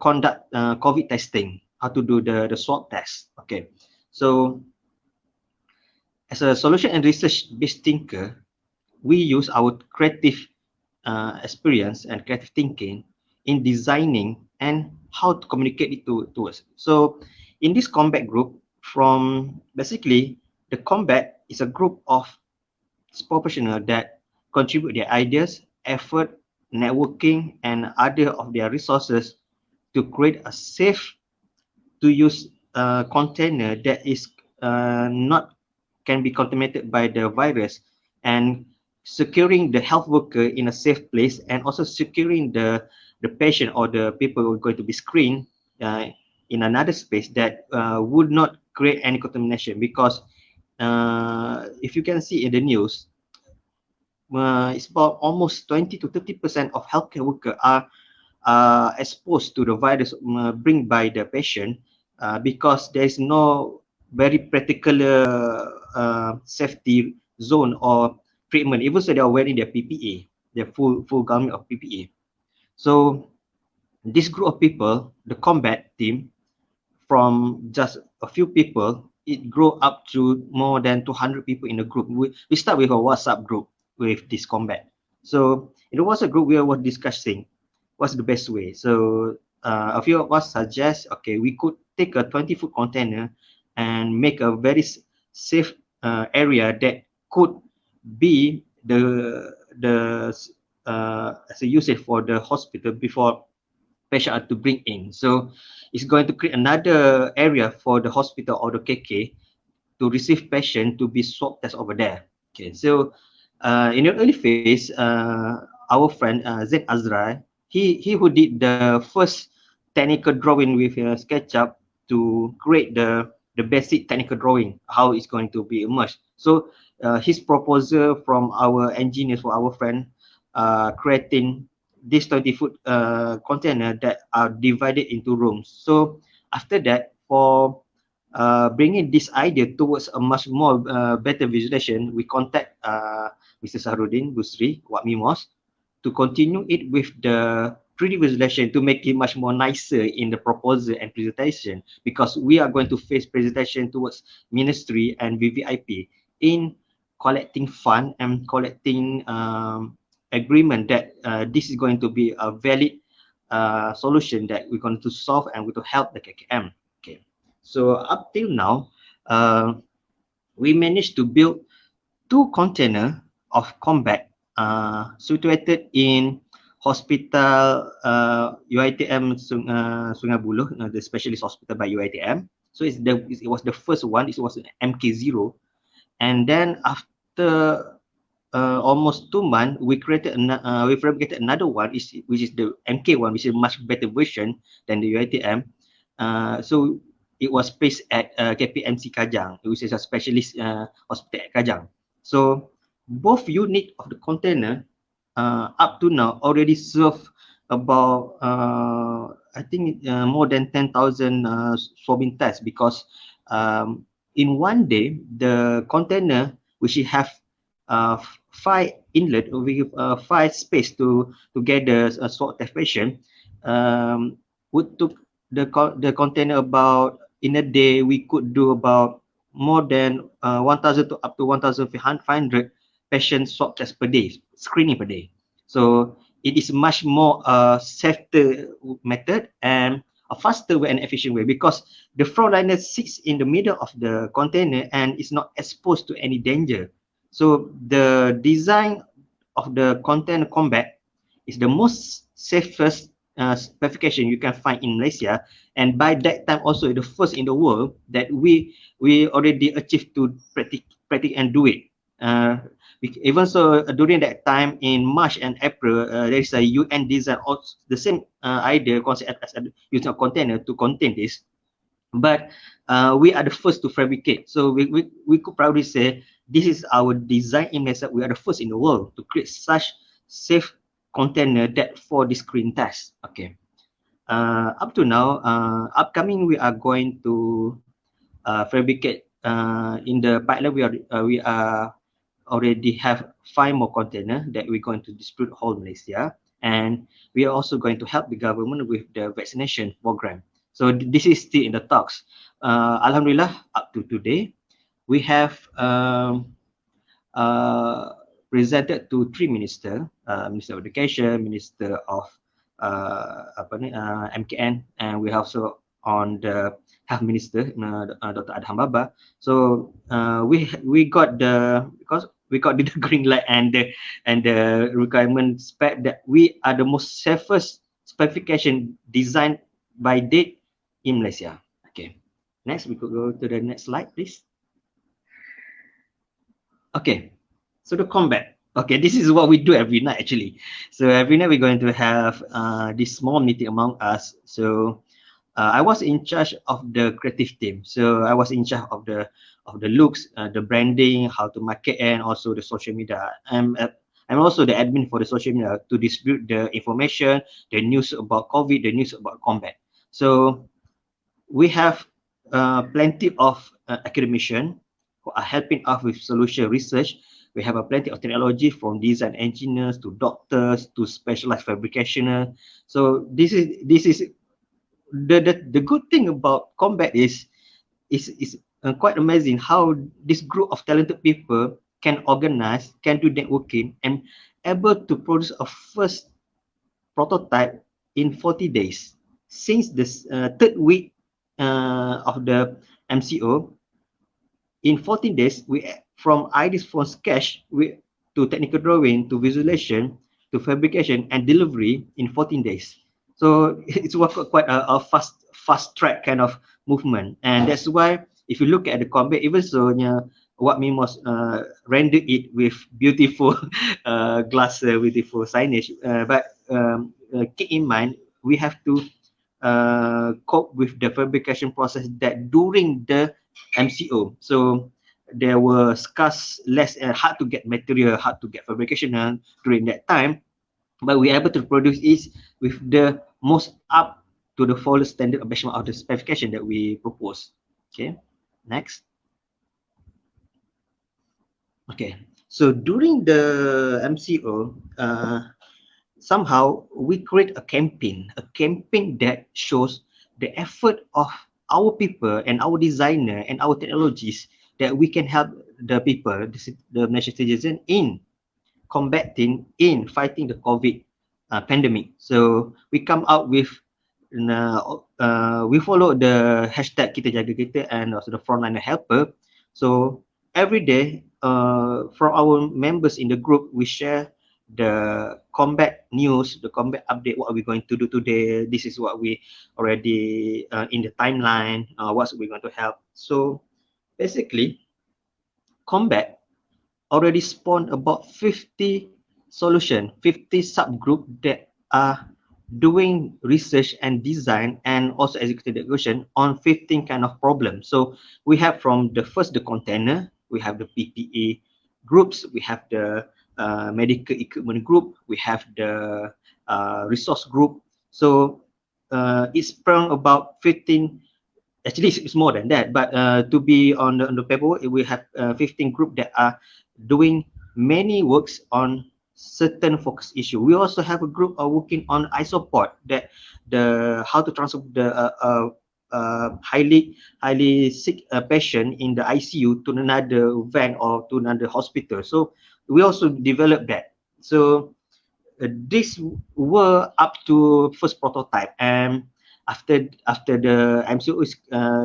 conduct COVID testing, how to do the swab test. Okay, so as a solution and research based thinker, we use our creative experience and creative thinking in designing and how to communicate it to us. So in this combat group, from basically the combat is a group of professionals that contribute their ideas, effort, networking, and other of their resources to create a safe to use container that is not can be contaminated by the virus, and securing the health worker in a safe place, and also securing the patient or the people who are going to be screened in another space that would not create any contamination. Because if you can see in the news, it's about almost 20 to 30% of healthcare workers are exposed to the virus bring by the patient, because there is no very particular safety zone or treatment, even so they are wearing their PPE, their full garment of PPE. So this group of people, the combat team, from just a few people, it grew up to more than 200 people in the group. We start with a WhatsApp group with this combat. So in the WhatsApp group, we were discussing what's the best way. So a few of us suggest, okay, we could take a 20-foot container and make a very safe area that could be as a usage for the hospital before patient are to bring in. So it's going to create another area for the hospital or the KK to receive patient to be swab test over there. Okay, so in the early phase, our friend Zain Azrai, he who did the first technical drawing with SketchUp to create the basic technical drawing, how it's going to be emerged. So his proposal from our engineers, for our friend, creating this 20-foot container that are divided into rooms. So after that, for bringing this idea towards a much more better visualization, we contact Mr. Sahrudin Busri, Wakmimos, to continue it with the 3D visualization to make it much more nicer in the proposal and presentation, because we are going to face presentation towards ministry and VVIP in collecting fund and collecting agreement that this is going to be a valid solution that we're going to solve and we're going to help the KKM. Okay, so up till now, we managed to build 2 containers of combat situated in hospital UiTM Sungai Buloh, the specialist hospital by UiTM. So it was the first one. It was an MK0, and then after almost 2 months, we fabricated another one, which is the MK1, which is a much better version than the UiTM. So it was placed at KPMC Kajang, which is a specialist hospital at Kajang. So both unit of the container up to now already serve about I think more than 10,000 swabbing tests, because in one day the container which have 5 inlet with 5 space to gather a swab test patient, would took the container about in a day we could do about more than 1,000 to up to 1,500 patient swab tests per day, screening per day. So it is much more safer method and a faster way and efficient way, because the frontliner sits in the middle of the container and is not exposed to any danger. So the design of the container combat is the most safest specification you can find in Malaysia, and by that time also the first in the world that we already achieved to practice and do it. Even so, during that time in March and April, there is a UN design, also the same idea concept as using a container to contain this, but we are the first to fabricate. So we could probably say this is our design in Malaysia. We are the first in the world to create such safe container that for the screen test. Okay. Up to now, upcoming we are going to fabricate in the pipeline. We are already have 5 more container that we're going to distribute whole Malaysia, and we are also going to help the government with the vaccination program. So this is still in the talks. Alhamdulillah, up to today, we have presented to 3 ministers, Minister of Education, Minister of MKN, and we also on the Health Minister, Dr. Adham Baba. So we got the, because we got the green light and the requirement spec that we are the most safest specification designed by date in Malaysia. Okay. Next, we could go to the next slide, please. Okay, so the combat. Okay, this is what we do every night actually. So every night we're going to have this small meeting among us. So I was in charge of the creative team. So I was in charge of the looks, the branding, how to market, and also the social media. I'm also the admin for the social media to distribute the information, the news about COVID, the news about combat. So we have plenty of academicians who are helping us with solution research. We have a plenty of technology, from design engineers to doctors to specialized fabricationer. So this is the good thing about combat is quite amazing how this group of talented people can organize, can do networking, and able to produce a first prototype in 40 days. Since this third week of the MCO, in 14 days, we from ideas from sketch to technical drawing to visualization to fabrication and delivery in 14 days. So it's quite a fast track kind of movement, and that's why if you look at the combat, even so, what we must render it with beautiful glass, beautiful signage, but keep in mind we have to cope with the fabrication process that during the MCO. So there were scarce, less hard to get material, hard to get fabrication during that time, but we are able to produce it with the most up to the full standard of measurement of the specification that we propose. Okay, next. Okay, so during the MCO, somehow we create a campaign that shows the effort of our people and our designer and our technologies that we can help the people, the Malaysian citizen, in combating, in fighting the COVID pandemic. So we come out with, we follow the hashtag Kita Jaga Kita and also the frontliner helper. So every day, from our members in the group, we share the combat news, the combat update, what are we going to do today, this is what we already in the timeline, what we're going to help. So basically, combat already spawned about 50 solution, 50 subgroup that are doing research and design and also executive execution on 15 kind of problems. So we have from the first, the container, we have the PPE groups, we have the medical equipment group, we have the resource group. So it's from about 15, actually it's more than that, but to be on the paperwork, we have 15 group that are doing many works on certain focus issue. We also have a group working on isoport, that the how to transfer the highly sick patient in the ICU to another van or to another hospital. So we also developed that. So these were up to first prototype, and after the MCO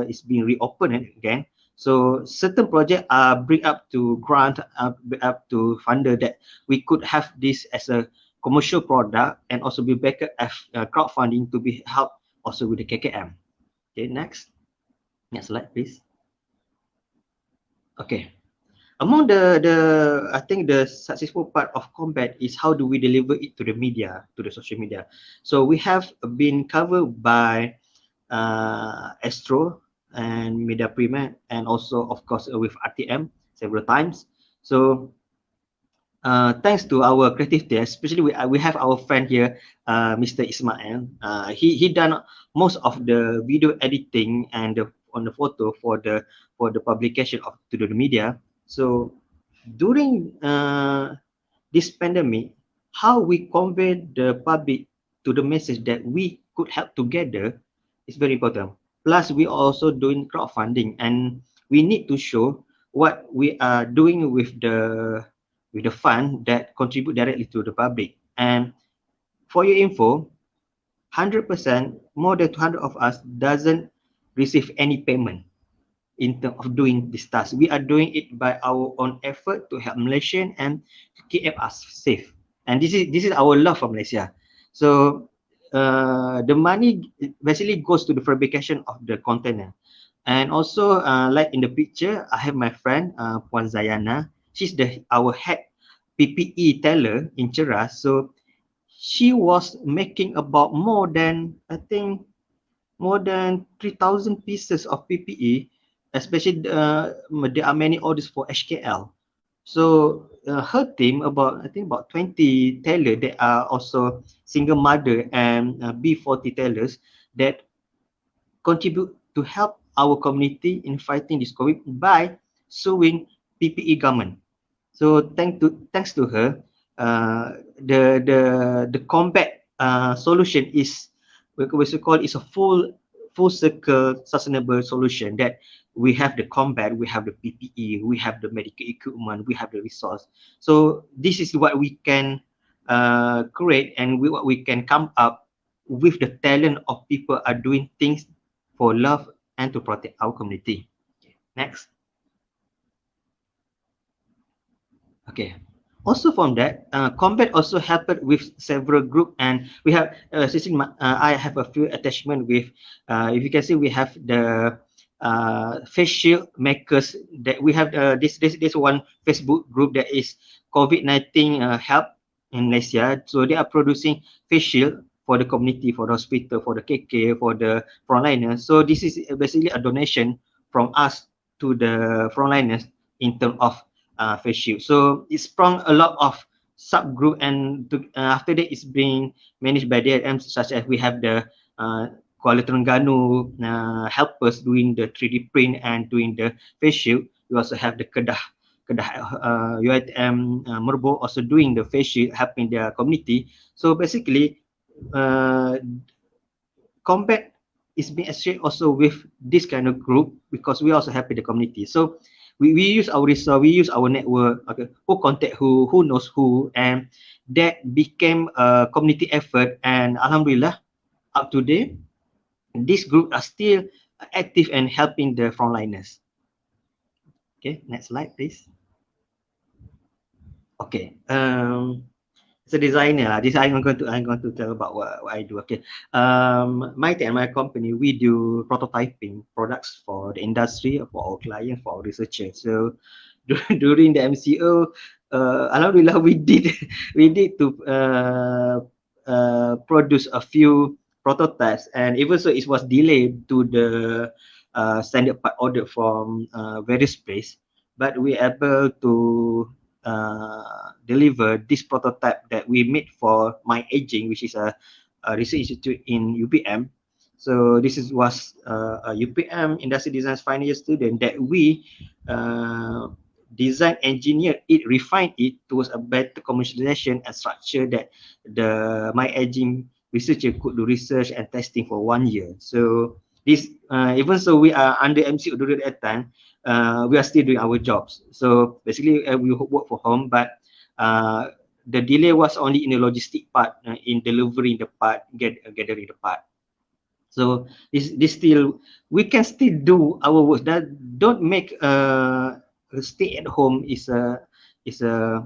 is being reopened again, so certain projects are bring up to grant up to funder that we could have this as a commercial product and also be backed as crowdfunding to be helped also with the KKM. Okay, next slide please. Okay, among the I think the successful part of combat is how do we deliver it to the media, to the social media. So we have been covered by Astro and Media Prima, and also of course with RTM several times. So thanks to our creative team, especially we have our friend here, Mr. Ismail. He done most of the video editing and on the photo for the publication of to the media. So during this pandemic, how we convey the public to the message that we could help together is very important. Plus, we are also doing crowdfunding, and we need to show what we are doing with the fund that contribute directly to the public. And for your info, 100%, more than 200 of us doesn't receive any payment in terms of doing this task. We are doing it by our own effort to help Malaysian and to keep us safe. And this is our love for Malaysia. So the money basically goes to the fabrication of the container. And also, like in the picture, I have my friend Puan Zayana. She's our head PPE teller in Cheras. So she was making about more than 3,000 pieces of PPE, especially there are many orders for HKL. So her team about 20 tailors that are also single mother and B40 tailors that contribute to help our community in fighting this COVID by sewing PPE garment. So thanks to her, the combat solution is what we call is a full circle sustainable solution, that we have the combat, we have the PPE, we have the medical equipment, we have the resource. So this is what we can create, and what we can come up with the talent of people are doing things for love and to protect our community. Next. Okay. Also from that, combat also helped with several group, and we have I have a few attachment with. If you can see, we have the face shield makers. That we have this one Facebook group that is COVID-19 help in Malaysia. So they are producing face shield for the community, for the hospital, for the KK, for the frontliners. So this is basically a donation from us to the frontliners in terms of face shield. So it sprung a lot of subgroup, and after that it's being managed by DLM, such as we have the Kuala Terengganu helpers doing the 3D print and doing the face shield. We also have the Kedah UiTM Merbau also doing the face shield, helping their community. So basically, combat is being associated also with this kind of group, because we also help the community. So we use our resource, we use our network, okay, who contact who knows who, and that became a community effort. And Alhamdulillah, up to date, this group are still active and helping the frontliners. Okay, next slide, please. Okay, as a designer, I'm going to tell about what I do. Okay, my team and my company, we do prototyping products for the industry, for our client, for our researchers. So during the MCO, alhamdulillah, we did to produce a few prototypes, and even so, it was delayed to the standard part order from various place, but we able to deliver this prototype that we made for My Aging, which is a research institute in UPM. So this was a UPM Industry Design final year student that we design engineer it, refine it towards a better commercialization and structure that my aging researcher could do research and testing for 1 year. So this even so we are under MCO during that time, we are still doing our jobs. So basically we work from home, but the delay was only in the logistic part, in delivering the part, gathering the part. So this still, we can still do our work. That don't make stay at home is a it's a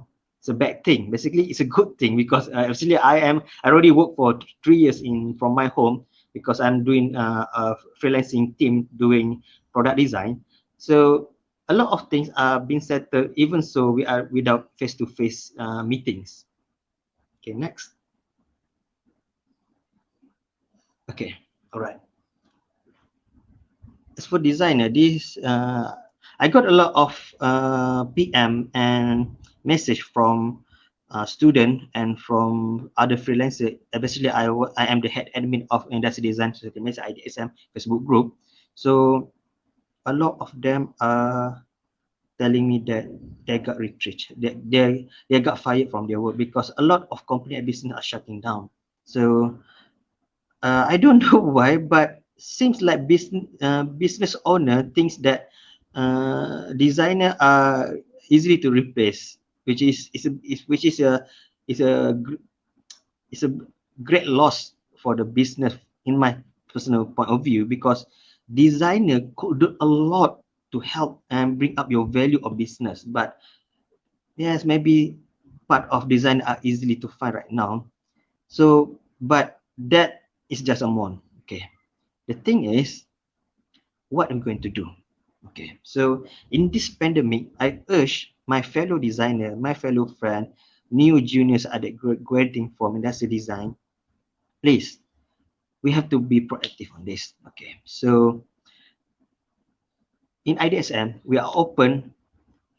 bad thing. Basically, it's a good thing because actually I already work for 3 years from my home because I'm doing a freelancing team doing product design. So a lot of things are being settled. Even so, we are without face-to-face meetings. Okay, next. Okay, all right. As for designer, I got a lot of PM and message from student and from other freelancer. Basically, I am the head admin of Industry Design Society, IDSM Facebook group. So a lot of them are telling me that they got retrenched, they got fired from their work because a lot of company and business are shutting down. So I don't know why, but seems like business owner thinks that designer are easily to replace, which is a it's a great loss for the business in my personal point of view, because designer could do a lot to help and bring up your value of business. But yes, maybe part of design are easily to find right now. So, but that is just a one. Okay. The thing is, what I'm going to do. Okay. So in this pandemic, I urge my fellow designer, my fellow friend, new juniors at the graduating from industrial design, please, we have to be proactive on this. Okay. So in IDSM, we are open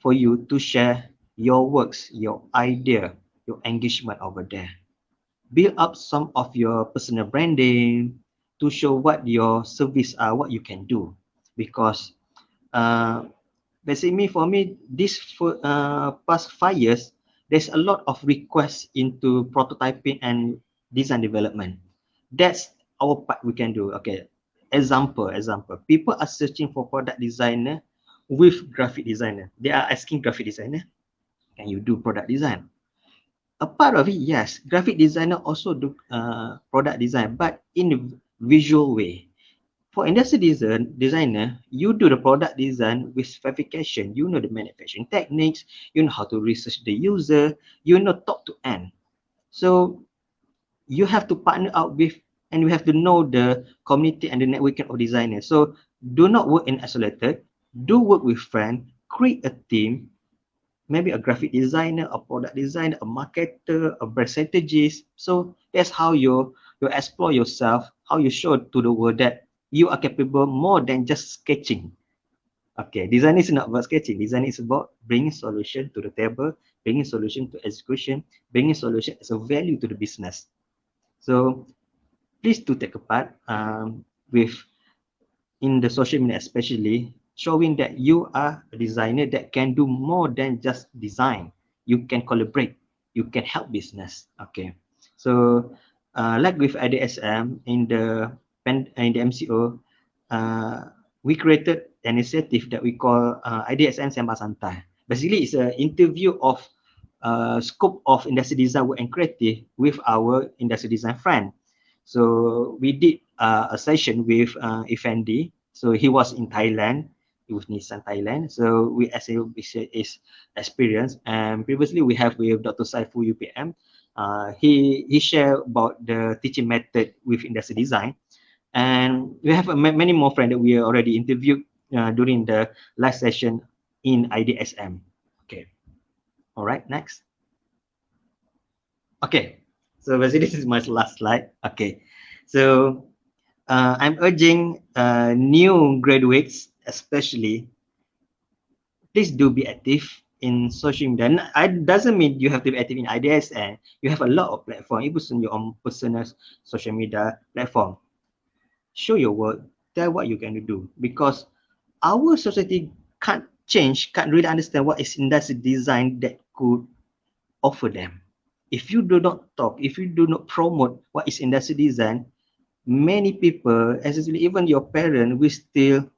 for you to share your works, your idea, your engagement over there. Build up some of your personal branding to show what your service are, what you can do. Because basically for me, this past 5 years, there's a lot of requests into prototyping and design development. That's our part we can do. Okay, example. People are searching for product designer with graphic designer. They are asking graphic designer, can you do product design? A part of it, yes, graphic designer also do product design, but in a visual way. For industry designer, you do the product design with specification. You know the manufacturing techniques, you know how to research the user, you know top to end. So you have to partner out with, and you have to know the community and the networking of designers. So do not work in isolated, do work with friends, create a team, maybe a graphic designer, a product designer, a marketer, a brand strategist. So that's how you explore yourself, how you show to the world that you are capable more than just sketching. Okay, design is not about sketching. Design is about bringing solution to the table, bringing solution to execution, bringing solution as a value to the business. So please do take a part with in the social media, especially showing that you are a designer that can do more than just design. You can collaborate, you can help business. Okay, so like with IDSM in the MCO, we created an initiative that we call IDSM Sembah Santai. Basically, it's an interview of scope of industry design work and creative with our industry design friend. So we did a session with Effendi. So he was in Thailand. He was Nissan Thailand. So we his experience. And previously we have with Dr. Saifu UPM. He shared about the teaching method with industry design. And we have many more friends that we already interviewed during the last session in IDSM. Okay. All right, next. Okay, so basically this is my last slide. Okay, so I'm urging new graduates, especially, please do be active in social media. It doesn't mean you have to be active in IDS, and you have a lot of platforms, even your own personal social media platform. Show your work, tell what you can do, because our society can't change can't really understand what is industrial design that could offer them. If you do not talk, if you do not promote what is industrial design, many people, especially even your parent, will still,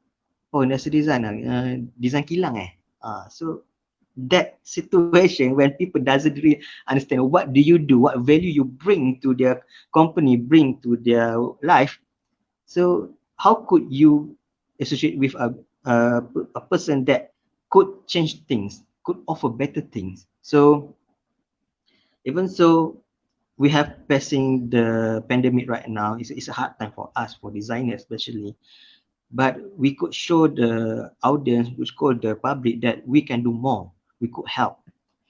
oh, industrial design, design kilang so that situation when people doesn't really understand what do you do, what value you bring to their company, bring to their life. So how could you associate with a person that could change things, could offer better things? So even so, we have passing the pandemic right now. It's a hard time for us, for designers especially. But we could show the audience, which call the public, that we can do more. We could help.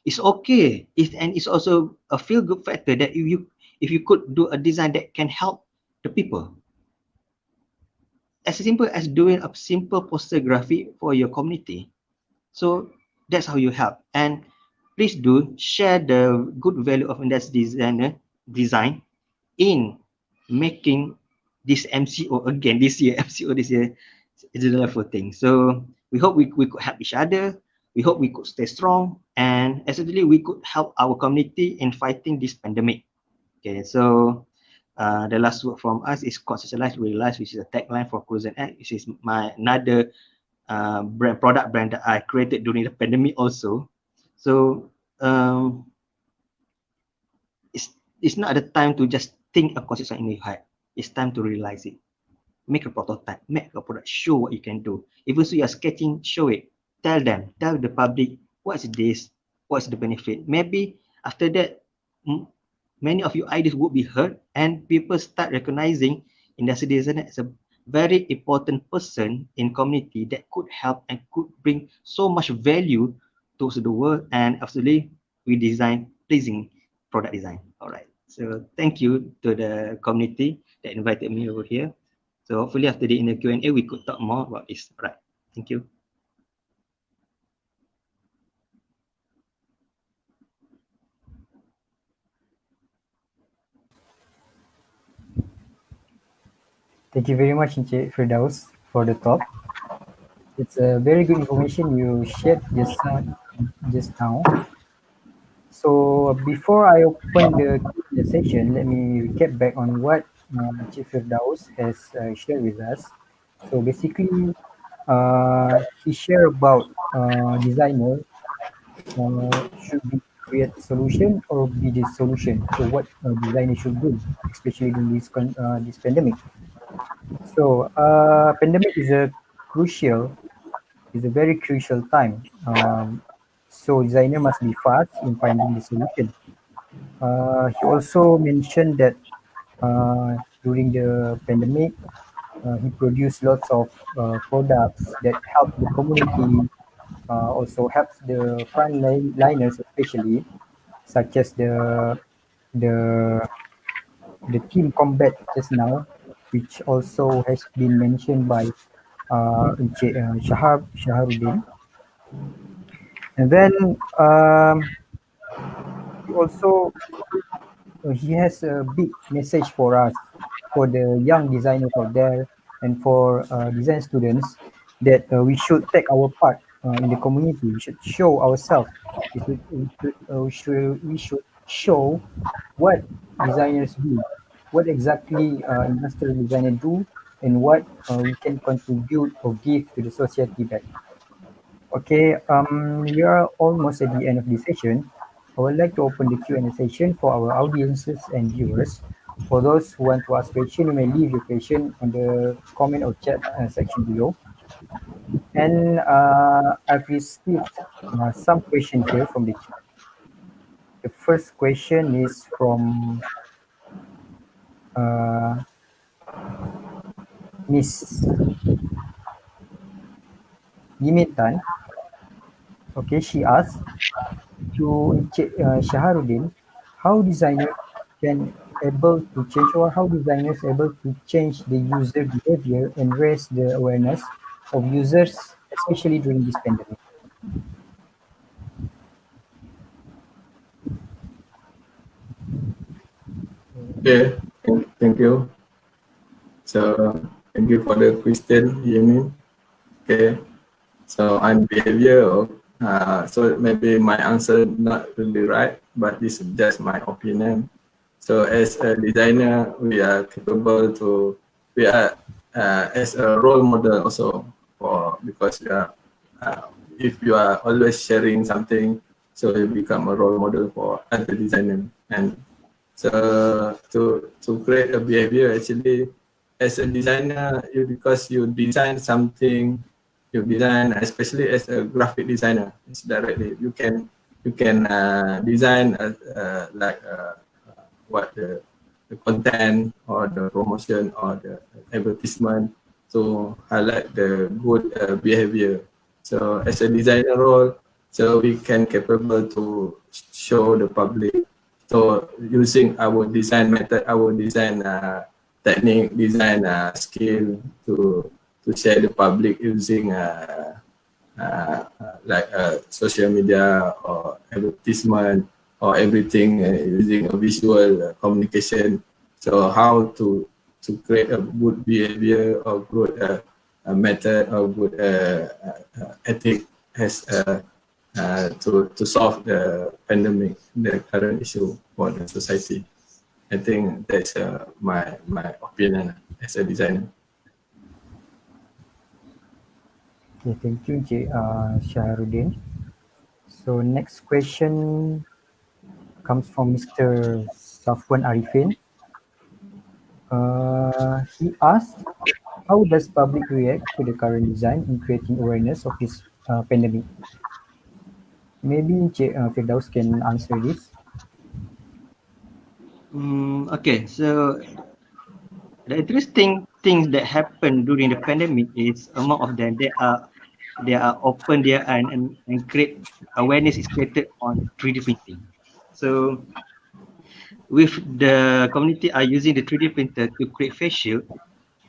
It's okay. And it's also a feel-good factor that if you could do a design that can help the people. As simple as doing a simple poster graphic for your community. So that's how you help. And please do share the good value of industrial design in making this MCO again this year. MCO this year is a wonderful thing. So we hope we could help each other. We hope we could stay strong, and essentially we could help our community in fighting this pandemic. Okay, so the last word from us is conceptualize, realize, which is a tagline for Cruise and Act, which is my another product brand that I created during the pandemic also. So it's not the time to just think a concept in your head. It's time to realize it. Make a prototype, make a product, show what you can do. Even so you are sketching, show it. Tell the public, what is this, what is the benefit. Maybe after that, many of your ideas would be heard and people start recognizing industrial designer as a very important person in community that could help and could bring so much value to the world, and absolutely we design pleasing product design. All right. So thank you to the community that invited me over here. So hopefully after the in the Q&A, we could talk more about this. All right. Thank you. Thank you very much, Encik Firdaus, for the talk. It's a very good information you shared just now. So before I open the Q&A session, let me recap back on what Encik Firdaus has shared with us. So basically, he shared about designer should be create solution or be the solution. So what designer should do, especially during this pandemic. So pandemic is a very crucial time. So designer must be fast in finding the solution. He also mentioned that during the pandemic, he produced lots of products that help the community, also helps the liners especially, such as the the team combat just now, which also has been mentioned by Encik Shaharuddin. And then he also he has a big message for us, for the young designers out there, and for design students, that we should take our part in the community. We should show ourselves. We should show what designers do, what exactly industrial designers do, and what we can contribute or give to the society back. Okay, we are almost at the end of this session. I would like to open the Q&A session for our audiences and viewers. For those who want to ask questions, you may leave your question on the comment or chat section below. And I've received some questions here from the chat. The first question is from Miss Yimitan. Okay, she asks, to Shaharuddin, how designers can able to change, or how designers able to change the user behavior and raise the awareness of users, especially during this pandemic. Okay, thank you. So thank you for the question, Yamin. Okay, So on behavior, so maybe my answer not really right, but this is just my opinion. So as a designer, we are capable to, we are as a role model also for, because if you are always sharing something, so you become a role model for other designer. And so to create a behavior, actually, as a designer, because you design something, you design, especially as a graphic designer, it's directly you can design what the content or the promotion or the advertisement to highlight the good behavior. So as a designer role, so we can capable to show the public. So using our design method, our design technique, design skill to share the public using social media or advertisement or everything using a visual communication. So how to create a good behavior or good method or good ethic as to solve the pandemic, the current issue for the society. I think that's my opinion as a designer. Okay, thank you, Shahrudin. So next question comes from Mr. Safwan Arifin. He asked, how does public react to the current design in creating awareness of this pandemic? Maybe Firdaus can answer this. Okay, so the interesting things that happen during the pandemic is among of them they are open there and create awareness is created on 3D printing. So with the community are using the 3D printer to create face shield,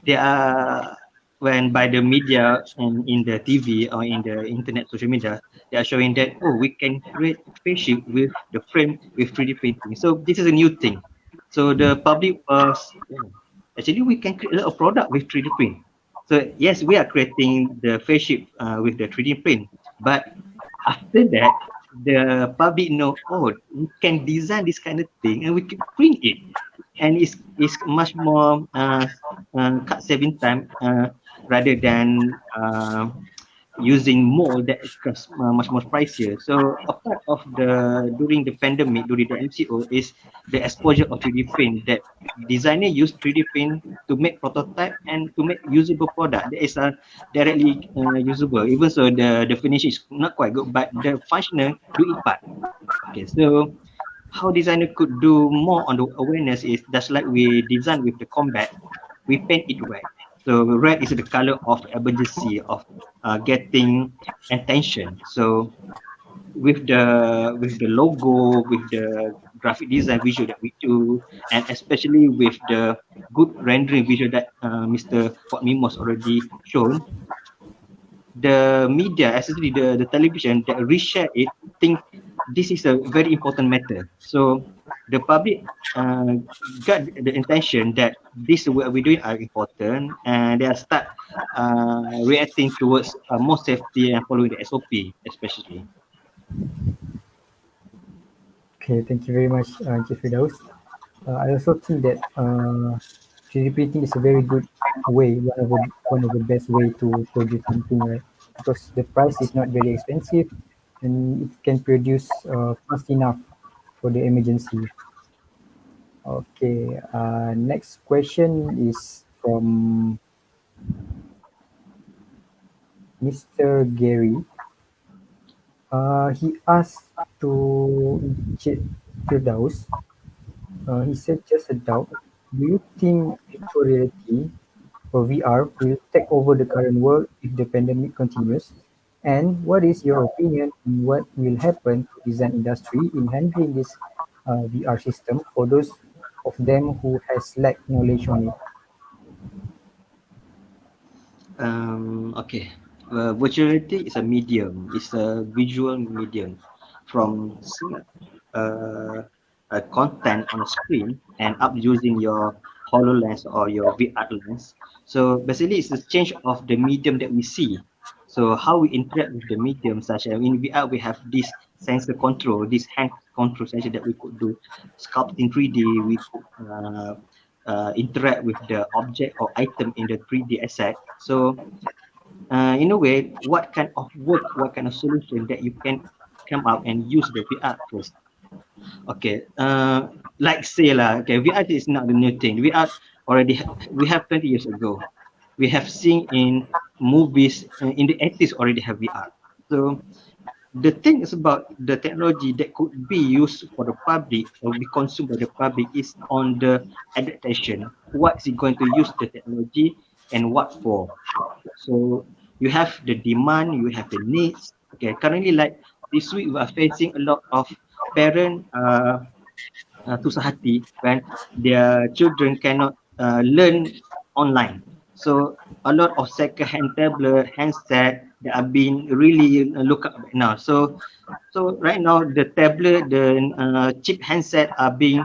they are when by the media and in the TV or in the internet social media, they are showing that we can create face shield with the frame with 3D printing. So this is a new thing. So the public was actually we can create a product with 3D print. So yes, we are creating the face shield with the 3D print, but after that the public know, we can design this kind of thing and we can print it, and it's much more cut saving time rather than using mold that costs much more pricier. So a part of the during the pandemic, during the MCO, is the exposure of 3D print that designer use 3D print to make prototype and to make usable product that is directly usable. Even so, the finish is not quite good, but the functional do it part. Okay, so how designer could do more on the awareness is just like we design with the combat, we paint it red. So red is the color of emergency of getting attention. So with the logo, with the graphic design visual that we do, and especially with the good rendering visual that Mr. Fort Mimos already shown, the media, especially the television that reshare it, think this is a very important matter. So the public got the intention that this what we're doing are important, and they start reacting towards more safety and following the SOP, especially. Okay, thank you very much, Firdaus. I also think that 3D printing is a very good way, one of the best way to produce something, right? Because the price is not very expensive, and it can produce fast enough for the emergency. Okay, next question is from Mr. Gary. He asked to Encik Firdaus. He said, just a doubt. Do you think virtual reality or VR will take over the current world if the pandemic continues? And what is your opinion on what will happen to design industry in handling this VR system for those of them who has lacked knowledge on it? Okay. Virtual reality is a medium. It's a visual medium. From seeing a content on a screen and up using your HoloLens or your VR lens. So basically, it's a change of the medium that we see. So how we interact with the medium, such as in VR, we have this sensor control, this hand control sensor that we could do sculpt in 3D. We could interact with the object or item in the 3D asset. So in a way, what kind of work, what kind of solution that you can come up and use the VR first? Okay, like say lah, okay, VR is not the new thing. VR already we have 20 years ago. We have seen in movies in the 80s already have VR. So the thing is about the technology that could be used for the public or be consumed by the public is on the adaptation. What is it going to use the technology and what for? So you have the demand, you have the needs. Okay, currently like this week we are facing a lot of parent susah hati when their children cannot learn online. So a lot of second-hand tablet, handset that are being really looked up right now. So right now the tablet, the cheap handset are being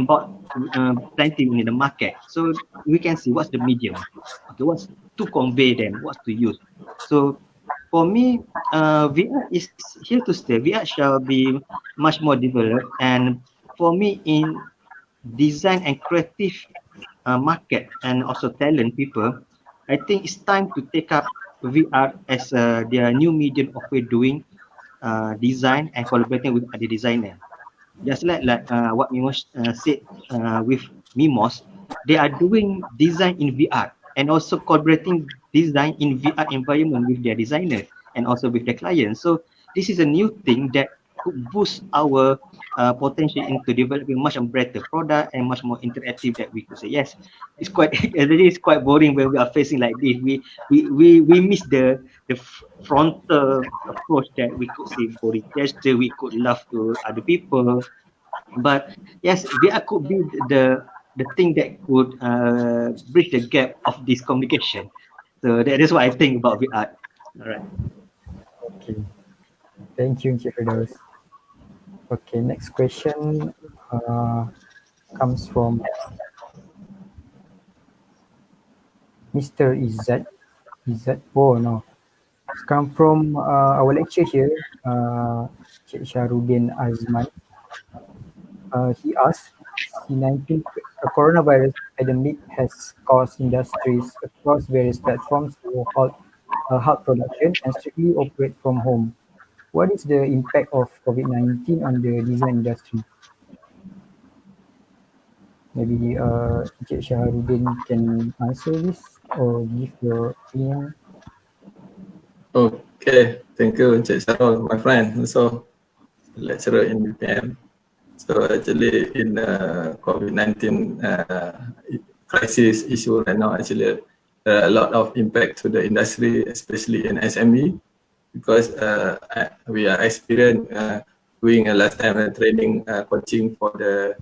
bought plenty in the market. So we can see what's the medium, okay, what's to convey them, what's to use. So for me, VR is here to stay. VR shall be much more developed, and for me in design and creative market and also talent people, I think it's time to take up VR as their new medium of way doing design and collaborating with other designer. Just like what Mimos said with Mimos, they are doing design in VR and also collaborating design in VR environment with their designer and also with their clients. So this is a new thing that could boost our potential into developing much better product and much more interactive that we could say. Yes, it's quite it's quite boring when we are facing like this. We miss the frontal approach that we could say boring gesture, we could laugh to other people. But yes, VR could be the thing that could bridge the gap of this communication. So that is what I think about VR. All right. Okay. Thank you, Encik Firdaus. Okay, next question comes from Mr. Izzat. Izzat, oh no. It's come from our lecturer here, Cik Shahrudin Azman. He asked, C-19 coronavirus pandemic has caused industries across various platforms to halt production and strictly operate from home. What is the impact of COVID-19 on the design industry? Maybe Encik Shahrudin can answer this or give your opinion. Okay, thank you, Encik Syarul, my friend, also lecturer in UPM. So actually in COVID-19 crisis issue right now, actually a lot of impact to the industry, especially in SME, because we are experienced doing last time training coaching for the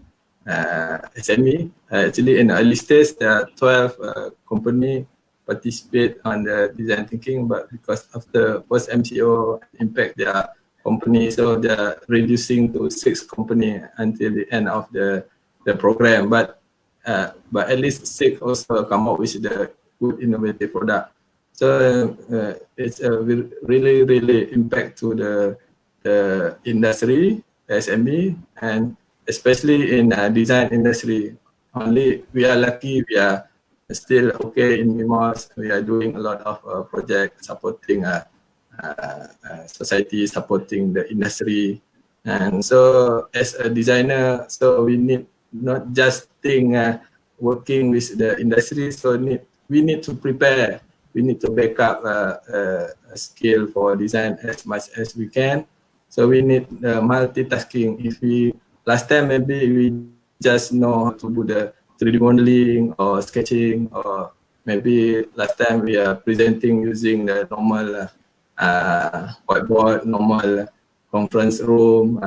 SME. Actually in the early stage, there are 12 company participate on the design thinking, but because of the post MCO impact their company, so they're reducing to 6 company until the end of the program. But at least 6 also come up with the good innovative product. So it's a really impact to the industry, SME, and especially in design industry. Only we are lucky we are still okay in Mimos. We are doing a lot of projects supporting society, supporting the industry. And so as a designer, so we need not just think working with the industry, so we need to prepare. We need to back up a skill for design as much as we can. So we need multitasking. If we last time maybe we just know how to do the 3D modeling or sketching, or maybe last time we are presenting using the normal whiteboard, normal conference room,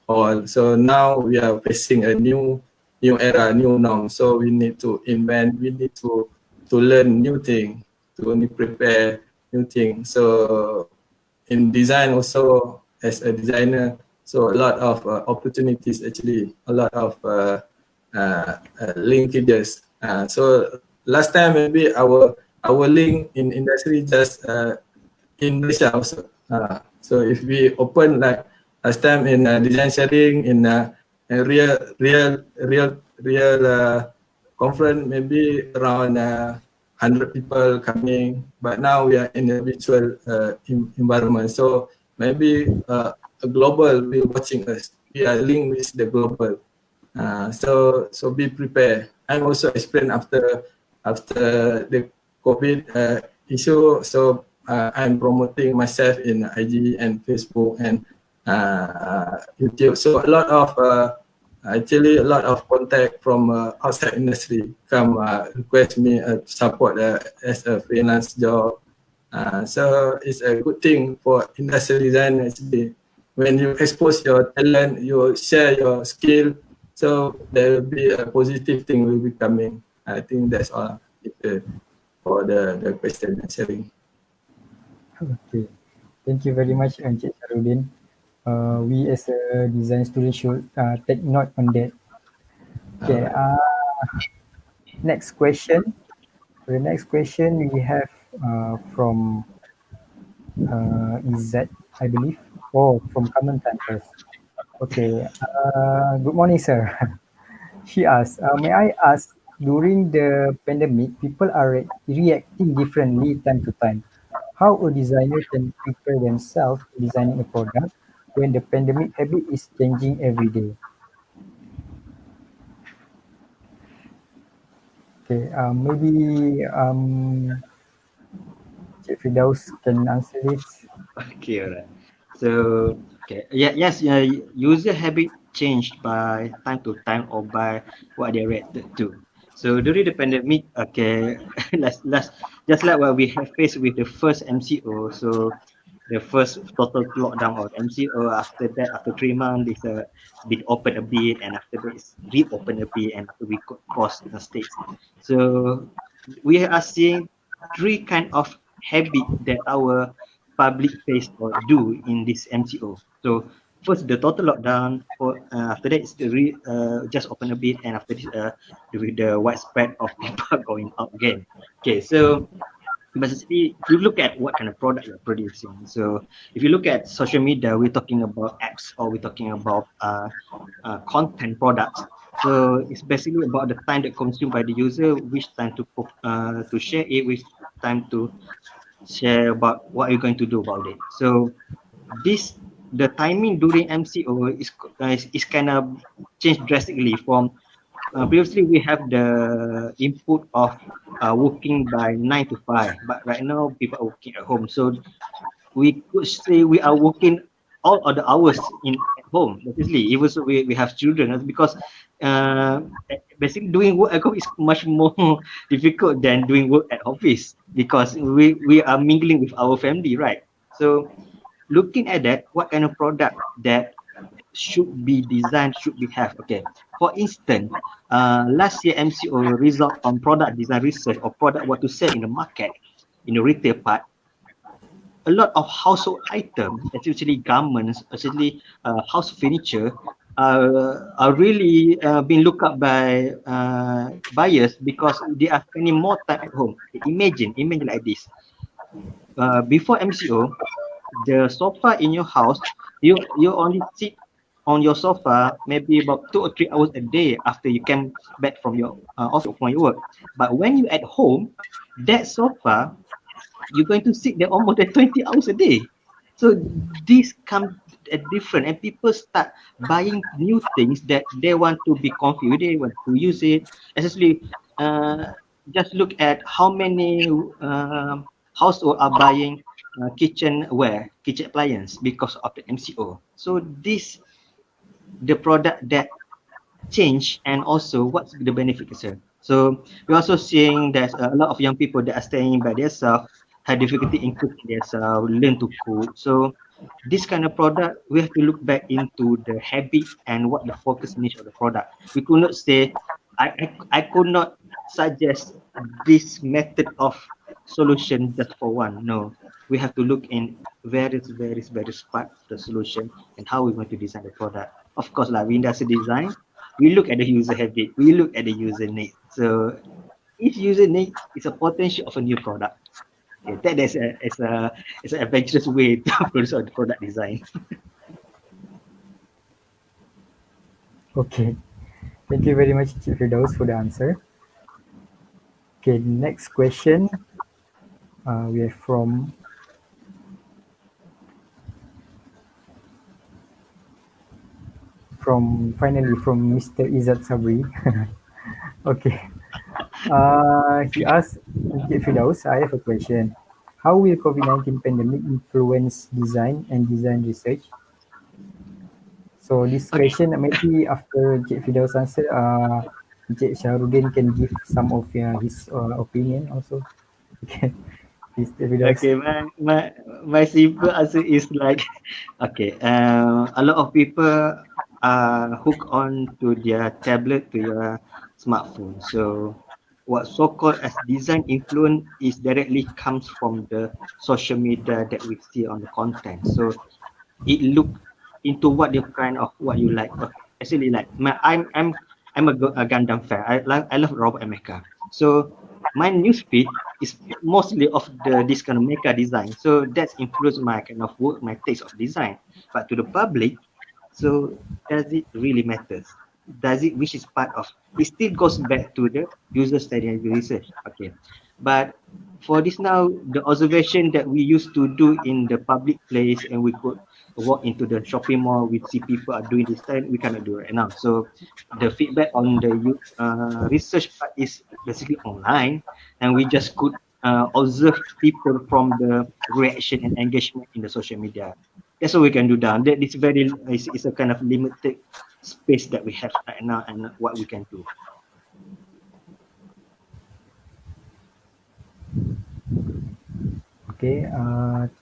hall. So now we are facing a new era, new norm. So we need to invent, we need to learn new thing, to prepare new thing. So in design also, as a designer, so a lot of opportunities actually, a lot of linkages. So last time maybe our link in industry just in Malaysia also. So if we open like last time in design sharing in a real conference, maybe around 100 people coming, but now we are in a virtual environment. So maybe a global will watching us. We are linked with the global. So be prepared. I'm also explained after the COVID issue. So I'm promoting myself in IG and Facebook and YouTube. So a lot of actually a lot of contact from outside industry come request me to support as a freelance job. So it's a good thing for industrial design actually. When you expose your talent, you share your skill, so there will be a positive thing will be coming. I think that's all for the question and sharing. Okay, thank you very much, Encik Sarudin. We as a design student should take note on that. Okay, next question. For the next question, we have from Izzat, I believe. Oh, from Common Tempers. Okay, good morning, sir. She asks, may I ask, during the pandemic, people are reacting differently time to time. How a designer can prepare themselves designing a product when the pandemic habit is changing every day? Okay, maybe Cik Firdaus can answer this. Okay, alright. So, okay, yeah, yes, user habit changed by time to time or by what they reacted to. So during the pandemic, okay, let's just like what we have faced with the first MCO. So the first total lockdown of MCO. After that, after 3 months, it's been open a bit, and after that, it's reopened a bit, and after we paused the states. So we are seeing three kind of habit that our public face or do in this MCO. So first, the total lockdown. For after that, it's just open a bit, and after this, the widespread of people going out again. Okay, so basically you look at what kind of product you're producing. So if you look at social media, we're talking about apps or we're talking about content products. So it's basically about the time that consumed by the user, which time to share it, which time to share about what you're going to do about it. So this the timing during MCO is kind of changed drastically from previously we have the input of working by 9 to 5, but right now people are working at home. So we could say we are working all of the hours at home. Basically, even so we have children because uh, basically doing work at home is much more difficult than doing work at office because we are mingling with our family, right? So looking at that, what kind of product that should be designed, should we have? Okay, for instance, last year MCO result on product design research or product what to sell in the market, in the retail part, a lot of household items, especially garments, especially house furniture, are really being looked up by buyers because they are spending more time at home. Imagine like this. Before MCO, the sofa in your house, you only sit on your sofa maybe about 2 or 3 hours a day after you came back from your office from your work. But when you at home, that sofa you're going to sit there almost 20 hours a day. So this come different, and people start buying new things that they want to be confused, they want to use it. Especially, just look at how many households are buying kitchenware, kitchen appliance because of the MCO. So this the product that change and also what's the benefit concern. So we're also seeing there's a lot of young people that are staying by themselves, have difficulty in cooking themselves, learn to cook. So this kind of product, we have to look back into the habit and what the focus niche of the product. We could not say, I could not suggest this method of solution just for one. No, we have to look in various part of the solution and how we're going to design the product. Of course, like industrial design, we look at the user habit, we look at the user need. So each user need is a potential of a new product. Okay, that is it's an adventurous way to produce a product design. Okay, thank you very much, Cik Firdaus, for the answer. Okay, next question we have finally from Mr. Izzat Sabri. Okay, he asked Cik Firdaus, I have a question. How will COVID-19 pandemic influence design and design research? So this Okay. question maybe after Cik Firdaus answer, Cik Shahrudin can give some of his opinion also. Okay, please Cik Firdaus. Okay, my simple answer is like, okay, a lot of people are hooked on to their tablet, to your smartphone. So what so-called as design influence is directly comes from the social media that we see on the content. So it look into what you kind of what you like. Okay, actually, like I'm a Gundam fan. I love Robot and Mecha. So my newsfeed is mostly of this kind of mecha design. So that's influenced my kind of work, my taste of design. But to the public, so does it really matters? Does it, which is part of, it still goes back to the user study and research. Okay, but for this now, the observation that we used to do in the public place, and we could walk into the shopping mall, we see people are doing this time, we cannot do right now. So the feedback on the research part is basically online, and we just could observe people from the reaction and engagement in the social media. That's what we can do now. That is very, it's a kind of limited space that we have right now and what we can do. Okay,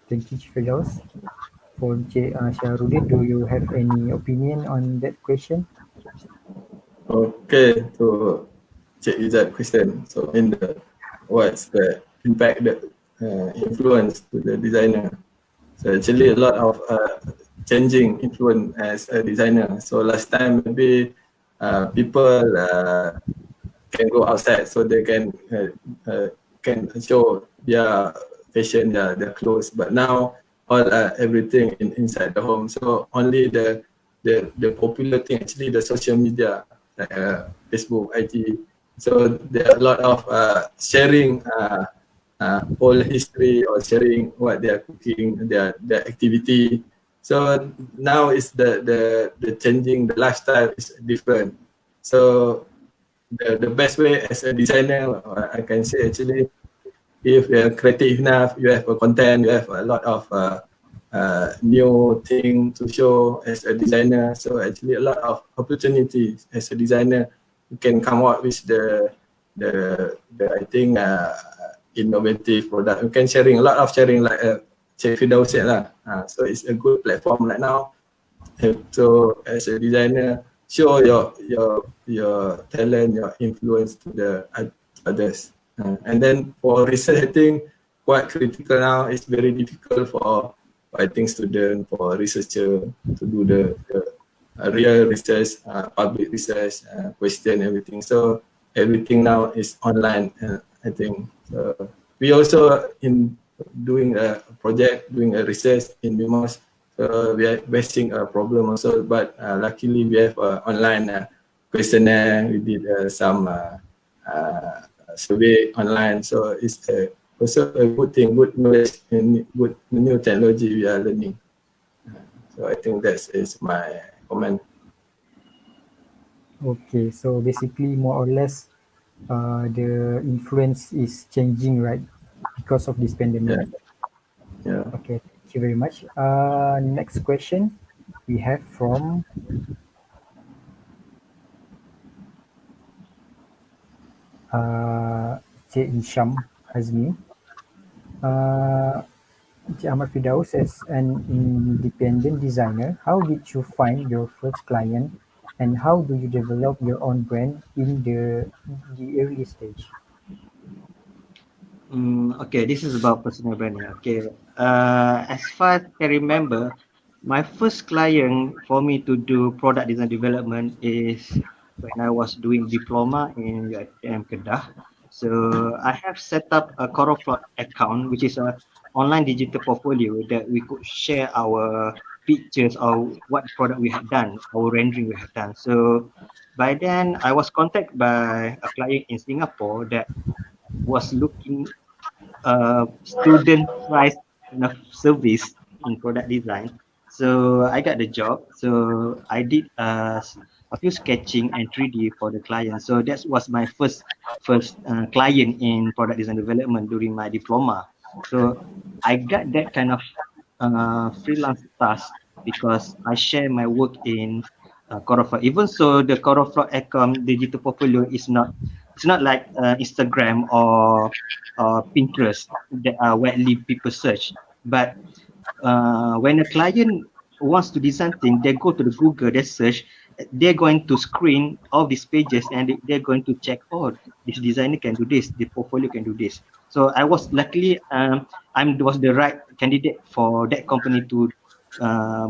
thank you, Cik Firdaus. For Cik Shahrudin, do you have any opinion on that question? Okay, to check that question. So in the what's the impact that influence to the designer? So actually a lot of changing influence as a designer. So last time maybe people can go outside so they can show their fashion, their clothes. But now all everything inside the home. So only the popular thing actually the social media like Facebook, IG. So there are a lot of sharing whole history or sharing what they are cooking, their activity. So now is the changing the lifestyle is different. So the best way as a designer, I can say actually, if you're creative enough, you have a content, you have a lot of new thing to show as a designer. So actually a lot of opportunities as a designer. You can come out with the I think innovative product. You can sharing a lot of sharing like Cik Firdaus said lah. So it's a good platform right now. So as a designer, show your talent, your influence to the others. And then for research, I think quite critical now. It's very difficult for I think student, for researcher to do the real research, public research, question everything. So everything now is online. I think we also in doing a project, doing a research in BIMOS. We are facing a problem also, but luckily we have online questionnaire. We did some survey online, so it's also a good thing, good knowledge and good new technology we are learning. So I think that is my comment. Okay, so basically more or less the influence is changing, right? Because of this pandemic. Yeah. Okay, thank you very much. Next question we have from Cik Hisham Hazmi. Cik Ahmad Firdaus, as an independent designer, how did you find your first client and how do you develop your own brand in the early stage? Okay, this is about personal branding. Okay, as far as I remember, my first client for me to do product design development is when I was doing diploma in UiTM Kedah. So I have set up a Coroflot account, which is a online digital portfolio that we could share our pictures of what product we had done, our rendering we had done. So by then I was contacted by a client in Singapore that was looking student price kind of service in product design. So I got the job. So I did a few sketching and 3D for the client. So that was my first client in product design development during my diploma. So I got that kind of freelance task because I share my work in Coroflot. Even so, the Coroflot account digital portfolio is not, it's not like Instagram or Pinterest that are widely people search. But when a client wants to design something, they go to the Google, they search, they're going to screen all these pages and they're going to check, oh, this designer can do this, the portfolio can do this. So I was luckily, I was the right candidate for that company to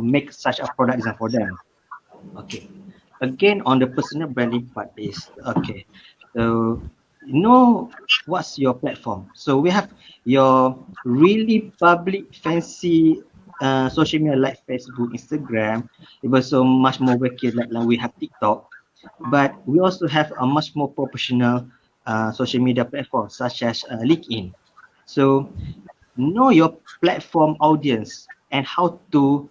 make such a product design for them. Okay. Again, on the personal branding part is, okay, so what's your platform. So we have your really public fancy social media like Facebook, Instagram. It was so much more wicked like we have TikTok, but we also have a much more professional social media platform such as LinkedIn. So know your platform audience and how to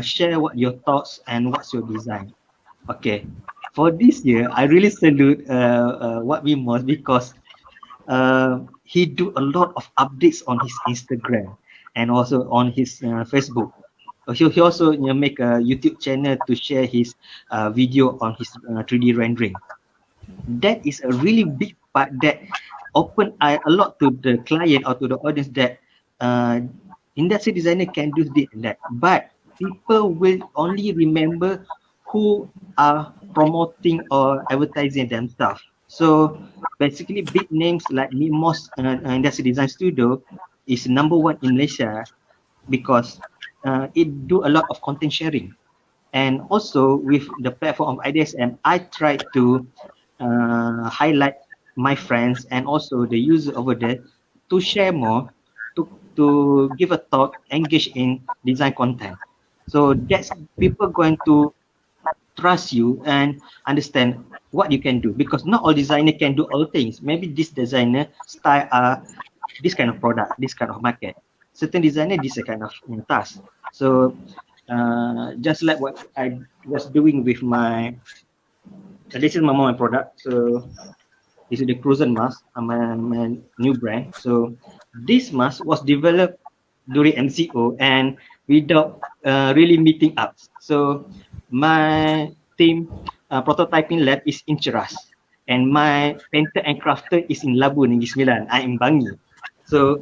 share what your thoughts and what's your design. Okay, for this year, I really salute what we must because he do a lot of updates on his Instagram and also on his Facebook. He also make a YouTube channel to share his video on his 3D rendering. That is a really big part that open eye a lot to the client or to the audience that industry designer can do this and that, but people will only remember who are promoting or advertising themselves. So basically big names like Mimos Industry Design Studio is number one in Malaysia because it do a lot of content sharing. And also with the platform of IDSM, I try to highlight my friends and also the user over there to share more, to give a thought, engage in design content. So that's people going to trust you and understand what you can do because not all designer can do all things. Maybe this designer style this kind of product, this kind of market. Certain designer this kind of task. So just like what I was doing with my this is my product. So this is the Cruzen mask, my new brand. So this mask was developed during MCO and without really meeting up. So my team prototyping lab is in Ceras and my painter and crafter is in Labu, Negeri Sembilan. I am Bangi. So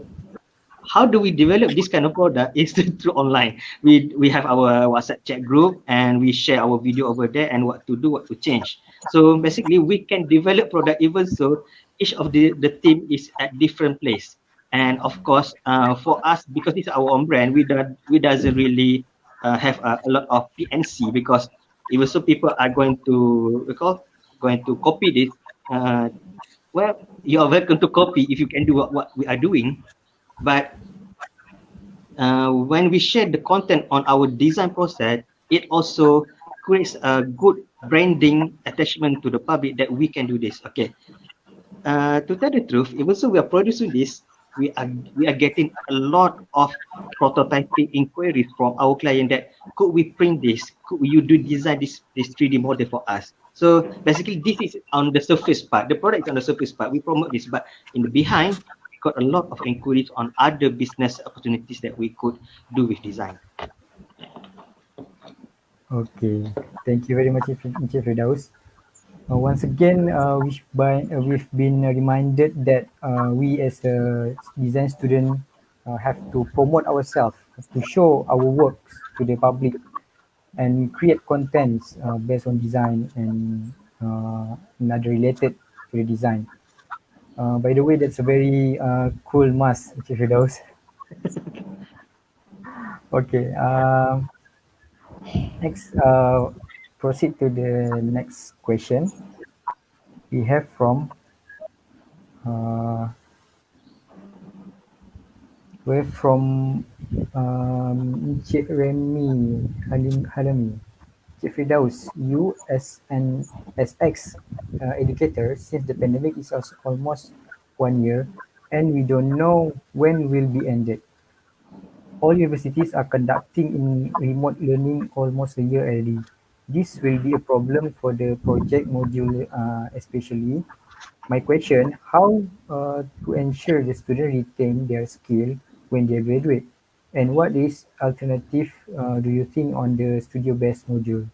how do we develop this kind of product is through online. We have our WhatsApp chat group and we share our video over there and what to do, what to change. So basically we can develop product even so each of the team is at different place. And of course for us because it's our own brand we doesn't really have a lot of PNC because even so people are going to going to copy this well you are welcome to copy if you can do what we are doing. But when we share the content on our design process, it also creates a good branding attachment to the public that we can do this. Okay. To tell the truth, even so we are producing this, we are getting a lot of prototyping inquiries from our client that could we print this? Could you do design this 3D model for us? So basically this is on the surface part. The product is on the surface part. We promote this, but in the behind, we got a lot of inquiries on other business opportunities that we could do with design. Okay, thank you very much, Encik Firdaus. Once again, we've been reminded that we as a design student have to promote ourselves, have to show our works to the public and create contents based on design and another related to the design. By the way, that's a very cool mask, Encik Firdaus. Okay, next, proceed to the next question. We have from We're from Encik Remy Halami. Encik Firdaus, you as an educator, since the pandemic is also almost 1 year and we don't know when will be ended. All universities are conducting in remote learning almost a year early. This will be a problem for the project module especially. My question, how to ensure the student retain their skill when they graduate? And what is alternative do you think on the studio-based module?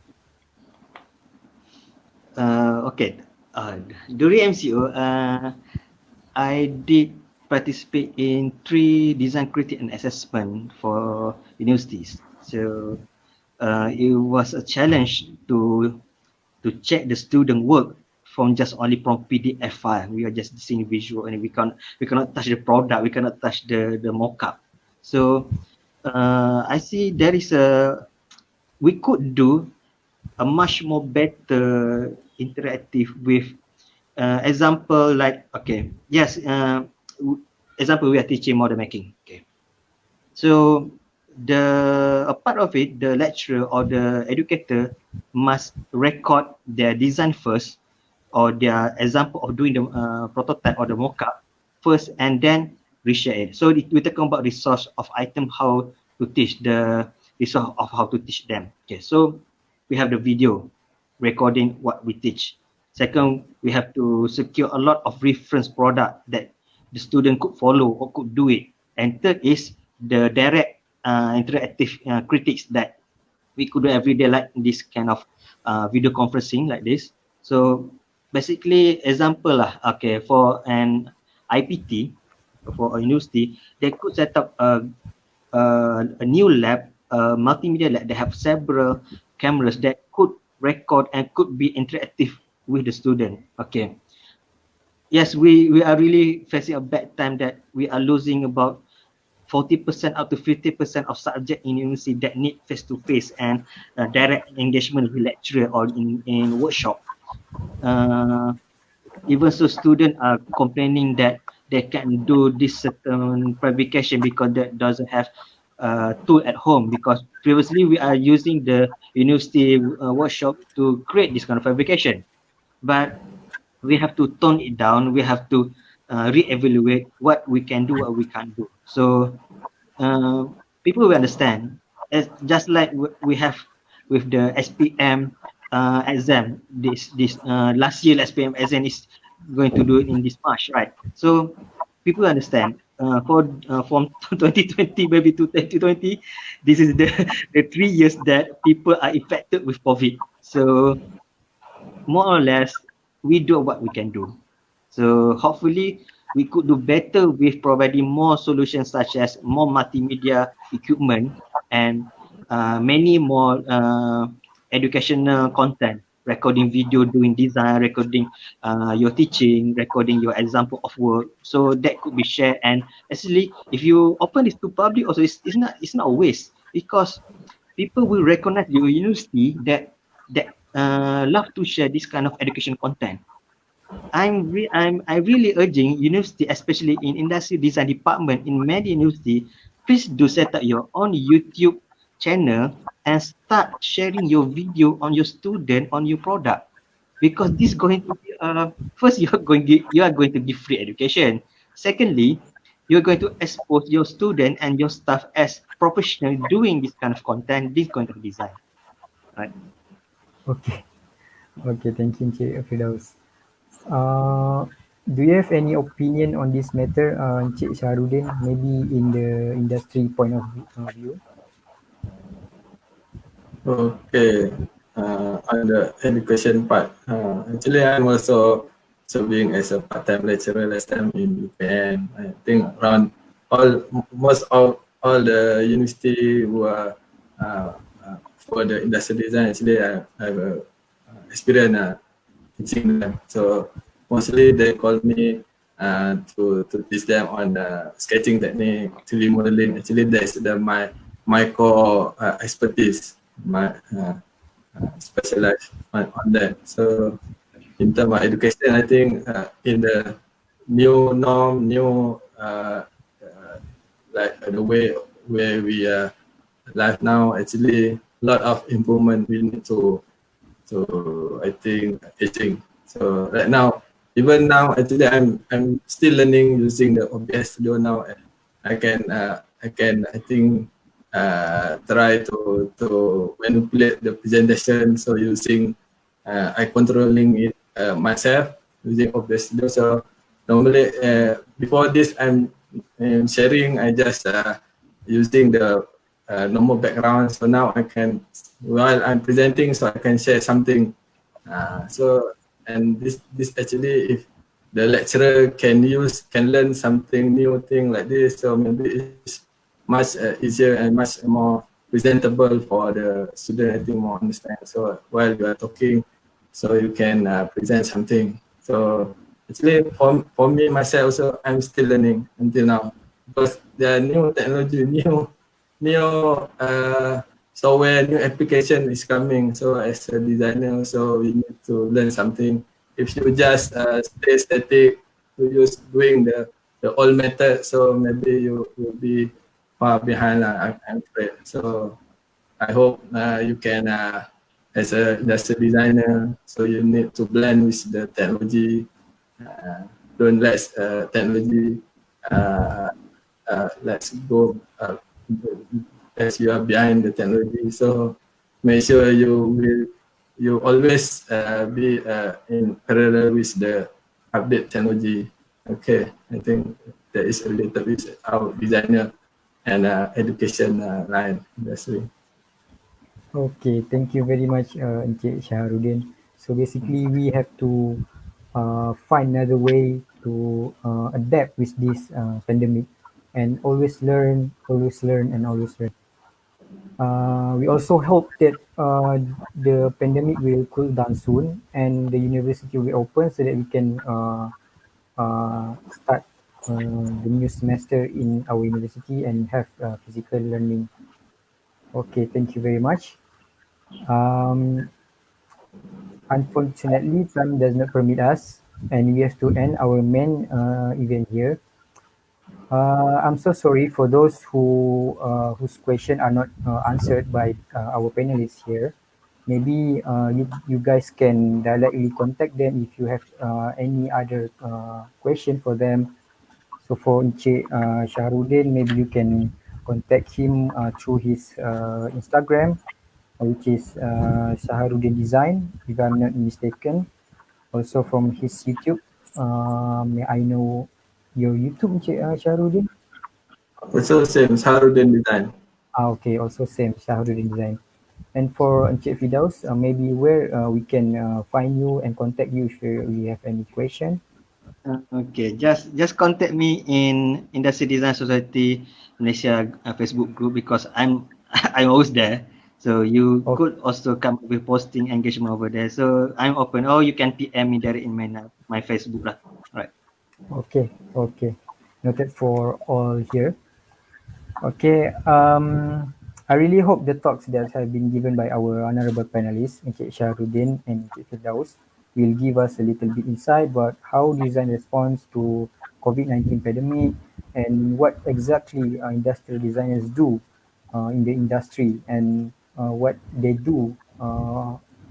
Okay. During MCO, I did participate in 3 design critique and assessment for universities. So it was a challenge to check the student work from just only from PDF file. We are just seeing visual and we cannot touch the product. We cannot touch the mock-up. So I see there is we could do a much more better interactive with example like yes, example we are teaching model making. Okay, so a part of it, the lecturer or the educator must record their design first or their example of doing the prototype or the mock-up first and then reshare it. So we're talking about resource of item, how to teach the resource of how to teach them. Okay, so we have the video recording what we teach. Second, we have to secure a lot of reference product that the student could follow or could do it. And third is the direct interactive critiques that we could do every day, like this kind of video conferencing like this. So basically example lah, okay, for an IPT, for a university, they could set up a new lab, multimedia lab. They have several cameras that could record and could be interactive with the student. Okay. Yes, we are really facing a bad time that we are losing about 40% up to 50% of subject in university that need face-to-face and direct engagement with lecturer or in workshop. Even so, students are complaining that they can do this certain fabrication because that doesn't have tool at home, because previously we are using the university workshop to create this kind of fabrication. But we have to tone it down. We have to re-evaluate what we can do, what we can't do. So people will understand. Just like we have with the SPM exam, this last year SPM exam is going to do it in this March, right? So people understand. From 2020 maybe to 2020, this is the 3 years that people are affected with COVID. So more or less, we do what we can do. So hopefully we could do better with providing more solutions such as more multimedia equipment and many more educational content, recording video, doing design, recording your teaching, recording your example of work. So that could be shared. And actually, if you open this to public, also it's not a waste, because people will recognize your university that love to share this kind of education content. I'm really urging university, especially in industry design department in many university, please do set up your own YouTube channel and start sharing your video on your student, on your product, because this going to be first you are going to give free education. Secondly, you're going to expose your student and your staff as professional doing this kind of content, this kind of design, right? Okay, okay, thank you, Encik Firdaus. Do you have any opinion on this matter, Encik Shahrudin, maybe in the industry point of view? Okay, on the education part, actually I'm also serving as a part-time lecturer last time in UPN. I think around most of all the university who are for the industrial design, actually I have a experience teaching them. So mostly they call me to teach them on the sketching technique, 3D modeling. Actually that's my core expertise, my specialized on that. So in terms of education, I think in the new norm, new like the way where we live now. Actually, a lot of improvement we need to I think aging. So right now, even now, actually, I'm still learning using the OBS Studio now. I think try to manipulate the presentation. So using I controlling it myself using OBS Studio. So normally before this I'm sharing. I just using the normal background. So now I can, while I'm presenting, so I can share something. And this actually, if the lecturer can learn something new thing like this, so maybe it's much easier and much more presentable for the student. I think more understand. So while you are talking, so you can present something. So actually, for me myself, also I'm still learning until now because the new technology, new software, new application is coming. So as a designer, so we need to learn something. If you just stay static, you just doing the old method, so maybe you will be far behind. I'm afraid. So I hope you can, as a industrial designer, so you need to blend with the technology. Don't let technology let's go as you are behind the technology. So make sure you always be in parallel with the update technology. Okay, I think that is related with our designer and education line industry. Okay, thank you very much, Encik Shahrudin. So basically, we have to find another way to adapt with this pandemic and always learn, and always learn. We also hope that the pandemic will cool down soon and the university will open so that we can start the new semester in our university and have physical learning. Okay, thank you very much. Um, Unfortunately, time does not permit us, and we have to end our main event here. I'm so sorry for those whose question are not answered by our panelists here. Maybe you guys can directly contact them if you have any other question for them. So for Encik Shahrudin, maybe you can contact him through his Instagram, which is Shahrudin Design, if I'm not mistaken. Also from his YouTube. May I know your YouTube, Encik Shahrudin? Also same Sarudin design. Okay, also same Shahrudin Design. And for Encik Fidaus, maybe where we can find you and contact you if we have any question. Okay, just contact me in Industry Design Society Malaysia Facebook group because I'm I'm always there. So you could also come with posting engagement over there. So I'm open. Or you can PM me direct in my Facebook lah. Right. Okay, okay. Noted for all here. Okay, I really hope the talks that have been given by our honorable panelists, Encik Shahrudin and Encik Firdaus, will give us a little bit insight about how design responds to COVID-19 pandemic and what exactly industrial designers do in the industry and what they do,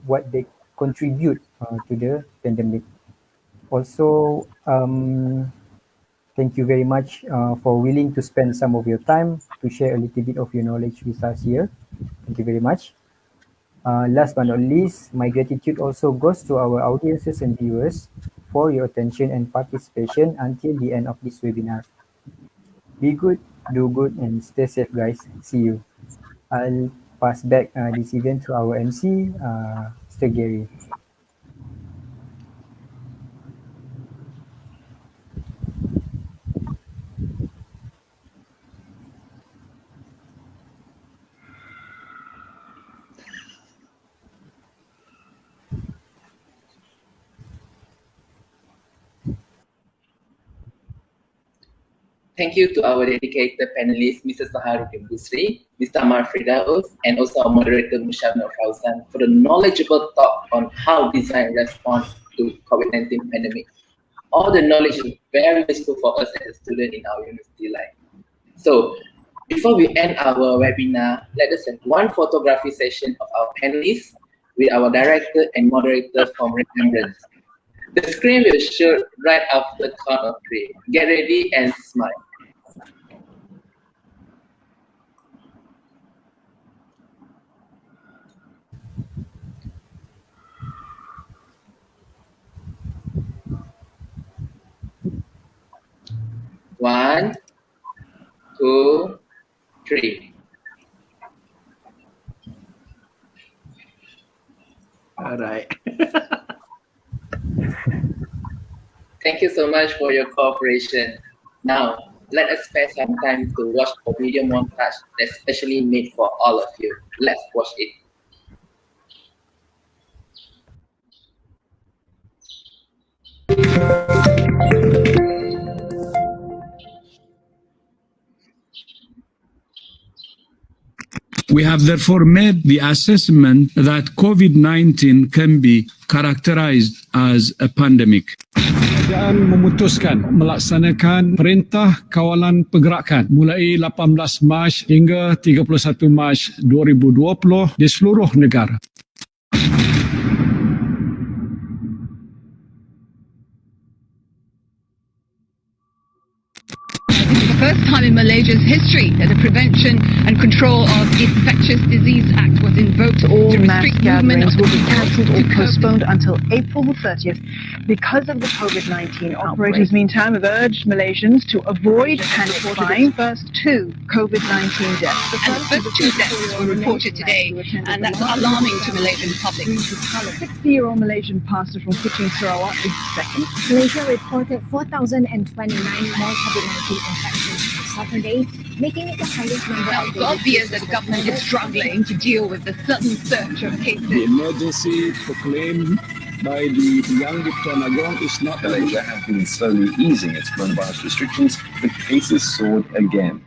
what they contribute to the pandemic. Also, thank you very much for willing to spend some of your time to share a little bit of your knowledge with us here. Thank you very much. Last but not least, my gratitude also goes to our audiences and viewers for your attention and participation until the end of this webinar. Be good, do good, and stay safe, guys. See you. I'll pass back this event to our MC, Mr. Gary. Thank you to our dedicated panelists, Mr. Saharuddin Busri, Mr. Amar Fridaus, and also our moderator, Mushabna Fauzan, for the knowledgeable talk on how design responds to COVID-19 pandemic. all the knowledge is very useful for us as a student in our university life. So, before we end our webinar, let us have one photography session of our panelists with our director and moderator from remembrance. The screen will show right after the count of three. Get ready and smile. One, two, three. All right. Thank you so much for your cooperation. Now, let us spend some time to watch a video montage that's specially made for all of you. Let's watch it. We have therefore made the assessment that COVID-19 can be characterized as a pandemic. Kerajaan memutuskan melaksanakan Perintah Kawalan Pergerakan mulai 18 Mac hingga 31 Mac 2020 di seluruh negara. The first time in Malaysia's history that the Prevention and Control of Infectious Disease Act was invoked All to mass restrict movement gatherings of will be people cancelled or to cope with postponed until April the 30th because of the COVID-19 outbreak. Operators, meantime, have urged Malaysians to avoid panic buying. First two COVID-19 deaths. And the first two deaths were reported today, and that's alarming to Malaysian public. 60-year-old Malaysian pastor from Kuching, Sarawak is second. Malaysia reported 4,029 more COVID-19 infections on Saturday, making it the highest number Now, of it's daily obvious cases that the government is recorded. struggling to deal with the sudden surge of cases. The emergency proclaimed by the Yang di-Tuan Agong is not Malaysia has been slowly easing its coronavirus restrictions, but cases soared again.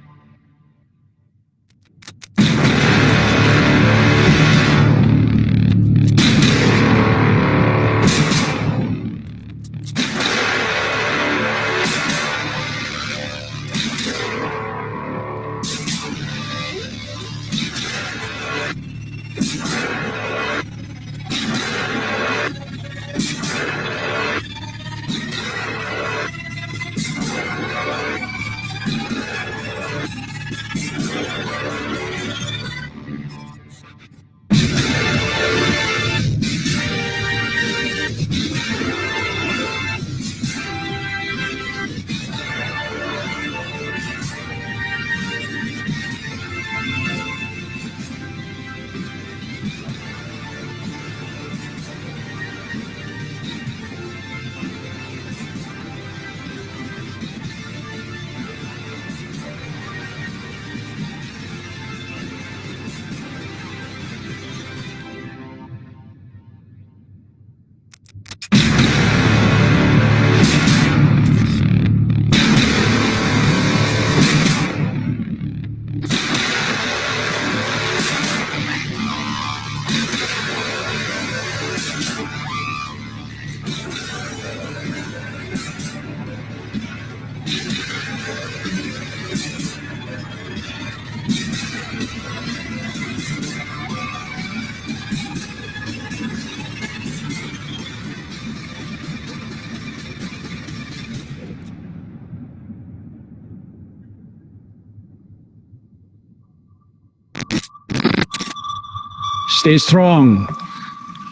Stay strong,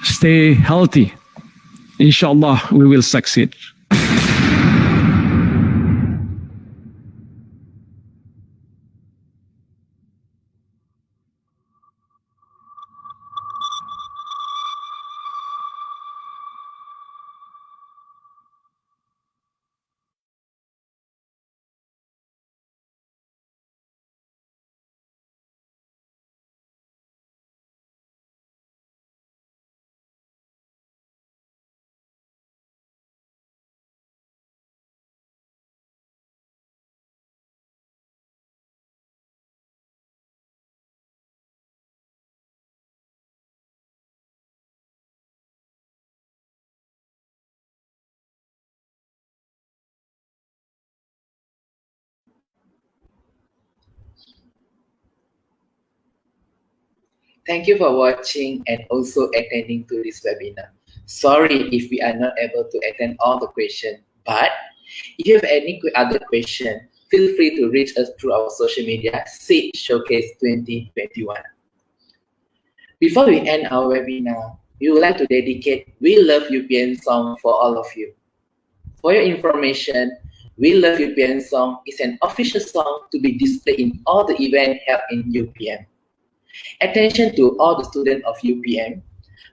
stay healthy. Inshallah, we will succeed. Thank you for watching and also attending to this webinar. Sorry if we are not able to attend all the questions, but if you have any other question, feel free to reach us through our social media, SEED Showcase 2021. Before we end our webinar, we would like to dedicate We Love UPN song for all of you. For your information, We Love UPN song is an official song to be displayed in all the events held in UPM. Attention to all the students of UPM.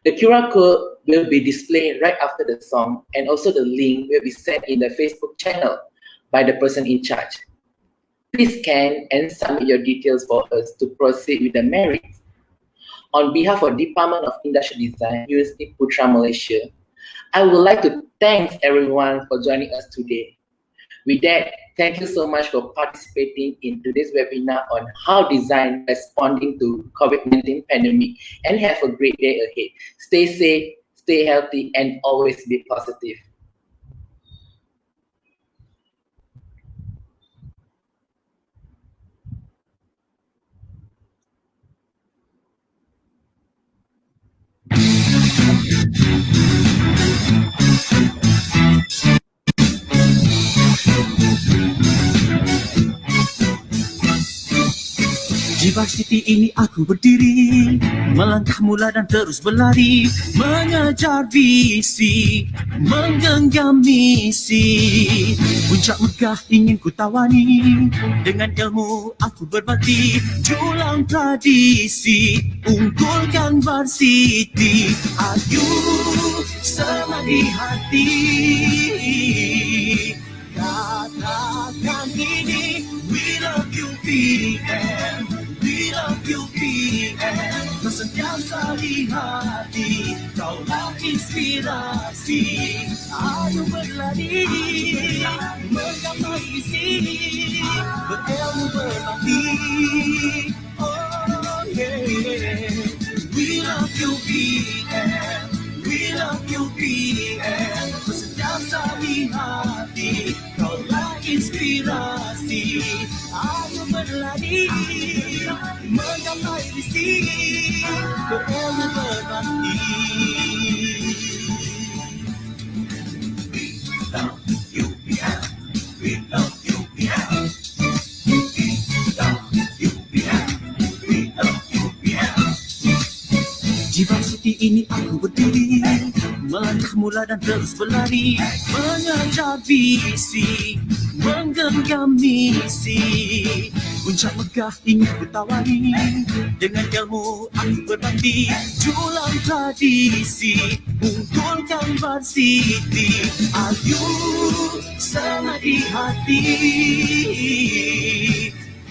The QR code will be displayed right after the song, and also the link will be sent in the Facebook channel by the person in charge. Please scan and submit your details for us to proceed with the merit. On behalf of Department of Industrial Design, University Putra Malaysia, I would like to thank everyone for joining us today. With that, thank you so much for participating in today's webinar on how design responding to COVID-19 pandemic, and have a great day ahead. Stay safe, stay healthy, and always be positive. Di varsity ini aku berdiri, melangkah mula dan terus berlari, mengejar visi, menggenggam misi. Puncak megah ingin ku tawani, dengan ilmu aku berbakti, julang tradisi, unggulkan varsity. Ayu semadi hati, katakan ini, we love you PM. We love you PM, kau sentiasa di hati, kaulah inspirasi. Ayo berlari, menggapai visi, berilmu berbakti. Oh yeah, we love you PM, we love you PM, kau sentiasa di hati, kaulah inspirasi. Ayo berlari, menggapai visi, berilmu berbakti. We love UPM, we love UPM, we love UPM, we love UPM. Di varsity ini aku berdiri, melangkah mula dan terus berlari, mengejar visi, menggenggam misi. Puncak megah ingin ku tawari, dengan ilmu aku berbakti, julang tradisi, unggulkan varsity. Ayu semadi hati,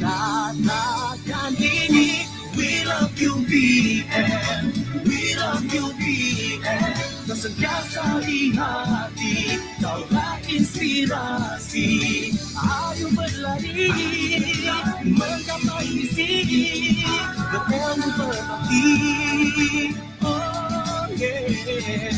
katakan ini, we love you PM, we love you PM, kau sentiasa di hati, kaulah inspirasi. Ayo berlari, menggapai misi, berilmu berbakti. Oh yeah,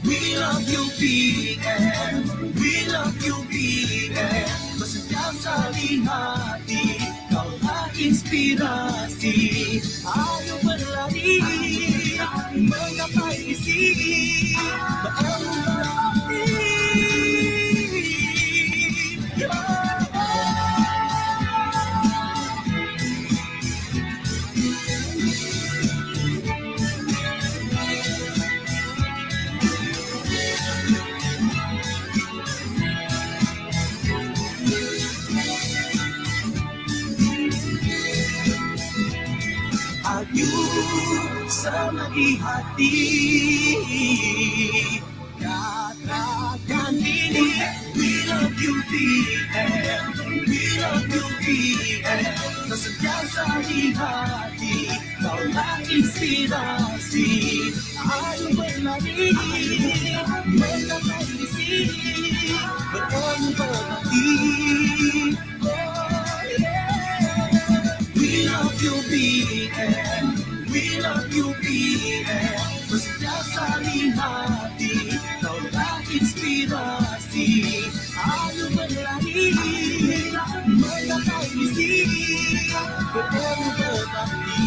we love you PM, we love you PM, kau sentiasa di hati, kaulah inspirasi. Ayo berlari, menggapai misi, berilmu berbakti. Ayu semadi hati, katakan ini, we love you PM, we love you PM, kau sentiasa di hati, kaulah inspirasi. Ayo berlari, menggapai misi, berilmu berbakti. Oh yeah, we love you PM, we love you PM, kau sentiasa di hati, kaulah inspirasi. Ayo berlari, menggapai misi, berilmu berbakti.